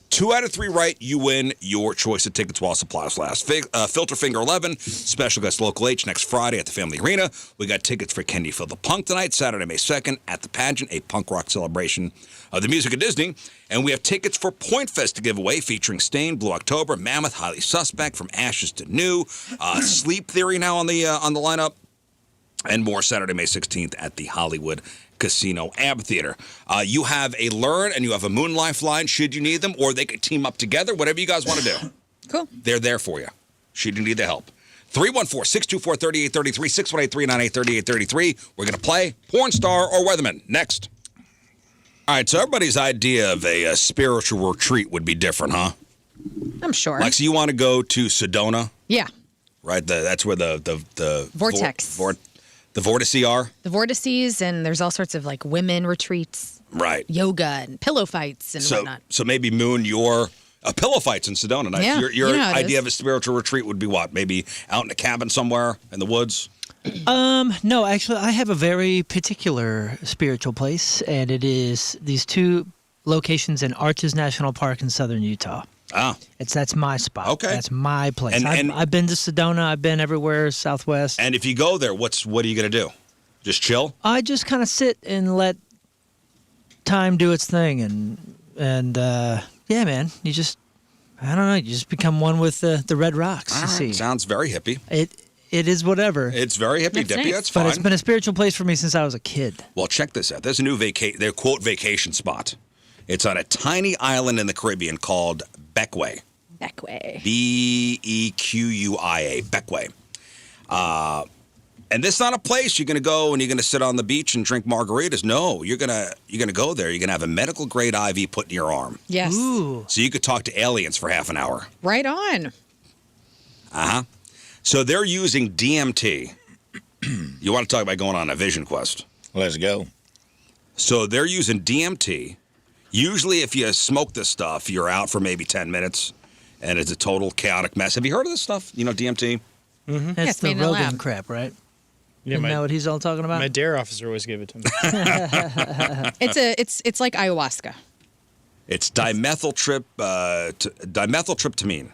2 out of 3 right, you win your choice of tickets while supplies last. Filter Finger 11, special guest Local H next Friday at the Family Arena. We got tickets for Can You Feel the Punk tonight, Saturday, May 2nd at the Pageant, a punk rock celebration of the music of Disney. And we have tickets for Point Fest to give away, featuring Stain, Blue October, Mammoth, Highly Suspect, From Ashes to New, Sleep Theory now on the lineup. And more Saturday, May 16th at the Hollywood Casino Amphitheater. You have a Learn and you have a Moon Lifeline should you need them, or they could team up together, whatever you guys want to do. Cool. They're there for you should you need the help. 314-624-3833, 618-398-3833. We're going to play Porn Star or Weatherman next. All right, so everybody's idea of a spiritual retreat would be different, huh? I'm sure. Like, so you want to go to Sedona, Yeah. right? That's where the Vortex. The vortices are. The vortices, and there's all sorts of like women retreats, Right. yoga and pillow fights and whatnot. So maybe Moon, your pillow fights in Sedona. Nice. Yeah, Your you know how it idea is. of a spiritual retreat would be what? Maybe out in a cabin somewhere in the woods. No, actually, I have a very particular spiritual place, and it is these two locations in Arches National Park in southern Utah. Ah. That's my spot. Okay. That's my place. And- I've been to Sedona. I've been everywhere, Southwest. And if you go there, what are you going to do? Just chill? I just kind of sit and let time do its thing, and yeah, man, you just become one with the red rocks. You see, Sounds very hippie. it is whatever. It's very hippie dippy. nice. That's fine. But it's been a spiritual place for me since I was a kid. Well, check this out. There's a new their quote vacation spot. It's on a tiny island in the Caribbean called Bequia. Beckway. Bequia. Bequia. And this is not a place you're going to go and you're going to sit on the beach and drink margaritas. No, you're going to go there. You're going to have a medical grade IV put in your arm. Yes. Ooh. So you could talk to aliens for half an hour. Right on. Uh-huh. So they're using DMT. You want to talk about going on a vision quest? Let's go. So they're using DMT. Usually if you smoke this stuff, you're out for maybe 10 minutes, and it's a total chaotic mess. Have you heard of this stuff? You know, DMT? That's it's the made in a Rogan lab. crap, right? Yeah, Isn't that what he's all talking about? my dare officer always gave it to me. It's like ayahuasca. It's dimethyltryptamine.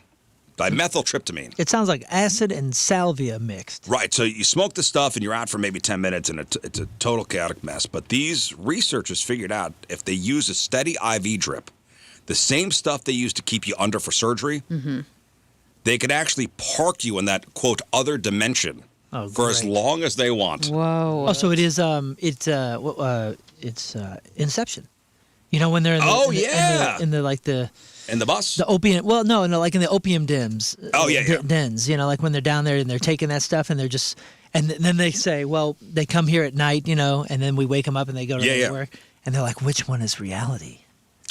Dimethyltryptamine. It sounds like acid and salvia mixed. Right, so you smoke the stuff and you're out for maybe 10 minutes and it's a total chaotic mess. But these researchers figured out if they use a steady IV drip, the same stuff they use to keep you under for surgery, they could actually park you in that, quote, other dimension for as great. long as they want. Whoa. Oh, so it is. It's Inception. You know when they're in the, in the like the In the bus? the opium. Well, no, like in the opium dens. Oh, yeah. Dens. You know, like when they're down there and they're taking that stuff and they're just, and then they say, well, they come here at night, you know, and then we wake them up and they go to their work, and they're like, which one is reality?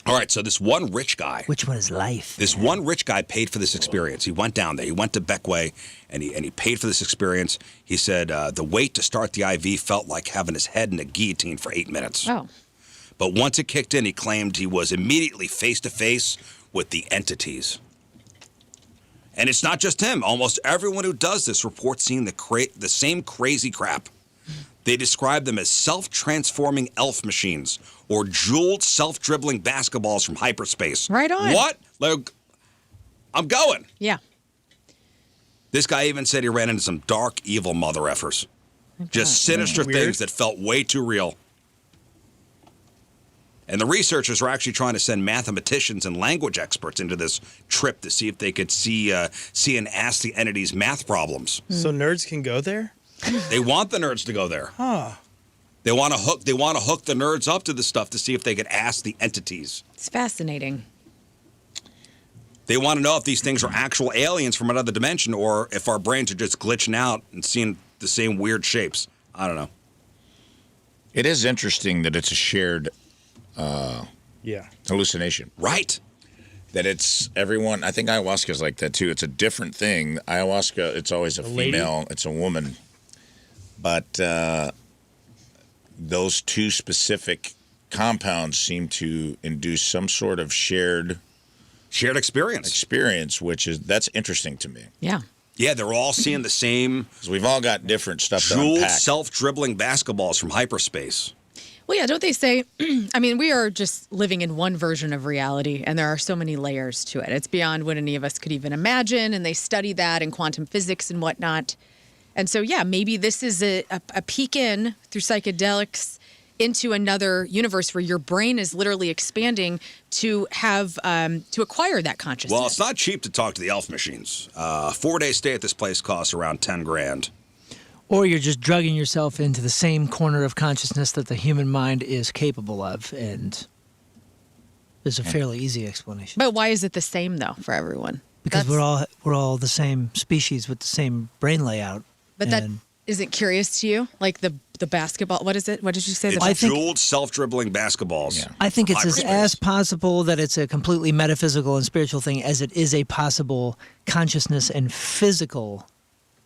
All right, so this one rich guy. Which one is life? This one rich guy paid for this experience. He went down there. He went to Bequia, and he paid for this experience. He said the wait to start the IV felt like having his head in a guillotine for 8 minutes. Oh. But once it kicked in, he claimed he was immediately face-to-face with the entities. And it's not just him. Almost everyone who does this reports seeing the same crazy crap. They describe them as self-transforming elf machines or jeweled self-dribbling basketballs from hyperspace. Right on. What? Like, I'm going. Yeah. This guy even said he ran into some dark, evil mother effers. Just sinister Weird. things that felt way too real. And the researchers were actually trying to send mathematicians and language experts into this trip to see if they could see and ask the entities math problems. So nerds can go there? They want the nerds to go there. Huh. They want to hook the nerds up to the stuff to see if they could ask the entities. It's fascinating. They want to know if these things are actual aliens from another dimension or if our brains are just glitching out and seeing the same weird shapes. I don't know. It is interesting that it's a shared hallucination. Right. That it's everyone. I think ayahuasca is like that too. It's a different thing. Ayahuasca, it's always a female. It's a woman. But those two specific compounds seem to induce some sort of shared experience, that's interesting to me. Yeah. Yeah, they're all seeing the same. Because we've all got different stuff to jeweled, unpack. self-dribbling basketballs from hyperspace. Well, yeah, don't they say, I mean, we are just living in one version of reality, and there are so many layers to it. It's beyond what any of us could even imagine, and they study that in quantum physics and whatnot. And so, yeah, maybe this is a peek in through psychedelics into another universe where your brain is literally expanding to have to acquire that consciousness. Well, it's not cheap to talk to the elf machines. 4-day stay at this place costs around $10,000. Or you're just drugging yourself into the same corner of consciousness that the human mind is capable of, and there's a fairly easy explanation. But why is it the same though for everyone? Because we're all the same species with the same brain layout. But that isn't curious to you, like the basketball. What is it? What did you say? It's jeweled, self-dribbling basketballs. Yeah. I think it's as possible that it's a completely metaphysical and spiritual thing as it is a possible consciousness and physical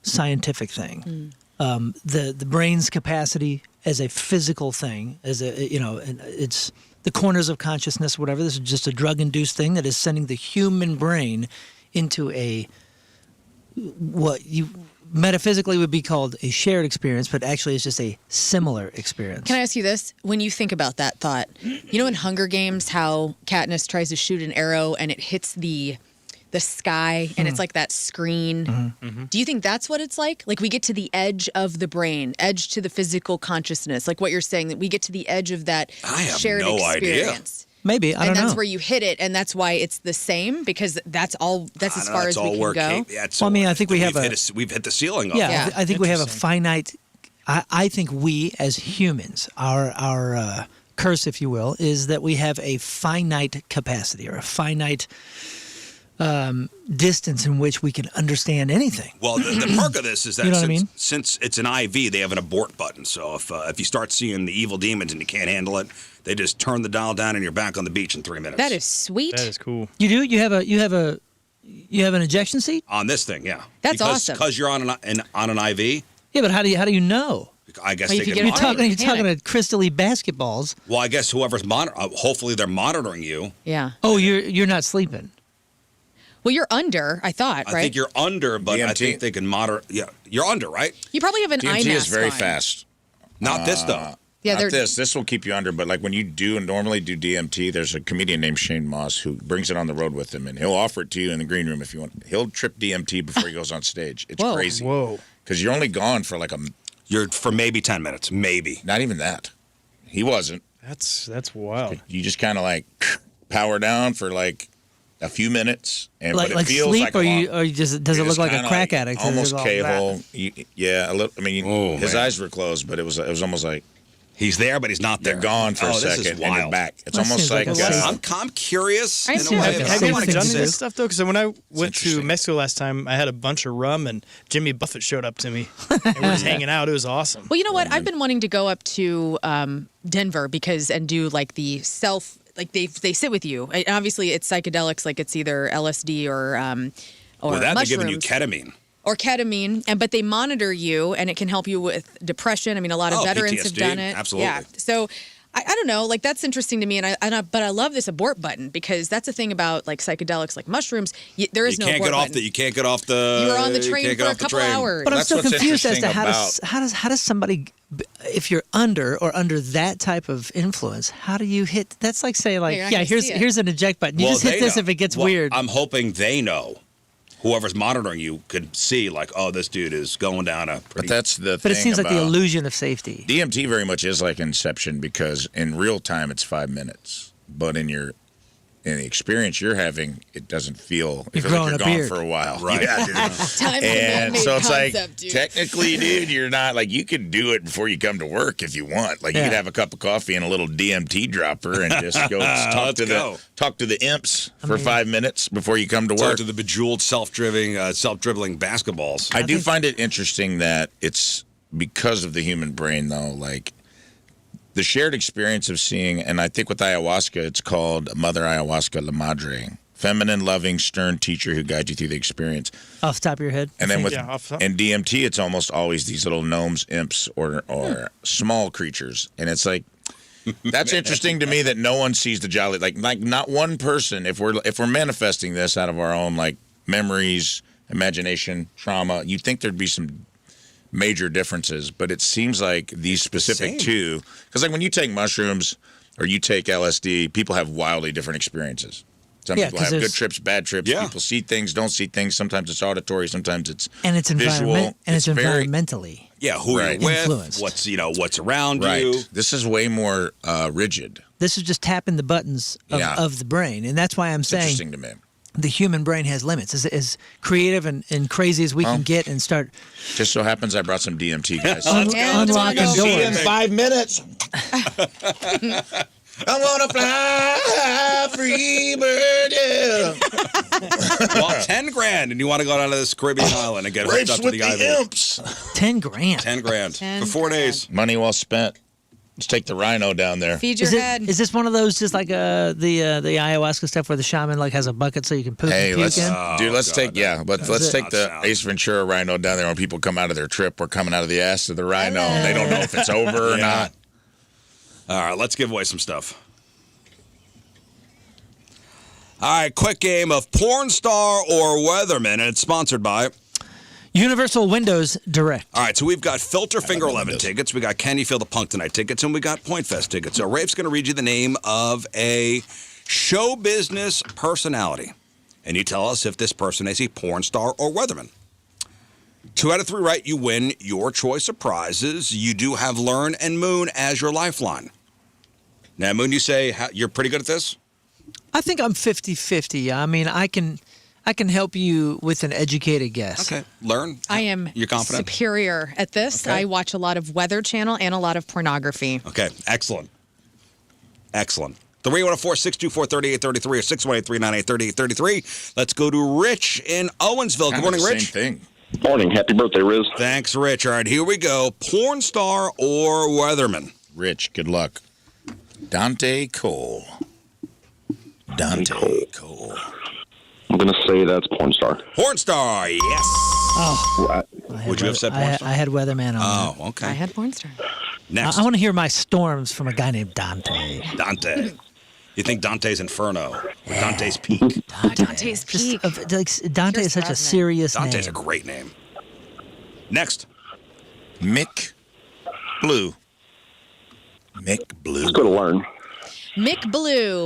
scientific thing. The brain's capacity as a physical thing, as a it's the corners of consciousness, whatever. This is just a drug-induced thing that is sending the human brain into what you metaphysically would be called a shared experience, but actually it's just a similar experience. Can I ask you this? When you think about that thought, you know in Hunger Games how Katniss tries to shoot an arrow and it hits the sky and it's like that screen. Do you think that's what it's like? Like we get to the edge of the brain, edge to the physical consciousness, like what you're saying, that we get to the edge of that shared experience. Maybe, I don't know. And that's where you hit it, and that's why it's the same, because that's as far as we can go. Well, I mean, I think we've hit the ceiling. Yeah, I think we have a finite. I think we as humans, our curse, if you will, is that we have a finite capacity or a finite distance in which we can understand anything. Well, the perk of this is that You know what I mean? since it's an IV, they have an abort button. So if you start seeing the evil demons and you can't handle it, they just turn the dial down and you're back on the beach in 3 minutes. That is sweet. That is cool. You do? You have an ejection seat on this thing, yeah. That's awesome. Because you're on an IV. Yeah, but how do you know? I guess Well, they if you can get monitor. You're talking to crystally basketballs. Well, I guess whoever's hopefully they're monitoring you. Yeah. Oh, you're not sleeping. Well, you're under, I thought, right? I think you're under, but I DMT. think they can monitor. Yeah, you're under, right? You probably have an eye DMT mask is very on. fast. Not this though. Yeah, Not this will keep you under, but like when you normally do DMT, there's a comedian named Shane Moss who brings it on the road with him, and he'll offer it to you in the green room if you want. He'll trip DMT before he goes on stage. It's Whoa. crazy. Whoa. Because you're only gone for You're for maybe 10 minutes, maybe. not even that. He wasn't. That's wild. You just kind of power down for a few minutes, and but it Like feels sleep, like or does it you're look just like a kinda crack addict? almost It's all K-hole. Yeah, a little. I mean, Oh, his man. eyes were closed, but it was almost like He's there, but he's not there. you're gone for a this is second and you're wild. back. It's That almost seems like like a safe- I'm curious. I in a too. way, Have but Have I you wanna ever done consider- this stuff though? Because when I went to interesting. Mexico last time, I had a bunch of rum, and Jimmy Buffett showed up to me, and we're just hanging out. It was awesome. Well, you know what? I've been wanting to go up to Denver and do like the self, like they sit with you. Obviously, it's psychedelics, like it's either LSD or Well, that they're mushrooms. giving you ketamine. Or ketamine, but they monitor you, and it can help you with depression. I mean, a lot of veterans have PTSD, done it. absolutely. Yeah. So I don't know, like that's interesting to me, but I love this abort button because that's the thing about like psychedelics, like mushrooms. There is no abort button. You can't get off the. You were on the you train can't for get a off the couple train. hours. But I'm That's still what's confused as to interesting how does somebody, if you're under that type of influence, how do you hit? That's like saying you're not gonna see it. here's an eject button. You just hit they this know. if it gets Well, weird. I'm hoping they know. Whoever's monitoring you could see, like, oh, this dude is going down a pretty. But that's the thing. But it seems like the about- illusion of safety. DMT very much is like Inception because in real time it's 5 minutes, but in the experience you're having, it doesn't feel. It You're feels growing like a you're gone beard. for a while. Right. Yeah, dude. Time's a And man-made so it's concept, dude. technically, dude, you're not you could do it before you come to work if you want. Like you Yeah. could have a cup of coffee and a little DMT dropper and just go talk to the imps for 5 minutes before you come to Talk work. to the bejeweled, self-dribbling basketballs. I do find it interesting that it's because of the human brain, though. Like the shared experience of seeing, and I think with ayahuasca, it's called Mother Ayahuasca La Madre, feminine, loving, stern teacher who guides you through the experience. Off the top of your head. And then with Yeah, off the top. and DMT, it's almost always these little gnomes, imps, or small creatures, and it's like. That's interesting to me that no one sees the jolly like not one person if we're manifesting this out of our own like memories, imagination, trauma, you'd think there'd be some major differences, but it seems like these specific two, because like when you take mushrooms or you take LSD, people have wildly different experiences. Some Yeah, people 'cause have good there's- trips, bad trips. Yeah. People see things, don't see things. Sometimes it's auditory, sometimes it's And it's visual. Very, environmentally. Yeah, who Right. you're with, Influenced. what's around right. you. This is way more rigid. This is just tapping the buttons of the brain, and that's why I'm It's saying interesting to me. the human brain has limits. As creative and crazy as we can get and start. Just so happens I brought some DMT, guys. Unlocking See you in doors. 5 minutes. I want to fly free bird, yeah. Well, 10 grand, and you want to go down to this Caribbean island and get hooked Rapes up to with the the IV. imps. 10 grand. 10 grand 10 for 4 days. Money well spent. Let's take the Rhino down there. Feed your head. Is this one of those just like the ayahuasca stuff where the shaman like has a bucket so you can poop Hey, and puke let's in? take let's take the sound. Ace Ventura Rhino down there when people come out of their trip. We're coming out of the ass of the Rhino. And they don't know if it's over or not. All right, let's give away some stuff. All right, quick game of porn star or weatherman, and it's sponsored by Universal Windows Direct. All right, so we've got Filter Finger 11 tickets. We got Can You Feel the Punk Tonight tickets, and we got Point Fest tickets. So Rafe's going to read you the name of a show business personality, and you tell us if this person is a porn star or weatherman. 2 out of 3 right, you win your choice of prizes. You do have Learn and Moon as your lifeline. Now, Moon, you say you're pretty good at this? I think I'm 50-50. I mean, I can help you with an educated guess. Okay, Learn. I am You're confident? superior at this. Okay. I watch a lot of Weather Channel and a lot of pornography. Okay, excellent. Excellent. 314-624-3833 or 618-398-3833. Let's go to Rich in Owensville. Good morning, Rich. Same thing. Morning. Happy birthday, Rizz. Thanks, Rich. All right, here we go. Porn star or weatherman? Rich, good luck. Dante Cole. Dante Cole. I'm going to say that's porn star. Porn star, yes. Oh, Would you have said porn star? I had Weatherman on. Oh, okay. I had porn star. Next, I want to hear my storms from a guy named Dante. Dante. You think Dante's Inferno or Dante's Peak? Dante's Peak. Dante is such a serious Dante's name. a great name. Next, Mick Blue. Mick Blue. Let's go to Learn. Mick Blue.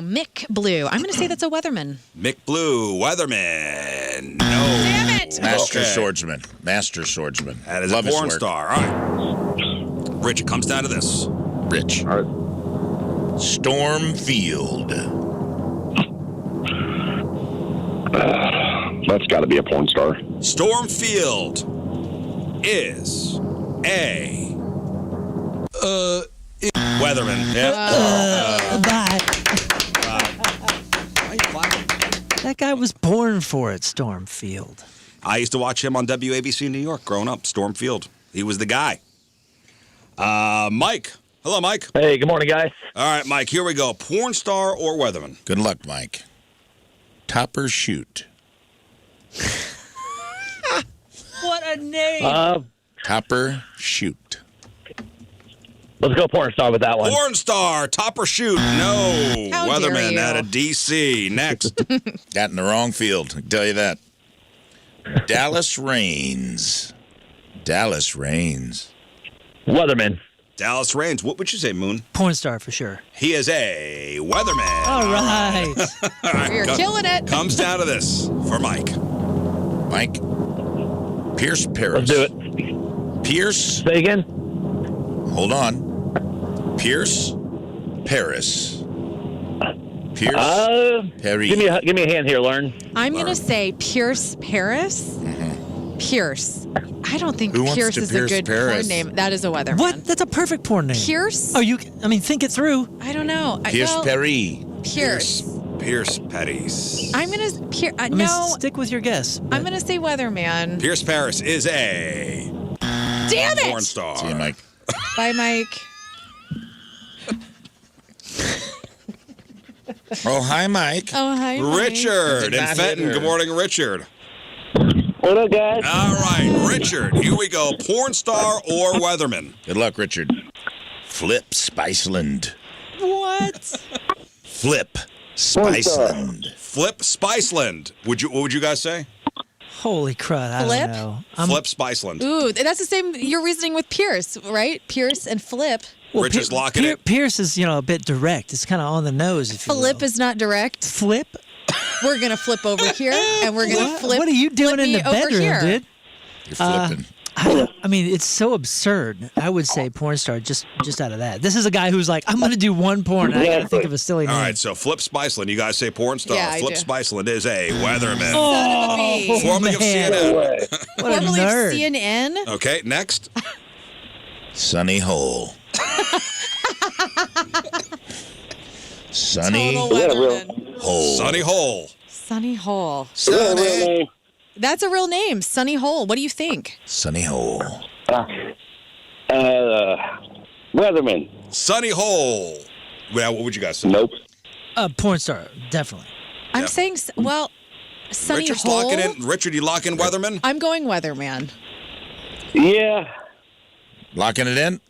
I'm going to say that's a weatherman. Mick Blue, weatherman. No. Damn it. Master Okay. swordsman. Master swordsman. That is Love a his porn work. star. All right. Rich, it comes down to this. Rich. All right. Stormfield. That's got to be a porn star. Stormfield is a weatherman. Yep. Bye. Why are you clapping? That guy was born for it, Stormfield. I used to watch him on WABC New York growing up. Stormfield. He was the guy. Mike. Hello, Mike. Hey, good morning, guys. All right, Mike, here we go. Porn star or weatherman? Good luck, Mike. Topper Shoot. What a name. Topper Shoot. Let's go porn star with that one. Porn star, Topper Shoot. No. How dare Weatherman you. out of D.C. Next. Got in the wrong field, I can tell you that. Dallas Raines. Dallas Raines. Weatherman. Dallas Raines. What would you say, Moon? Porn star for sure. He is a weatherman. All right. All right, You're killing it. Comes down to this for Mike. Mike. Pierce Paris. Let's do it. Pierce. Say again. Hold on. Pierce Paris. Pierce Perry. Give me a hand here, Learn. I'm going to say Pierce Paris. Pierce. I don't think Who wants Pierce to is Pierce a good Paris? porn name. That is a weatherman. What? That's a perfect porn name. Pierce? Oh, think it through. I don't know. Pierce Perry. Pierce. Pierce Petties. I'm going to... I mean, stick with your guess. I'm going to say weatherman. Pierce Paris is a Damn it! porn star. See you, Mike. Bye, Mike. Oh, hi, Mike. Oh, hi, Mike. Richard in Not Fenton. hit her. Good morning, Richard. What up, guys? All right, Richard. Here we go. Porn star or weatherman? Good luck, Richard. Flip Spiceland. What? Flip Spiceland. Flip Spiceland. What would you guys say? Holy crud! I Flip? don't know. Flip Spiceland. Ooh, that's the same. You're reasoning with Pierce, right? Pierce and Flip. Richard's locking it. Pierce is, a bit direct. It's kind of on the nose, if you will. Flip is not direct. Flip? We're going to flip over here, and we're going to flip. What are you doing flip in me the over bedroom, here. dude? You're flipping. I mean, it's so absurd. I would say porn star just out of that. This is a guy who's like, I'm going to do one porn. And I got to think of a silly name. All right, so Flip Spiceland. You guys say porn star. Yeah, I Flip do. Spiceland is a weatherman. Son of a bee. Formerly of man. CNN. What a Formerly of nerd. CNN. Okay, next. Sunny Hole. Sunny Total weatherman. Hole. Sunny Hole. Sunny Hole. Sunny. That's a real name. Sunny Hole. What do you think? Sunny Hole. Weatherman. Sunny Hole. Well, what would you guys say? Nope. Porn star, definitely. I'm saying, well, Sunny Richard's Hole. locking in. Richard, you lock in weatherman? I'm going weatherman. Yeah. Locking it in?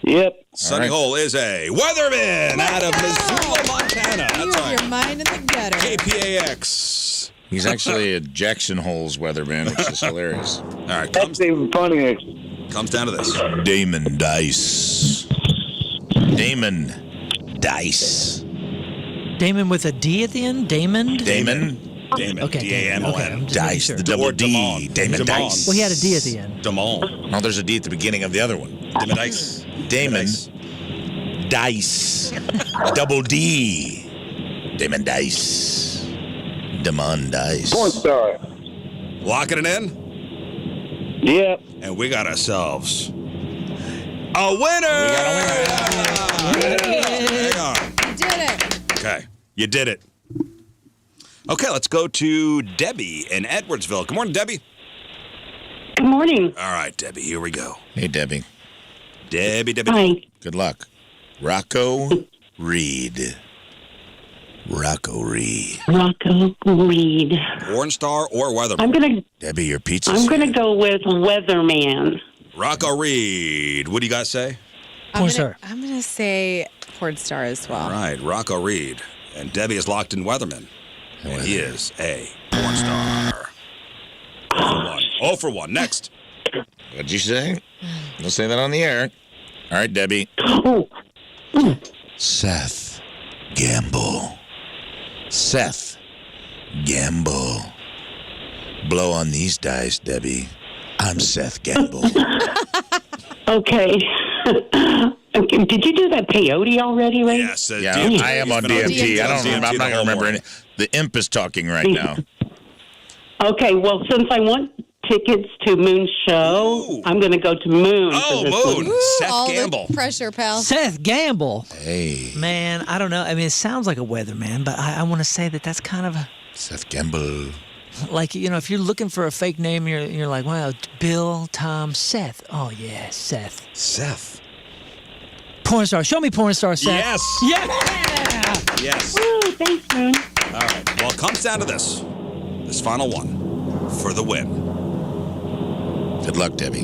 Yep. Sunny Hole is a weatherman out of Missoula, Montana. You That's have right. your mind in the gutter. KPAX. He's actually a Jackson Hole's weatherman, which is hilarious. All right, That's even funnier. comes down to this. Damon Dice. Damon Dice. Damon with a D at the end? Damon? Damon Damon. Okay, D-A-M-O-N. okay, I'm just making Dice. sure. The double Or D. Damon. Damon Damon. Dice. Well, he had a D at the end. Damon. Oh, there's a D at the beginning of the other one. Damon Dice. Damon Dice. Double D. Damon Dice. Damon Dice. Porn star. Locking it in? Yep. And we got ourselves a winner! We got a winner. Hang on. You did it. Okay, you did it. Okay, let's go to Debbie in Edwardsville. Good morning, Debbie. Good morning. All right, Debbie, here we go. Hey, Debbie. Debbie. Hi. Good luck. Rocco Reed. Rocco Reed. Rocco Reed. Porn star or weatherman? Debbie, your pizza. I'm gonna go with Weatherman. Rocco Reed. What do you guys say? Porn star. I'm gonna say porn star as well. All right, Rocco Reed. And Debbie is locked in weatherman. And he is a porn star. 0 for 1. Next. What'd you say? Don't say that on the air. All right, Debbie. Oh, Seth Gamble. Seth Gamble. Blow on these dice, Debbie. I'm Seth Gamble. okay. Did you do that peyote already, Ray? Yes. Yeah, DMT. I am on He's been DMT. I don't DMT remember. I'm not the going to whole remember morning. any. The imp is talking right now. Okay, well, since I want tickets to Moon's show, Ooh. I'm going to go to Moon. for Oh, this Moon. one. Seth All Gamble. the pressure, pal. Seth Gamble. Hey, Man, I don't know. I mean, it sounds like a weatherman, but I want to say that that's kind of a, Seth Gamble. like, you know, if you're looking for a fake name, you're like, well, Bill, Tom, Seth. Oh, yeah, Seth. Seth. Porn star. Show me porn star, Seth. Yes. Yeah. Yes. Woo, thanks, Moon. All right. Well, it comes down to this. This final one for the win. Good luck, Debbie.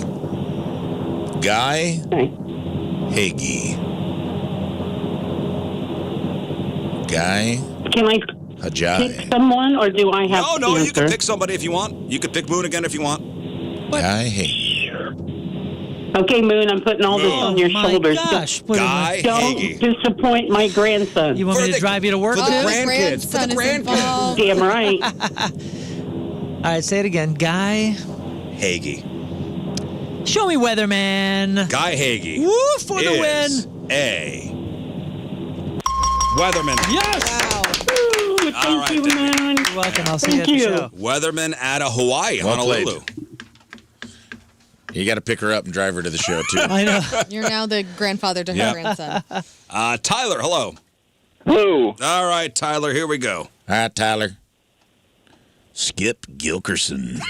Guy Okay. Hagee. Guy Can I Hajai. pick someone, or do I have to No, you answer? can pick somebody if you want. You could pick Moon again if you want. Guy Hagee. Okay, Moon, I'm putting all this on your Oh, my shoulders. gosh. What Guy Don't Hagee. disappoint my grandson. You want me For to the- drive you to work? for the too? grandkids. For the grandson is grandkids. involved. Damn right. All right, say it again. Guy. Hagee. Show me weatherman. Guy Hagee. Woo, for the is win. a weatherman. Yes. Wow. Ooh, All thank right, you, Debbie. Moon. You're welcome. I'll see Thank you at you. the show. Weatherman out of Hawaii, Well played. Honolulu. You got to pick her up and drive her to the show, too. I know. You're now the grandfather to her Yeah. grandson. Tyler, hello. Woo. All right, Tyler, here we go. All right, Tyler. Skip Gilkerson.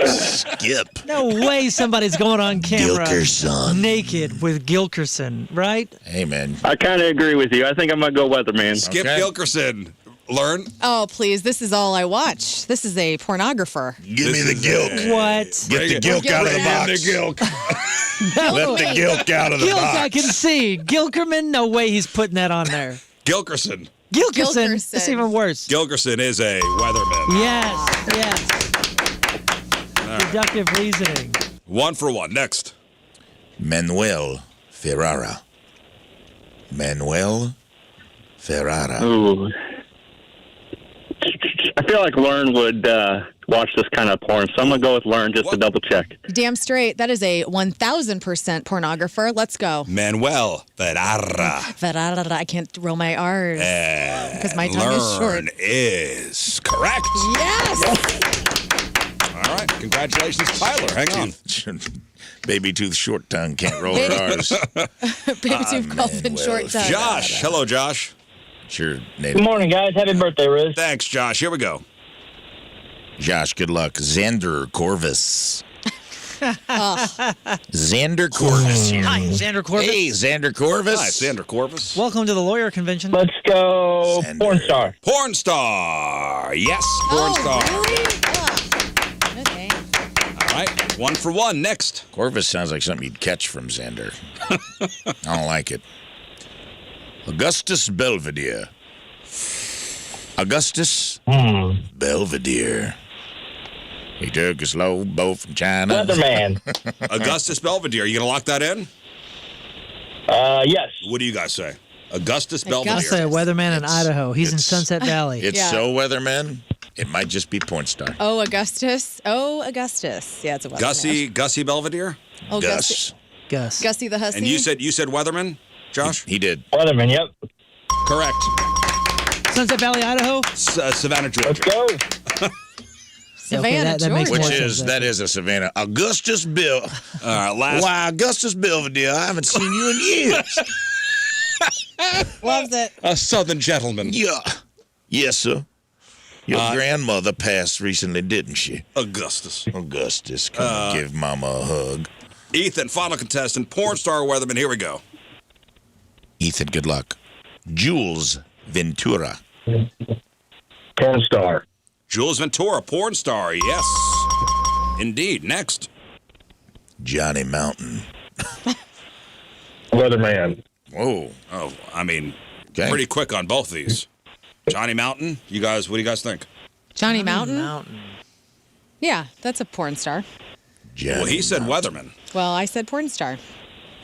Skip No way somebody's going on camera Gilkerson. naked with Gilkerson, right? Hey, man. I kind of agree with you. I think I'm going to go Weatherman. Skip Okay. Gilkerson. Learn. Oh, please. This is all I watch. This is a pornographer. Give me the gilk. What? Get the gilk out of the box. Let the gilk out of the Gilk, I box. can see. Gilkerman, no way he's putting that on there. Gilkerson. Gilkerson, Gilkerson. that's even worse. Gilkerson is a weatherman. Yes, yes. Deductive reasoning. 1 for 1. Next. Manuel Ferrara. Manuel Ferrara. Ooh. I feel like Learn would watch this kind of porn, so I'm going to go with learn just to double check. Damn straight. That is a 1,000% pornographer. Let's go. Manuel Ferrara. Ferrara. I can't roll my R's because my tongue is short. Learn is correct. Yes. All right. Congratulations, Tyler. Hang on. Baby tooth short tongue can't roll her R's. Baby tooth golfing short tongue. Josh. Hello, Josh. Sure, native. Good morning, guys. Happy birthday, Riz. Thanks, Josh. Here we go. Josh, good luck. Xander Corvus. Xander Corvus here. Hi, Xander Corvus. Hey, Xander Corvus. Hi, Xander Corvus. Welcome to the lawyer convention. Let's go porn star. Porn star. Yes, porn star. Really? Okay. All right. 1 for 1. Next. Corvus sounds like something you'd catch from Xander. I don't like it. Augustus Belvedere. Augustus Belvedere. He took a slow boat from China. Weatherman. Augustus Belvedere. You going to lock that in? Yes. What do you guys say? Augustus I'll Belvedere. say a weatherman in Idaho. He's in Sunset Valley. It's Yeah. so Weatherman, it might just be porn star. Oh, Augustus. Yeah, it's a weatherman. Gussie Belvedere? Oh, Gus. Gus. Gussie the hussy. And you said Weatherman, Josh? He did. Weatherman, yep. Correct. Sunset Valley, Idaho. Savannah, Georgia. Let's go. Savannah, that makes Georgia. more Which sense. that is a Savannah. Augustus Bill. All right, last. Why, Augustus Belvedere, I haven't seen you in years. Loves it. A southern gentleman. Yeah. Yes, sir. Your grandmother passed recently, didn't she? Augustus. Augustus, come and give Mama a hug. Ethan, final contestant, porn star Weatherman. Here we go. Ethan, good luck. Jules Ventura. Porn star. Jules Ventura, porn star. Yes. Indeed. Next. Johnny Mountain. Weatherman. Whoa. Oh, I mean, Okay. pretty quick on both these. Johnny Mountain, you guys, what do you guys think? Johnny Mountain? Yeah, that's a porn star. Johnny Well, he said Weatherman. Well, I said porn star.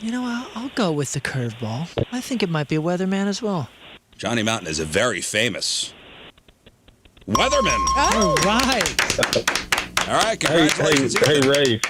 You know, I'll go with the curveball. I think it might be a weatherman as well. Johnny Mountain is a very famous Weatherman. All right. All right, congratulations. Hey, Rafe.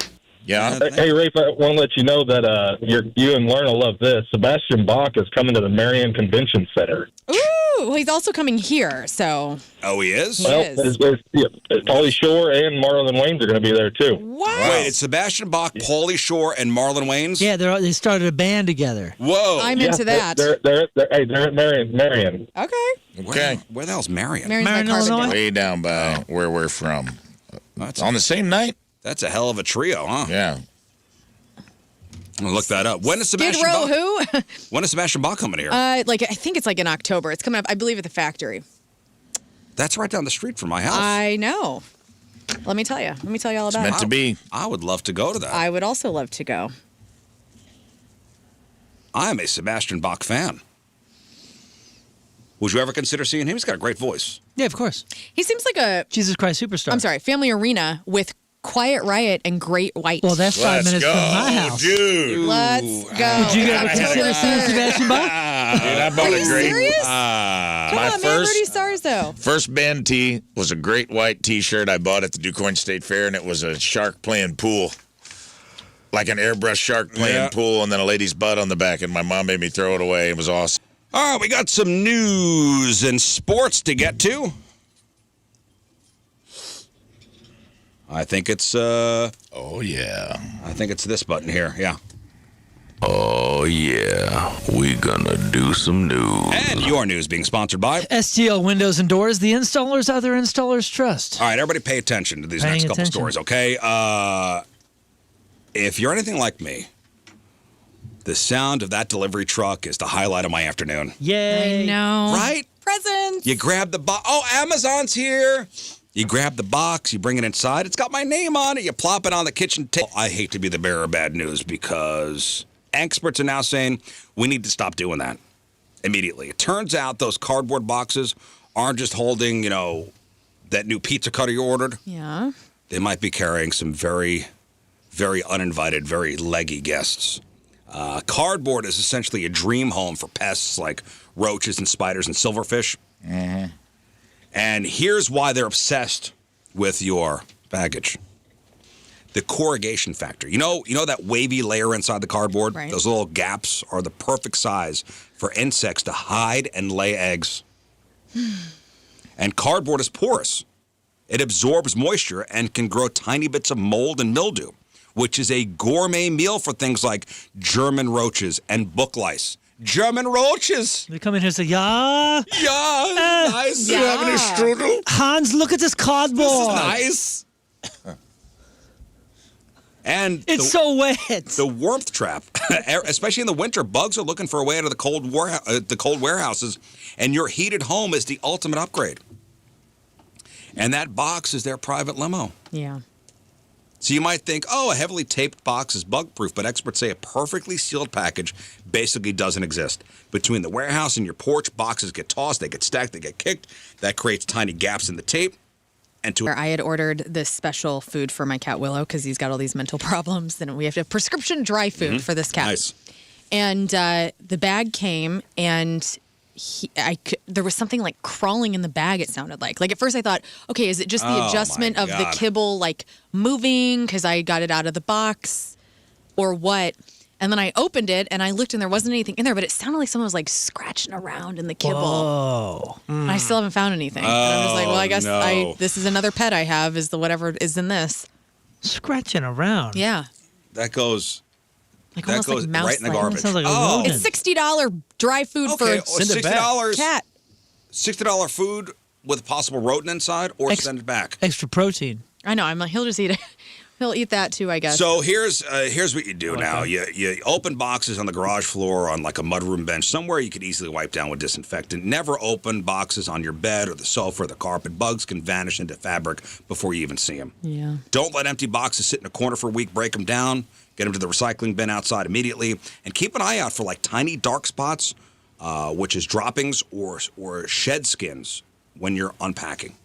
Yeah. Hey, Rafe, I want to let you know that you and Learn will love this. Sebastian Bach is coming to the Marion Convention Center. Ooh, well, he's also coming here, so. Oh, he is? Well, Pauly Shore and Marlon Wayans are going to be there, too. What? Wait, it's Sebastian Bach, Pauly Shore, and Marlon Wayans? Yeah, they started a band together. Whoa. I'm into that. They're at Marion. Okay. Okay. Where the hell's Marion? Marion's Marion, by Carbondale. Illinois? Way down by where we're from. That's On the same night? That's a hell of a trio, huh? Yeah. I'm going to look that up. When is Skid Sebastian Row Bach? who? When is Sebastian Bach coming here? I think it's like in October. It's coming up, I believe, at the factory. That's right down the street from my house. I know. Let me tell you. Let me tell you all about Meant it. to be. I would love to go to that. I would also love to go. I am a Sebastian Bach fan. Would you ever consider seeing him? He's got a great voice. Yeah, of course. He seems like a, Jesus Christ Superstar. I'm sorry, Family Arena with Quiet Riot and Great White. Well, that's 5 minutes go, from my house. dude. Let's go. Would you ever consider seeing Sebastian Bach? Dude, I bought Are a you great. serious? Come my on, man. first- Rudy Stars, though. First band tee was a great white T-shirt I bought at the DuQuoin State Fair, and it was a shark playing pool, like an airbrush shark playing pool, and then a lady's butt on the back. And my mom made me throw it away. It was awesome. All right, we got some news and sports to get to. I think it's Oh yeah. I think it's this button here. Yeah. Oh, yeah. We gonna do some news. And your news being sponsored by. STL Windows and Doors, the installers other installers trust. All right, everybody pay attention to these Paying next couple attention. stories, okay? If you're anything like me, the sound of that delivery truck is the highlight of my afternoon. Yay. I know. Right? Presents. You grab the box. Oh, Amazon's here. You grab the box, you bring it inside. It's got my name on it. You plop it on the kitchen table. I hate to be the bearer of bad news because experts are now saying we need to stop doing that immediately. It turns out those cardboard boxes aren't just holding, that new pizza cutter you ordered. Yeah. They might be carrying some very, very uninvited, very leggy guests. Cardboard is essentially a dream home for pests like roaches and spiders and silverfish. Mm-hmm. And here's why they're obsessed with your baggage. The corrugation factor. You know that wavy layer inside the cardboard? Right. Those little gaps are the perfect size for insects to hide and lay eggs. And cardboard is porous. It absorbs moisture and can grow tiny bits of mold and mildew, which is a gourmet meal for things like German roaches and book lice. German roaches. They come in here and say, yeah. Yeah, nice. Yeah. You having a strudel? Hans, look at this cardboard. This is nice. And It's so wet. The warmth trap, especially in the winter, bugs are looking for a way out of the cold warehouses, and your heated home is the ultimate upgrade. And that box is their private limo. Yeah. So you might think, oh, a heavily taped box is bug-proof, but experts say a perfectly sealed package basically doesn't exist. Between the warehouse and your porch, boxes get tossed, they get stacked, they get kicked. That creates tiny gaps in the tape. And I had ordered this special food for my cat Willow because he's got all these mental problems, and we have to have prescription dry food for this cat. Nice. And the bag came, and there was something like crawling in the bag. It sounded like at first I thought, okay, is it just the adjustment of the kibble like moving because I got it out of the box, or what? And then I opened it and I looked and there wasn't anything in there, but it sounded like someone was like scratching around in the kibble. Oh. And I still haven't found anything. And I'm just like, well, I guess this is another pet I have, is the whatever is in this. Scratching around. Yeah. That goes Almost like mouse right in the garbage. Sounds like a rodent. It's $60 dry food for a $60 cat. $60 food with a possible rodent inside, or send it back. Extra protein. I know. I'm like, he'll just eat it. He'll eat that too, I guess. So here's what you do now. You open boxes on the garage floor, on like a mudroom bench, somewhere you could easily wipe down with disinfectant. Never open boxes on your bed or the sofa or the carpet. Bugs can vanish into fabric before you even see them. Yeah. Don't let empty boxes sit in a corner for a week. Break them down. Get them to the recycling bin outside immediately. And keep an eye out for like tiny dark spots, which is droppings or shed skins when you're unpacking.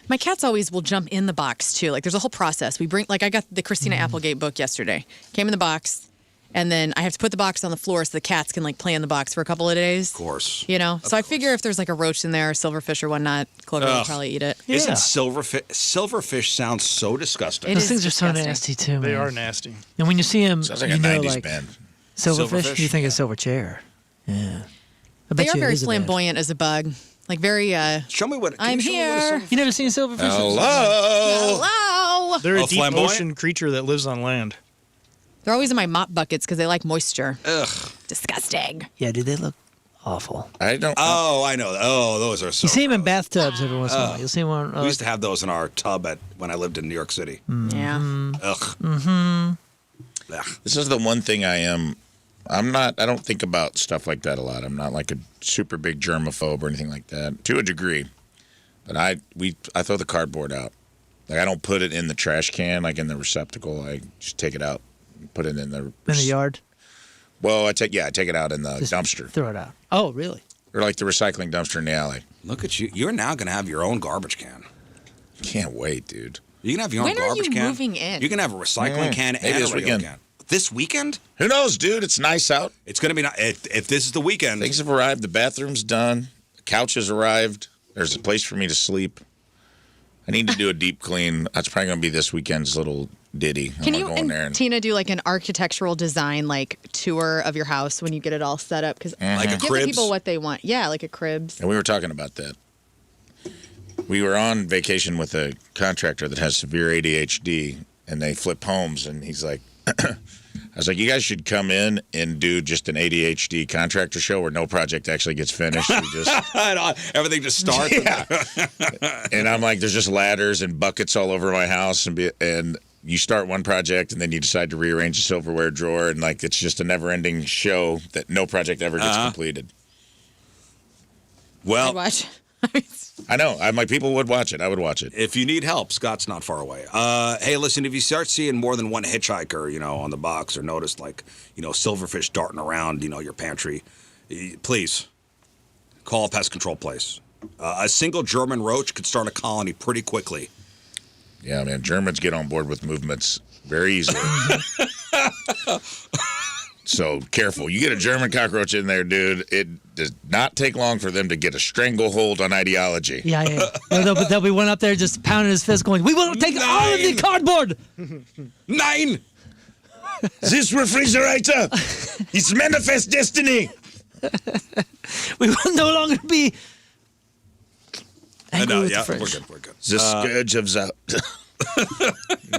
My cats always will jump in the box too. Like there's a whole process. I got the Christina Applegate book yesterday. Came in the box, and then I have to put the box on the floor so the cats can like play in the box for a couple of days. Of course. So I figure if there's like a roach in there, or silverfish or whatnot, Clover will probably eat it. Isn't silverfish sounds so disgusting? Those things are so nasty too, man. They are nasty. And when you see them, Sounds like a 90s band. Silverfish, you think it's silver chair. Yeah. They are very flamboyant as a bug. Like very, show me what. I'm here. You never seen silverfish? Hello. They're a deep flamboyant? ocean creature that lives on land. They're always in my mop buckets because they like moisture. Ugh. Disgusting. Yeah, dude, they look awful. I don't. Oh, I know. Oh, those are so. You see them in bathtubs every once in a while. You'll see one. We used to have those in our tub when I lived in New York City. Yeah. Ugh. Mm-hmm. Ugh. This is the one thing I'm not. I don't think about stuff like that a lot. I'm not like a super big germaphobe or anything like that, to a degree. But I throw the cardboard out. Like I don't put it in the trash can, like in the receptacle. I just take it out, and put it in the yard. Well, I take it out in the dumpster. Throw it out. Oh, really? Or like the recycling dumpster in the alley. Look at you. You're now going to have your own garbage can. Can't wait, dude. You can have your own When are garbage you can. moving in? You can have a recycling can maybe and a this regular weekend. can. This weekend? Who knows, dude? It's nice out. It's going to be if this is the weekend. Things have arrived. The bathroom's done. The couch has arrived. There's a place for me to sleep. I need to do a deep clean. That's probably going to be this weekend's little ditty. Can I'm you gonna go in there and Tina do like an architectural design like tour of your house when you get it all set up? Because Like a give the cribs? people what they want. Yeah, like a cribs. And we were talking about that. We were on vacation with a contractor that has severe ADHD, and they flip homes. And he's like, I was like, you guys should come in and do just an ADHD contractor show where no project actually gets finished. We just Everything just starts. Yeah. And I'm like, there's just ladders and buckets all over my house, and you start one project and then you decide to rearrange a silverware drawer, and like it's just a never-ending show that no project ever gets completed. Well, I'd watch. I know. I'm like, people would watch it. I would watch it. if you need help, Scott's not far away. Hey, listen, if you start seeing more than one hitchhiker, on the box, or notice like, silverfish darting around, your pantry, please call a pest control place. A single German roach could start a colony pretty quickly. Yeah, man. Germans get on board with movements very easily. So careful. You get a German cockroach in there, dude. It does not take long for them to get a stranglehold on ideology. Yeah. There'll be one up there just pounding his fist going, we will take all of the cardboard. 9! This refrigerator is manifest destiny. We will no longer be angry with the fridge. We're good. The scourge of the...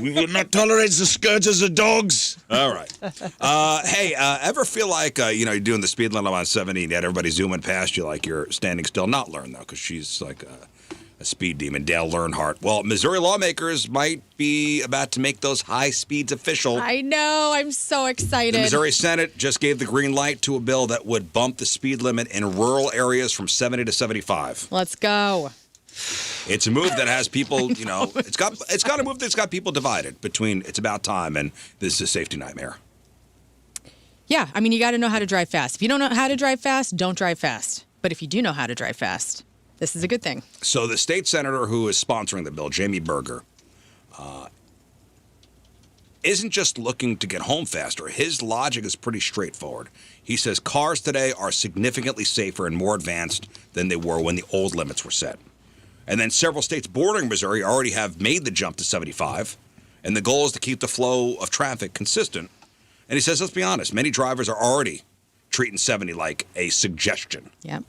We will not tolerate the scourge of the dogs. All right. Hey, ever feel like, you're doing the speed limit on 70 and yet everybody's zooming past you like you're standing still? Not Learn, though, because she's like a speed demon, Dale Earnhardt. Well, Missouri lawmakers might be about to make those high speeds official. I know. I'm so excited. The Missouri Senate just gave the green light to a bill that would bump the speed limit in rural areas from 70 to 75. Let's go. It's a move that has people, it's got a move that's got people divided between it's about time and this is a safety nightmare. Yeah, I mean, you got to know how to drive fast. If you don't know how to drive fast, don't drive fast. But if you do know how to drive fast, this is a good thing. So the state senator who is sponsoring the bill, Jamie Berger, isn't just looking to get home faster. His logic is pretty straightforward. He says cars today are significantly safer and more advanced than they were when the old limits were set. And then several states bordering Missouri already have made the jump to 75. And the goal is to keep the flow of traffic consistent. And he says, let's be honest, many drivers are already treating 70 like a suggestion. Yeah.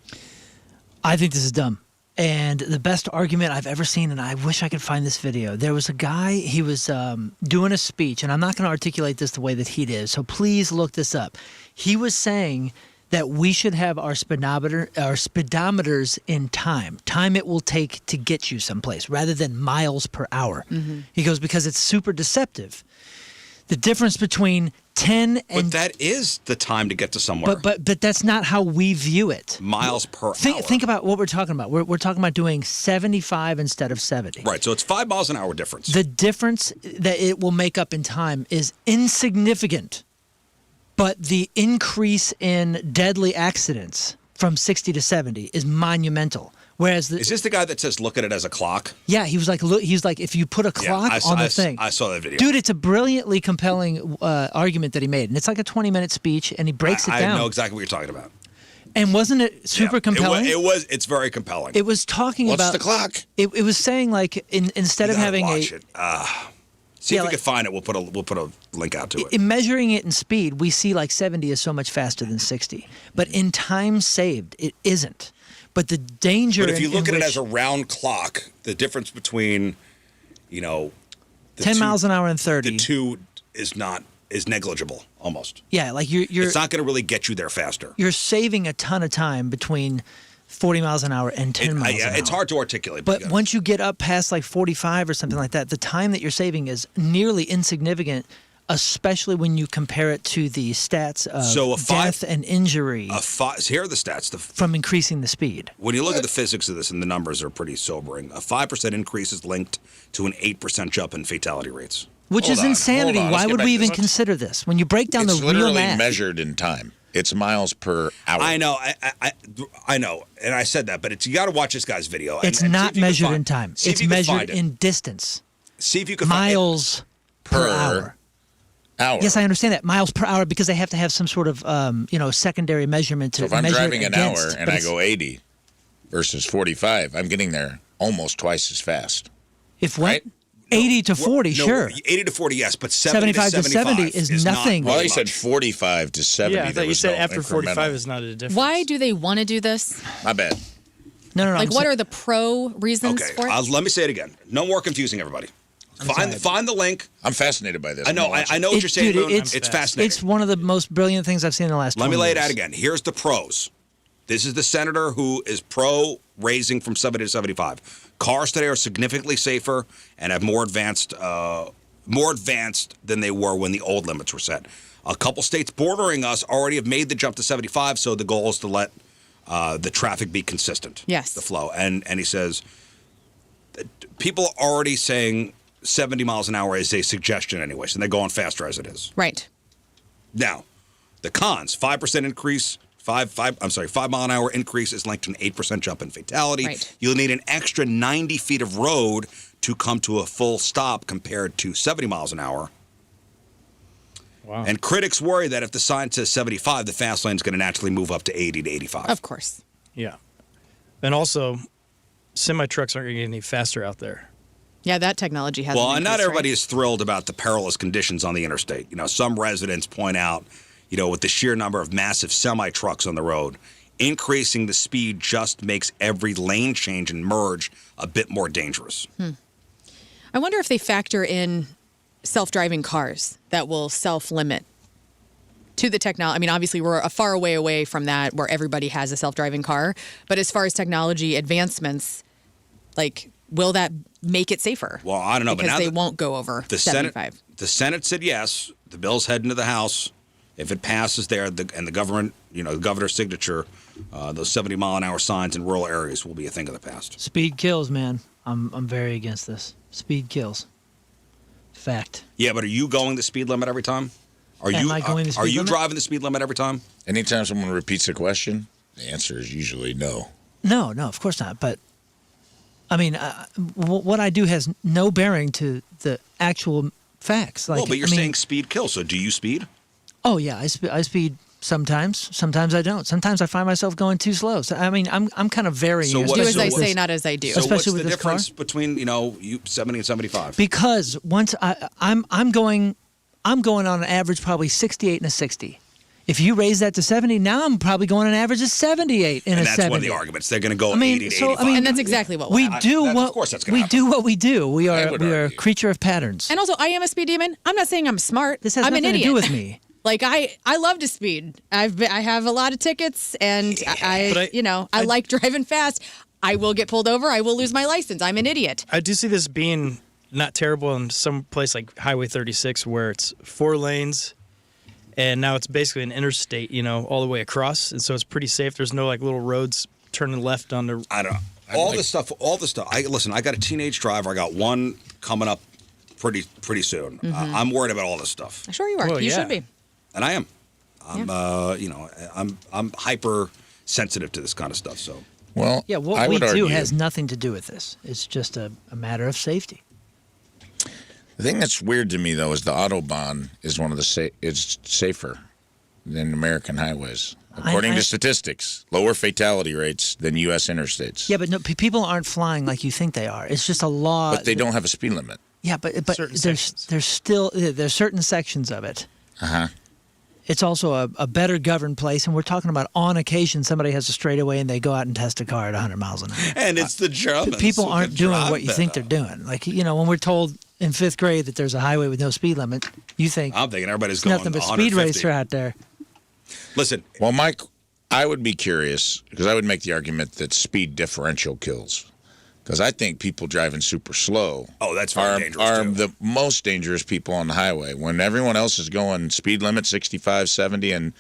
I think this is dumb. And the best argument I've ever seen, and I wish I could find this video, there was a guy, he was doing a speech, and I'm not going to articulate this the way that he did, so please look this up. He was saying that we should have our speedometers in time it will take to get you someplace, rather than miles per hour. Mm-hmm. He goes, because it's super deceptive. The difference between 10 and... But that is the time to get to somewhere. But that's not how we view it. Miles per hour. Think about what we're talking about. We're talking about doing 75 instead of 70. Right, so it's 5 miles an hour difference. The difference that it will make up in time is insignificant. But the increase in deadly accidents from 60 to 70 is monumental. Whereas is this the guy that says look at it as a clock? Yeah, he was like, if you put a clock on the thing. I saw that video. Dude, it's a brilliantly compelling argument that he made. And it's like a 20-minute speech, and he breaks it down. I know exactly what you're talking about. And wasn't it super compelling? It's very compelling. It was talking about... What's the clock? It was saying, like, instead of having watch it. See if we can find it. We'll put a link out to it. In measuring it in speed, we see like 70 is so much faster than 60. But in time saved, it isn't. But the danger... But if you look at it as a round clock, the difference between, 10 miles an hour and 30... The two is negligible, almost. Yeah, like you're... It's not going to really get you there faster. You're saving a ton of time between 40 miles an hour and 10 miles an hour. It's hard to articulate. But once you get up past like 45 or something like that, the time that you're saving is nearly insignificant, especially when you compare it to the stats of death and injury. Here are the stats. From increasing the speed. When you look at the physics of this, and the numbers are pretty sobering, a 5% increase is linked to an 8% jump in fatality rates. Which is insanity. Why would we even consider this? When you break down the real math. It's literally measured in time. It's miles per hour. I know, I know, and I said that, but you got to watch this guy's video. It's not measured in time. It's measured in distance. See if you can miles per hour. Yes, I understand that. Miles per hour, because they have to have some sort of secondary measurement to measure it against. So if I'm driving an hour and I go 80 versus 45, I'm getting there almost twice as fast. If what? Right? 80 to 40, sure. 80 to 40, yes, but 75 to 70 is nothing. Well, he said 45 to 70. Yeah, I thought you said after 45 is not a difference. Why do they want to do this? My bad. No. Like, what are the pro reasons for it? Let me say it again. No more confusing, everybody. Find the link. I'm fascinated by this. I know what you're saying. Dude, it's fascinating. It's one of the most brilliant things I've seen in the last 20 years. Let me lay it out again. Here's the pros. This is the senator who is pro raising from 70 to 75. Cars today are significantly safer and have more advanced than they were when the old limits were set. A couple states bordering us already have made the jump to 75, so the goal is to let the traffic be consistent. Yes. The flow. And he says people are already saying 70 miles an hour is a suggestion anyways, and they're going faster as it is. Right. Now, the cons, 5% increase. 5 mile an hour increase is linked to an 8% jump in fatality. Right. You'll need an extra 90 feet of road to come to a full stop compared to 70 miles an hour. Wow. And critics worry that if the sign says 75, the fast lane is going to naturally move up to 80 to 85. Of course. Yeah. And also, semi-trucks aren't going to get any faster out there. Yeah, that technology has. Well, and not everybody is thrilled about the perilous conditions on the interstate. Some residents point out, with the sheer number of massive semi-trucks on the road, increasing the speed just makes every lane change and merge a bit more dangerous. I wonder if they factor in self-driving cars that will self-limit to the technology. I mean, obviously, we're a far away from that where everybody has a self-driving car. But as far as technology advancements, will that make it safer? Well, I don't know. Because but now they won't go over 75. The Senate said yes. The bill's heading to the House. If it passes there, and the government, the governor's signature, those 70-mile-an-hour signs in rural areas will be a thing of the past. Speed kills, man. I'm very against this. Speed kills. Fact. Yeah, but are you going the speed limit every time? Are you driving the speed limit every time? Anytime someone repeats a question, the answer is usually no. No, of course not. But, I mean, what I do has no bearing to the actual facts. But you're saying speed kills, so do you speed? Oh, yeah, I speed sometimes. Sometimes I don't. Sometimes I find myself going too slow. So, I mean, I'm kind of varying. Do as I say, not as I do. So especially what's with the this difference car? between, you 70 and 75? Because once I'm going on an average probably 68 and a 60. If you raise that to 70, now I'm probably going on an average of 78 and a 70. And that's one of the arguments. They're going to go 80 to 85. And that's exactly what we do. Of course that's going to happen. do what we do. We are a creature of patterns. And also, I am a speed demon. I'm not saying I'm smart. This has I'm nothing an idiot. to do with me. I love to speed. I have a lot of tickets, and I like driving fast. I will get pulled over. I will lose my license. I'm an idiot. I do see this being not terrible in some place like Highway 36 where it's 4 lanes, and now it's basically an interstate, all the way across, and so it's pretty safe. There's no little roads turning left on the. I don't know. All this stuff. I got a teenage driver. I got one coming up pretty soon. Mm-hmm. I'm worried about all this stuff. Sure you are. You should be. And I am. I'm hyper sensitive to this kind of stuff. So. Well, yeah, what we do has nothing to do with this. It's just a matter of safety. The thing that's weird to me, though, is the Autobahn is one of the it's safer than American highways. According to statistics, lower fatality rates than U.S. interstates. Yeah, but no, people aren't flying like you think they are. It's just a law. But they don't have a speed limit. Yeah, but there's certain sections of it. Uh-huh. It's also a better governed place, and we're talking about on occasion somebody has a straightaway and they go out and test a car at 100 miles an hour. And it's the Germans. People aren't doing what you think they're doing. When we're told in 5th grade that there's a highway with no speed limit, you think I'm thinking everybody's going nothing but speed racer out there. Listen. Well, Mike, I would be curious because I would make the argument that speed differential kills. Because I think people driving super slow that's very dangerous are too. the most dangerous people on the highway. When everyone else is going speed limit 65, 70, and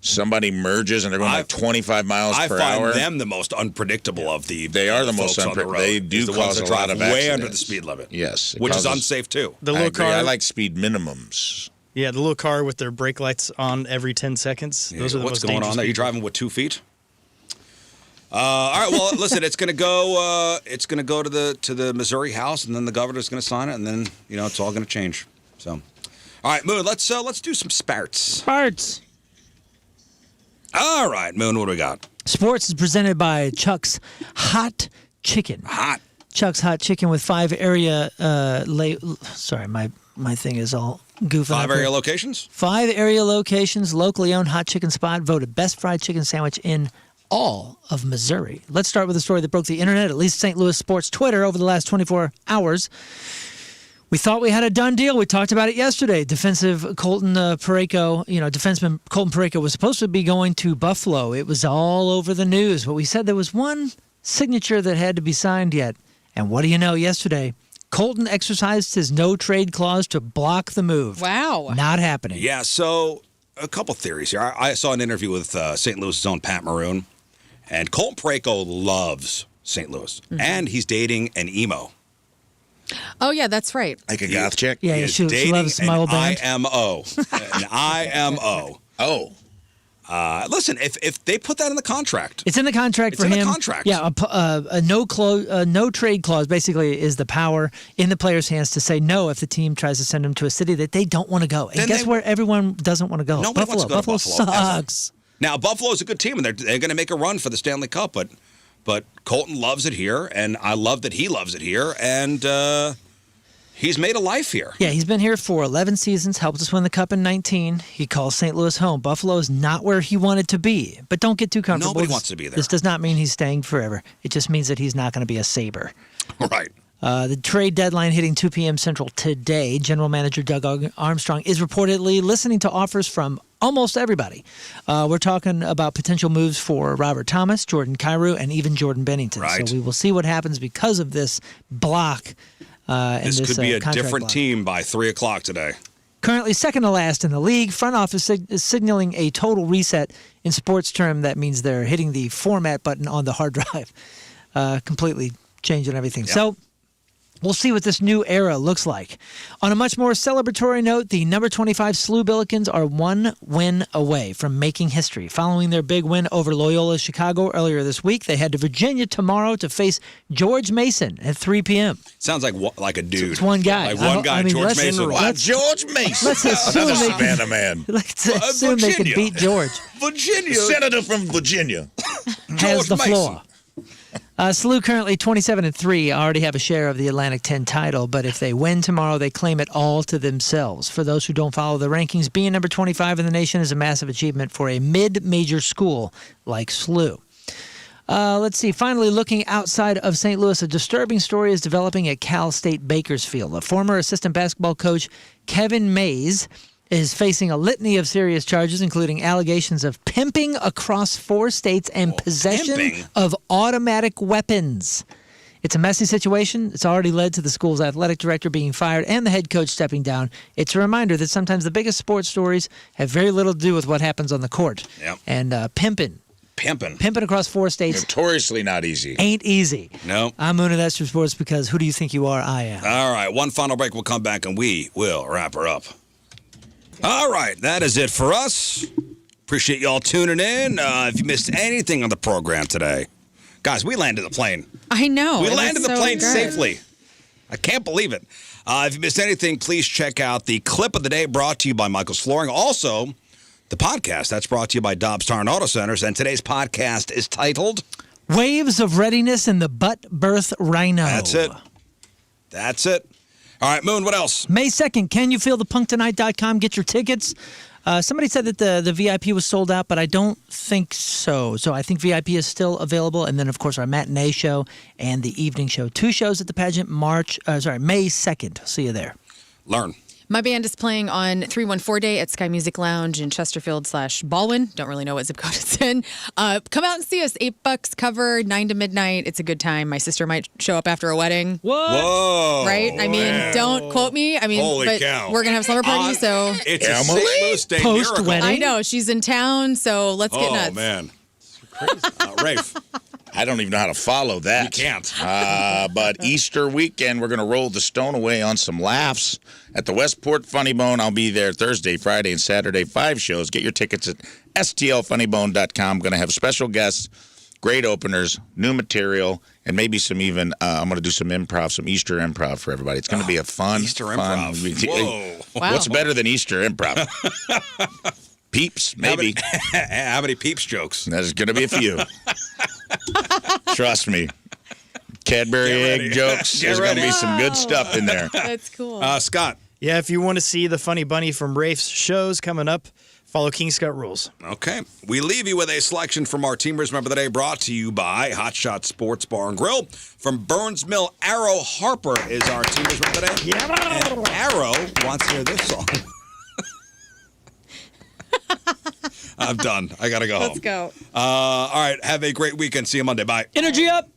somebody merges and they're going 25 miles per hour. I find them the most unpredictable of the. They are the most unpredictable. They do cause a lot of accidents. Way under the speed limit. Yes, which is unsafe too. The little car. I like speed minimums. Yeah, the little car with their brake lights on every 10 seconds. Those are the most dangerous. What's going on there? You driving with 2 feet? All right. Well, listen. It's going to go. It's going to go to the Missouri House, and then the governor's going to sign it, and then it's all going to change. So, all right, Moon. Let's do some sparts. All right, Moon. What do we got? Sports is presented by Chuck's Hot Chicken. Chuck's Hot Chicken with 5 area. Sorry, my thing is all goofing. 5 area locations. 5 area locations. Locally owned hot chicken spot voted best fried chicken sandwich in all of Missouri. Let's start with a story that broke the internet, at least St. Louis sports Twitter, over the last 24 hours. We thought we had a done deal. We talked about it yesterday. Defensive Colton Parayko, defenseman Colton Parayko was supposed to be going to Buffalo. It was all over the news, but we said there was one signature that had to be signed yet. And what do you know? Yesterday, Colton exercised his no-trade clause to block the move. Wow. Not happening. Yeah, so a couple theories here. I saw an interview with St. Louis' own Pat Maroon. And Colton Parayko loves St. Louis. Mm-hmm. And he's dating an emo. Oh, yeah, that's right. Like a goth chick? Yeah, she loves my old band. IMO. An IMO. Oh. Listen, if they put that in the contract. It's in the contract for him. It's in the contract. Yeah, a no trade clause basically is the power in the player's hands to say no if the team tries to send him to a city that they don't want to go. And Then guess where everyone doesn't want to go? Nobody Buffalo. wants to go to Buffalo sucks. Now, Buffalo's a good team, and they're going to make a run for the Stanley Cup, but Colton loves it here, and I love that he loves it here, and he's made a life here. Yeah, he's been here for 11 seasons, helped us win the Cup in 19. He calls St. Louis home. Buffalo is not where he wanted to be, but don't get too comfortable. Nobody wants to be there. This does not mean he's staying forever. It just means that he's not going to be a Sabre. Right. The trade deadline hitting 2 p.m. Central today. General Manager Doug Armstrong is reportedly listening to offers from almost everybody. We're talking about potential moves for Robert Thomas, Jordan Kyrou, and even Jordan Bennington. Right. So we will see what happens because of this block. This could be a contract different block. team by 3 o'clock today. Currently second to last in the league. Front office is signaling a total reset. In sports term, that means they're hitting the format button on the hard drive, completely changing everything. Yep. So we'll see what this new era looks like. On a much more celebratory note, the number 25 SLU Billikens are 1 win away from making history. Following their big win over Loyola Chicago earlier this week, they head to Virginia tomorrow to face George Mason at 3 p.m. Sounds like a dude. It's one guy. Like one guy, George Mason. George Mason. Let's assume Another they can, Savannah man. let's assume they can Virginia. beat George. Virginia. Senator from Virginia. Has the Mason. floor. SLU currently 27-3, already have a share of the Atlantic 10 title, but if they win tomorrow, they claim it all to themselves. For those who don't follow the rankings, being number 25 in the nation is a massive achievement for a mid-major school like SLU. Let's see. Finally, looking outside of St. Louis, a disturbing story is developing at Cal State Bakersfield. A former assistant basketball coach, Kevin Mays, is facing a litany of serious charges, including allegations of pimping across 4 states and possession pimping? of automatic weapons. It's a messy situation. It's already led to the school's athletic director being fired and the head coach stepping down. It's a reminder that sometimes the biggest sports stories have very little to do with what happens on the court. Yep. And pimping across 4 states Notoriously not easy. ain't easy. No. I'm Moon of Extra Sports because who do you think you are? I am. All right, one final break. We'll come back and we will wrap her up. All right, that is it for us. Appreciate y'all tuning in. If you missed anything on the program today, guys, we landed the plane. I know. We it was landed the so plane good. safely. I can't believe it. If you missed anything, please check out the clip of the day brought to you by Michael's Flooring. Also, the podcast that's brought to you by Dobbs Tire and Auto Centers. And today's podcast is titled Waves of Readiness in the Butt Birth Rhino. That's it. All right, Moon, what else? May 2nd, canyoufeelthepunktonight.com. Get your tickets. Somebody said that the VIP was sold out, but I don't think so. So I think VIP is still available. And then, of course, our matinee show and the evening show. 2 shows at the pageant, May 2nd. See you there. Learn. My band is playing on 314 Day at Sky Music Lounge in Chesterfield/Baldwin. Don't really know what zip code it's in. Come out and see us. $8 cover, 9 to midnight. It's a good time. My sister might show up after a wedding. What? Whoa. Right? I mean, don't quote me. I mean, Holy but cow. we're going to have slumber party, so. It's a St. Louis Day miracle. Post-wedding. I know. She's in town, so let's get nuts. Oh, man. It's crazy. Rafe. I don't even know how to follow that. You can't. But Easter weekend, we're going to roll the Stowaway on some laughs at the Westport Funny Bone. I'll be there Thursday, Friday, and Saturday, 5 shows. Get your tickets at stlfunnybone.com. Going to have special guests, great openers, new material, and maybe some even, I'm going to do some improv, some Easter improv for everybody. It's going to be a fun, Easter fun. improv. Whoa. Wow. What's better than Easter improv? Peeps, maybe. How many peeps jokes? There's going to be a few. Trust me. Cadbury egg jokes. There's going to be some good stuff in there. That's cool. Scott. Yeah, if you want to see the Funny Bunny from Rafe's shows coming up, follow King Scott Rules. Okay. We leave you with a selection from our Teamers Member of the Day brought to you by Hot Shot Sports Bar and Grill. From Burns Mill, Arrow Harper is our Teamers Member of the Day. Yeah. And Arrow wants to hear this song. I'm done. I got to go home. Let's go. All right. Have a great weekend. See you Monday. Bye. Energy up.